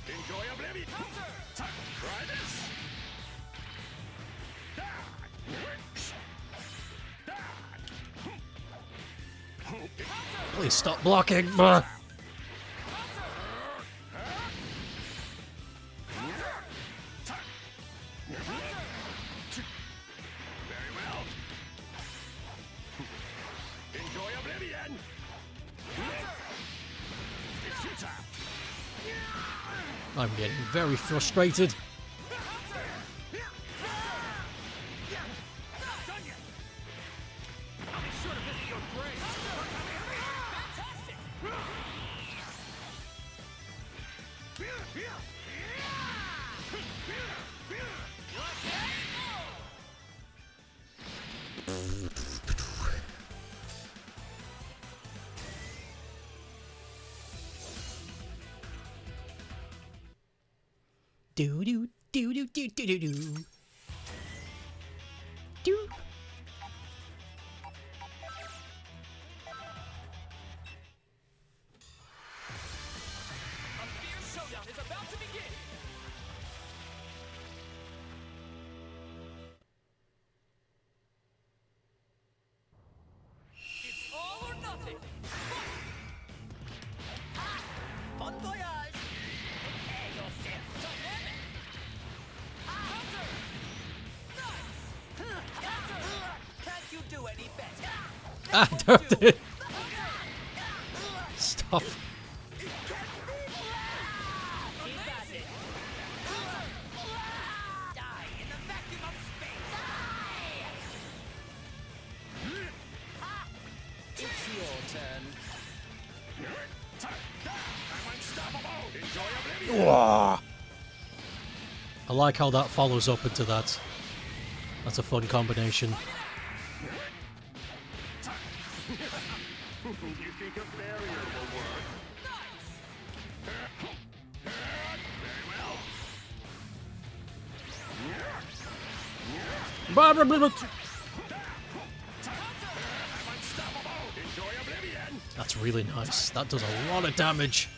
Enjoy oblivion! Try this! Please stop blocking. Bruh. Very well. Enjoy oblivion! It's futile! I'm getting very frustrated. Do do do do do do do do. Do. A fierce showdown is about to begin. It's all or nothing. Bon voyage! Prepare yourself. Can't you do any better? Ah, don't do it. Stop. Keep at it. Die in the vacuum of space. It's your turn. I'm unstoppable! Enjoy oblivion! Wah. I like how that follows up into that. That's a fun combination. You think a barrier will work? Very well. Blah, blah, blah, blah. I'm unstoppable! Enjoy oblivion! That's really nice. That does a lot of damage.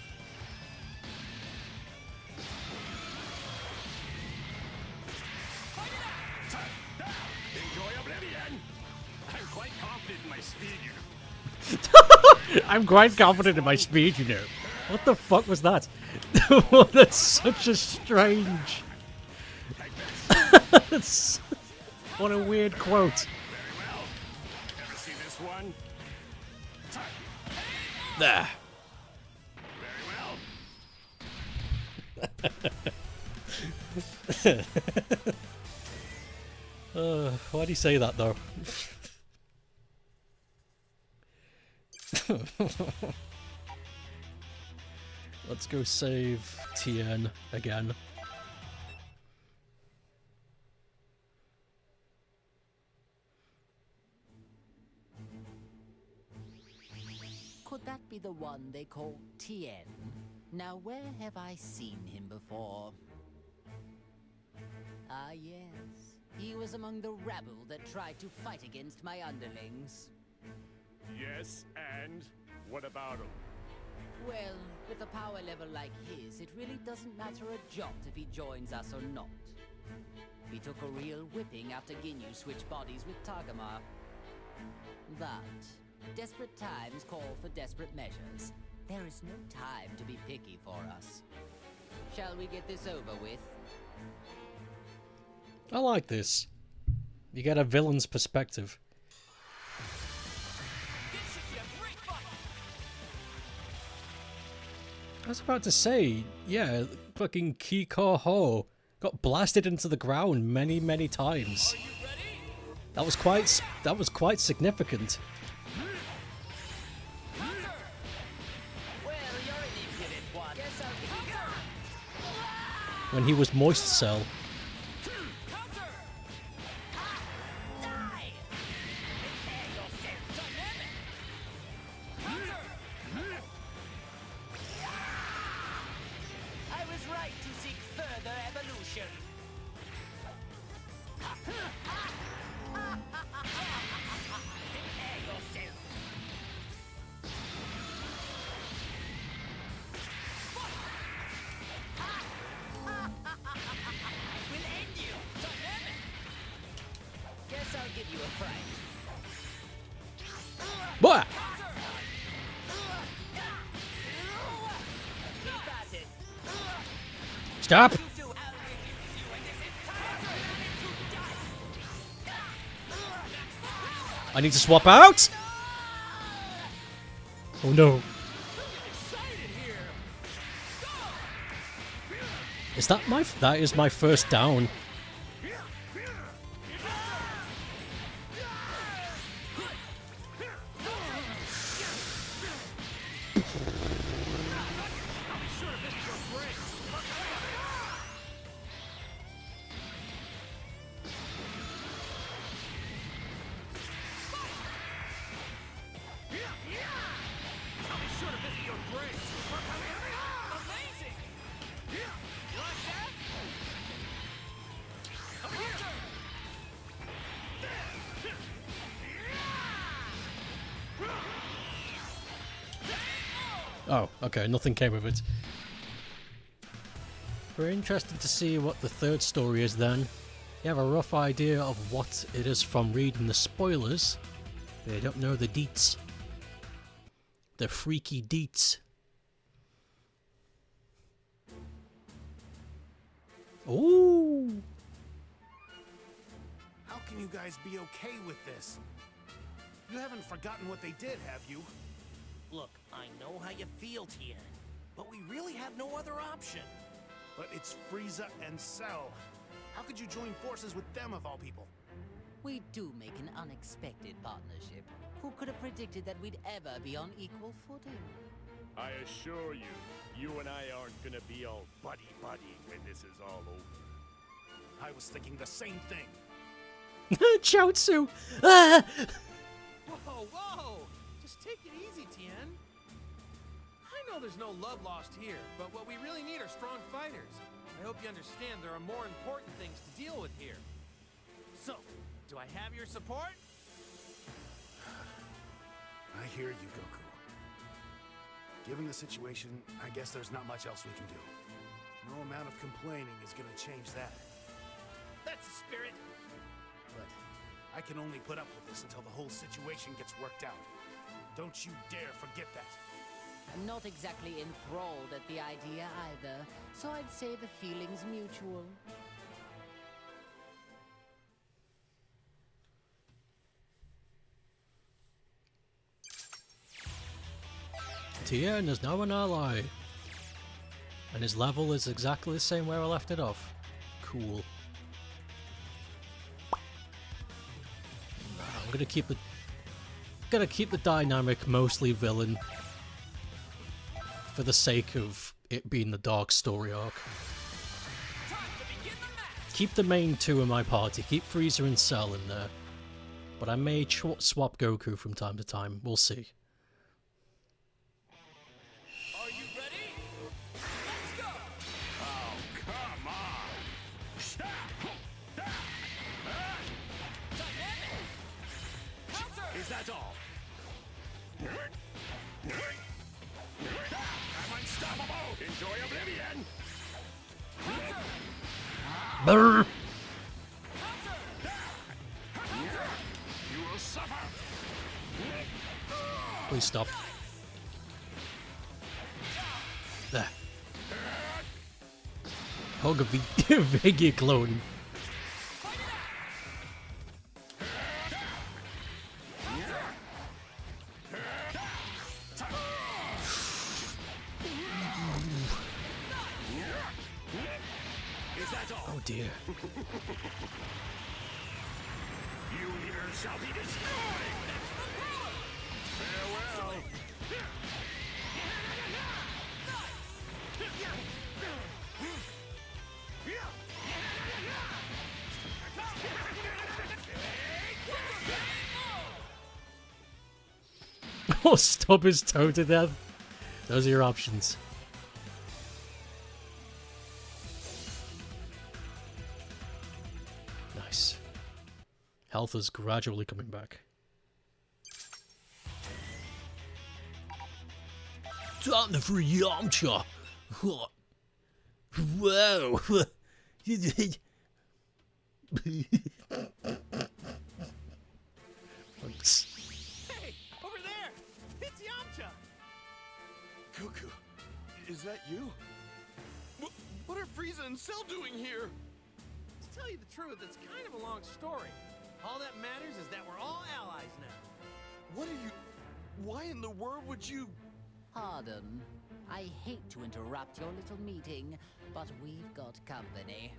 Enjoy oblivion! I'm quite confident in my speed, you know. I'm quite confident in my speed, you know. What the fuck was that? That's such a strange... That's... What a weird quote. Very well. Ever see this one? There. Very well. Why do you say that, though? Let's go save Tien again. Could that be the one they call Tien? Now, where have I seen him before? Ah, yes. He was among the rabble that tried to fight against my underlings. Yes, and what about him? Well, with a power level like his, it really doesn't matter a jot if he joins us or not. He took a real whipping after Ginyu switched bodies with Tagamar. But desperate times call for desperate measures. There is no time to be picky for us. Shall we get this over with? I like this. You get a villain's perspective. I was about to say, yeah, fucking Kiko Ho got blasted into the ground many, many times. That was quite significant. When he was Moist Cell. I was right to seek further evolution. Prepare yourself. We'll end you. Dynamic. Guess I'll give you a fright. What? Keep at it. Stop! I need to swap out? Oh no. That is my first down. Oh, okay, nothing came of it. We're interested to see what the third story is then. You have a rough idea of what it is from reading the spoilers, but you don't know the deets. The freaky deets. Ooh! How can you guys be okay with this? You haven't forgotten what they did, have you? Look, I know how you feel, Tien, but we really have no other option. But it's Frieza and Cell. How could you join forces with them of all people? We do make an unexpected partnership. Who could have predicted that we'd ever be on equal footing? I assure you, you and I aren't gonna be all buddy-buddy when this is all over. I was thinking the same thing. Chaozu! Ah! Whoa, whoa! Just take it easy, Tien. I know there's no love lost here, but what we really need are strong fighters. I hope you understand there are more important things to deal with here. So, do I have your support? I hear you, Goku. Given the situation, I guess there's not much else we can do. No amount of complaining is gonna change that. That's the spirit. But I can only put up with this until the whole situation gets worked out. Don't you dare forget that. I'm not exactly enthralled at the idea either, so I'd say the feeling's mutual. Tien is now an ally. And his level is exactly the same where I left it off. Cool. I'm gonna keep the dynamic mostly villain for the sake of it being the dark story arc. Keep the main two in my party, keep Frieza and Cell in there. But I may swap Goku from time to time, we'll see. Are you ready? Let's go! Oh, come on! Stop! Dynamic! Counter! Is that all? I'm unstoppable! Enjoy oblivion! Brr. You will suffer! Please stop. There. Hog a Vegia clone. Is that all? Oh dear. You here shall be destroyed! Farewell! Or stub his toe to death. Those are your options. Nice. Health is gradually coming back. Time for Yamcha. Whoa. Thanks. Hey, over there! It's Yamcha! Goku, is that you? What are Frieza and Cell doing here? To tell you the truth, it's kind of a long story. All that matters is that we're all allies now. What are you... Why in the world would you... Pardon. I hate to interrupt your little meeting, but we've got company.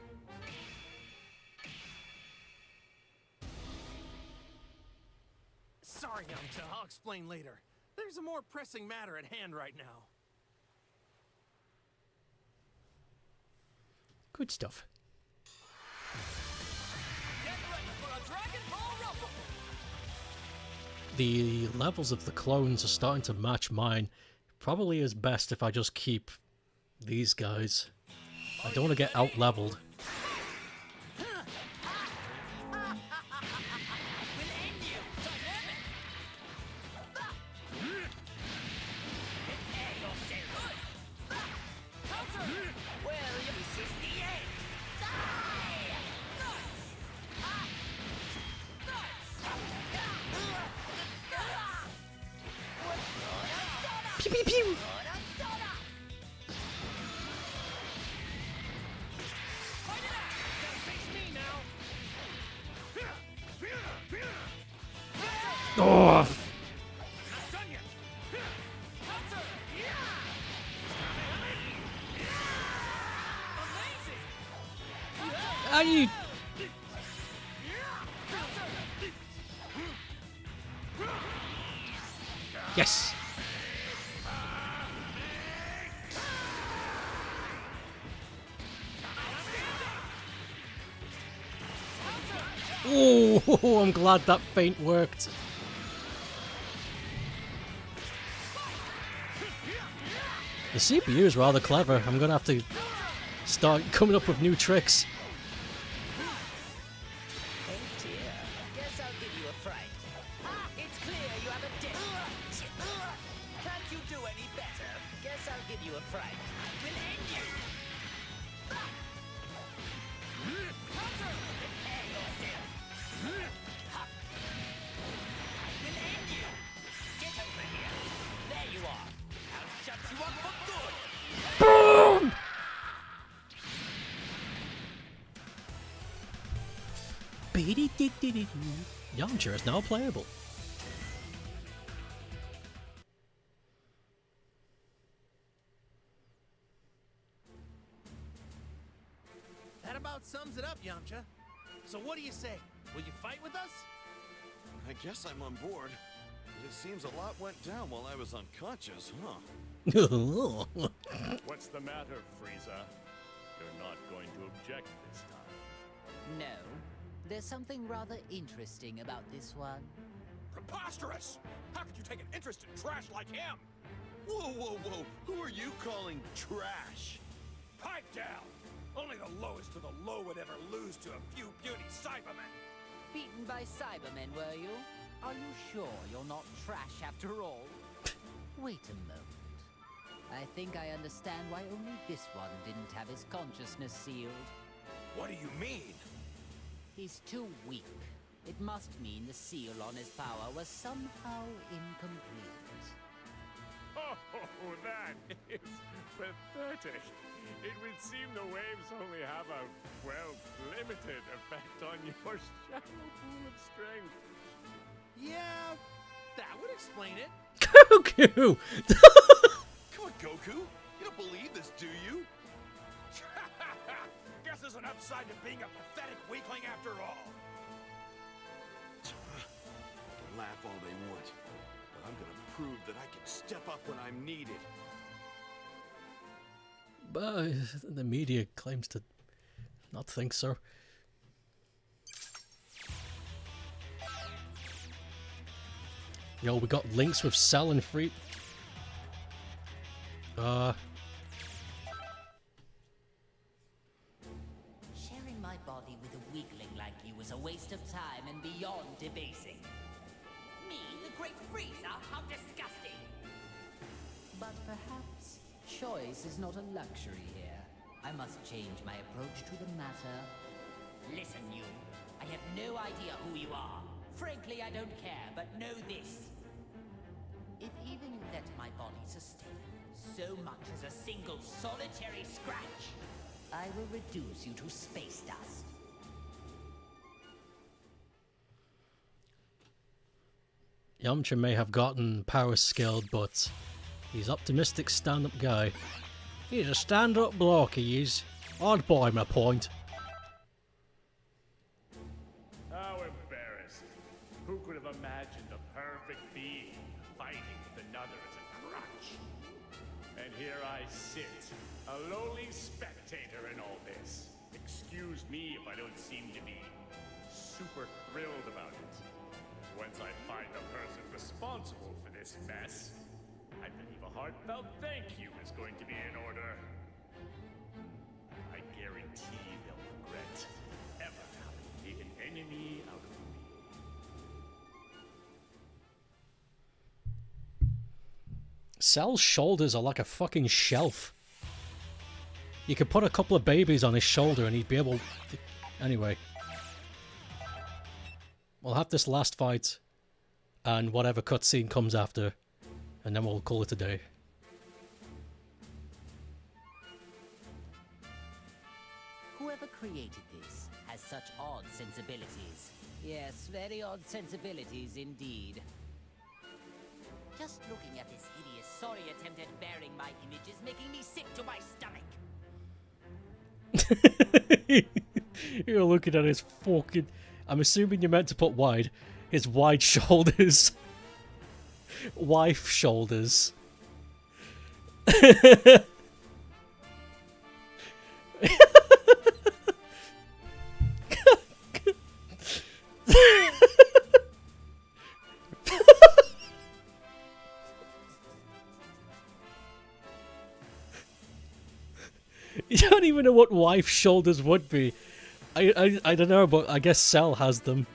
Sorry, Yamcha. I'll explain later. There's a more pressing matter at hand right now. Good stuff. Get ready for a Dragon Ball Rumble! The levels of the clones are starting to match mine. Probably is best if I just keep these guys. I don't want to get out-leveled. Pew pew pew! Oh! Are you? Yes. Oh, I'm glad that feint worked. The CPU is rather clever. I'm gonna have to start coming up with new tricks. Oh dear. Guess I'll give you a fright. It's clear you have a debt. Can't you do any better? Guess I'll give you a fright. We'll end you. Prepare yourself. We'll end you. Get over here. There you are. I'll shut you up for good. Boom! Yamcha is now playable. That about sums it up, Yamcha. So what do you say? Will you fight with us? I guess I'm on board. But it seems a lot went down while I was unconscious, huh? What's the matter, Frieza? You're not going to object this time. No. There's something rather interesting about this one. Preposterous! How could you take an interest in trash like him? Whoa, whoa, whoa! Who are you calling trash? Pipe down! Only the lowest of the low would ever lose to a few puny Cybermen. Beaten by Cybermen, were you? Are you sure you're not trash after all? Wait a moment. I think I understand why only this one didn't have his consciousness sealed. What do you mean? He's too weak. It must mean the seal on his power was somehow incomplete. Oh, that is pathetic. It would seem the waves only have a, well, limited effect on your shallow pool of strength. Yeah, that would explain it. Goku! Come on, Goku. You don't believe this, do you? Guess there's an upside to being a pathetic weakling after all. They can laugh all they want, but I'm gonna prove that I can step up when I'm needed. But the media claims to not think so. Yo, we got links with Cell and Free. Sharing my body with a weakling like you is a waste of time and beyond debasing. Me, the Great Frieza? How disgusting! But perhaps choice is not a luxury here. I must change my approach to the matter. Listen, you. I have no idea who you are. Frankly, I don't care, but know this. If even you let my body sustain So much as a single solitary scratch. I will reduce you to space dust. Yamcha may have gotten power skilled, but he's optimistic stand-up guy. He's a stand-up bloke, he is. I'd buy my point. How embarrassing. Who could have imagined a perfect being fighting with another as a crutch? And here I sit, a lowly spectator in all this. Excuse me if I don't seem to be super thrilled about it. Once I find the person responsible for this mess, I believe a heartfelt thank you is going to be in order. I guarantee they'll regret ever having made an enemy out of me. Cell's shoulders are like a fucking shelf. You could put a couple of babies on his shoulder and he'd be able to... Anyway. We'll have this last fight and whatever cutscene comes after, and then we'll call it a day. Whoever created this has such odd sensibilities. Yes, very odd sensibilities indeed. Just looking at this hideous, sorry attempt at bearing my image is making me sick to my stomach. You're looking at his fucking... I'm assuming you're meant to put wide. His wide shoulders. Wife shoulders. You don't even know what wife shoulders would be. I don't know, but I guess Cell has them.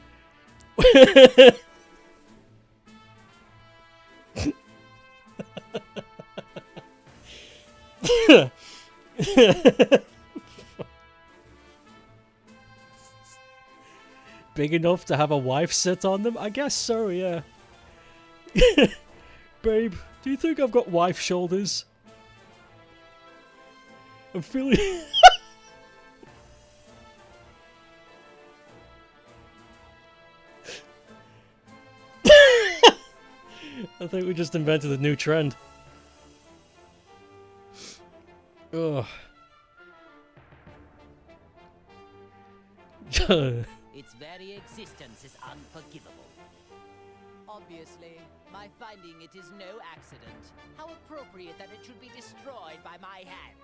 Big enough to have a wife sit on them? I guess so, yeah. Babe, do you think I've got wife shoulders? I'm feeling... I think we just invented a new trend. Ugh. Its very existence is unforgivable. Obviously, my finding it is no accident. How appropriate that it should be destroyed by my hand.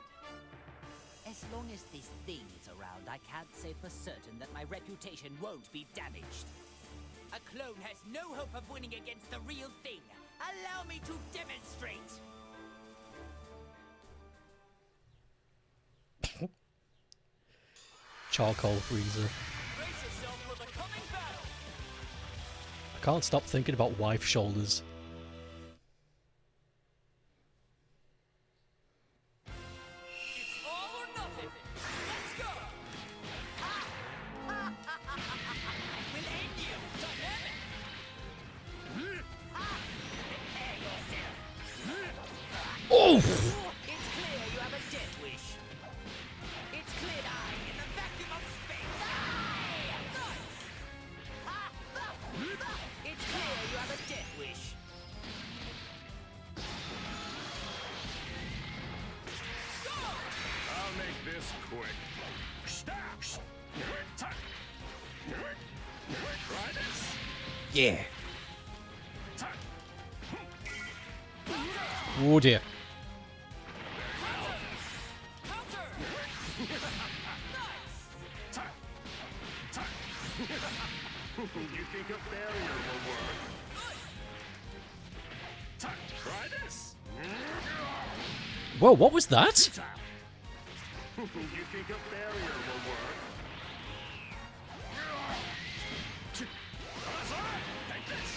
As long as this thing is around, I can't say for certain that my reputation won't be damaged. A clone has no hope of winning against the real thing. Allow me to demonstrate. Charcoal freezer. Brace yourself for the coming battle. I can't stop thinking about wife shoulders. Oh! It's clear you have a death wish. It's clear I, in the vacuum of space. It's clear you have a death wish. I'll make this quick. Try this. Yeah. Oh dear. You think a barrier will work? Try this. Whoa, what was that? You think a barrier will work? Take this.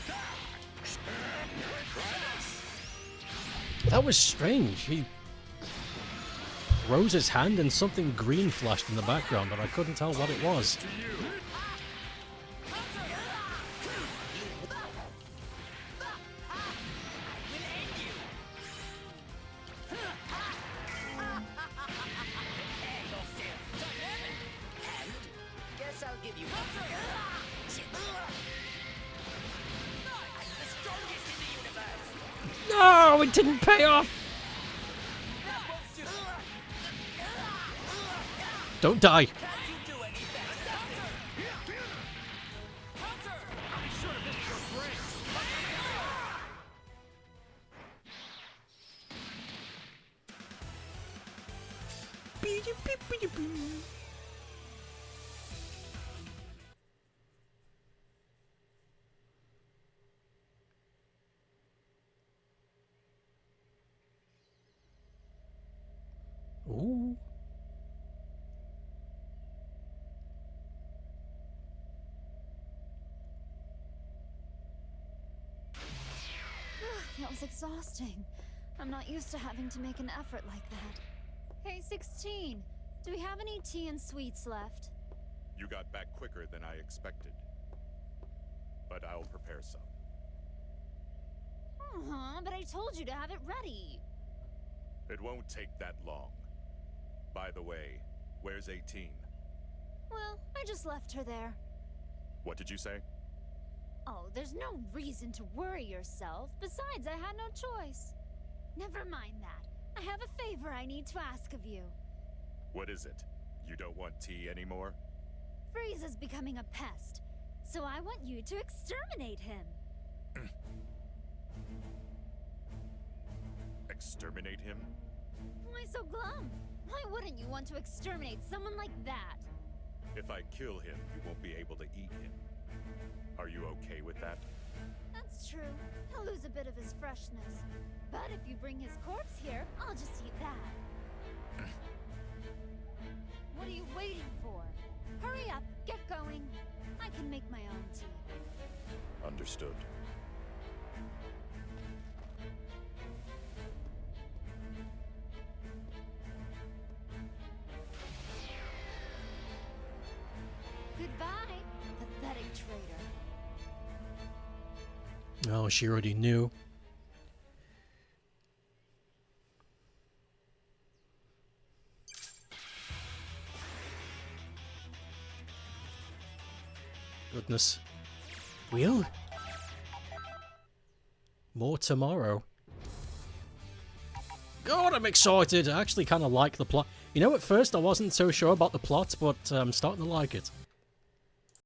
Try this. That was strange. He rose his hand and something green flashed in the background, but I couldn't tell what it was. Guess I'll give you I'm the strongest in the universe. No, it didn't pay off. Don't die. Ooh. That was exhausting. I'm not used to having to make an effort like that. Hey, 16. Do we have any tea and sweets left? You got back quicker than I expected. But I'll prepare some. But I told you to have it ready. It won't take that long. By the way, where's 18? Well, I just left her there. What did you say? Oh, there's no reason to worry yourself. Besides, I had no choice. Never mind that. I have a favor I need to ask of you. What is it? You don't want tea anymore? Frieza's becoming a pest, so I want you to exterminate him. Exterminate him? Why so glum? Why wouldn't you want to exterminate someone like that? If I kill him, you won't be able to eat him. Are you okay with that? That's true. He'll lose a bit of his freshness. But if you bring his corpse here, I'll just eat that. What are you waiting for? Hurry up, get going. I can make my own tea. Understood. Goodbye, pathetic traitor. Oh, she already knew. Goodness. Will? More tomorrow. God, I'm excited. I actually kind of like the plot. You know, at first I wasn't so sure about the plot, but I'm starting to like it.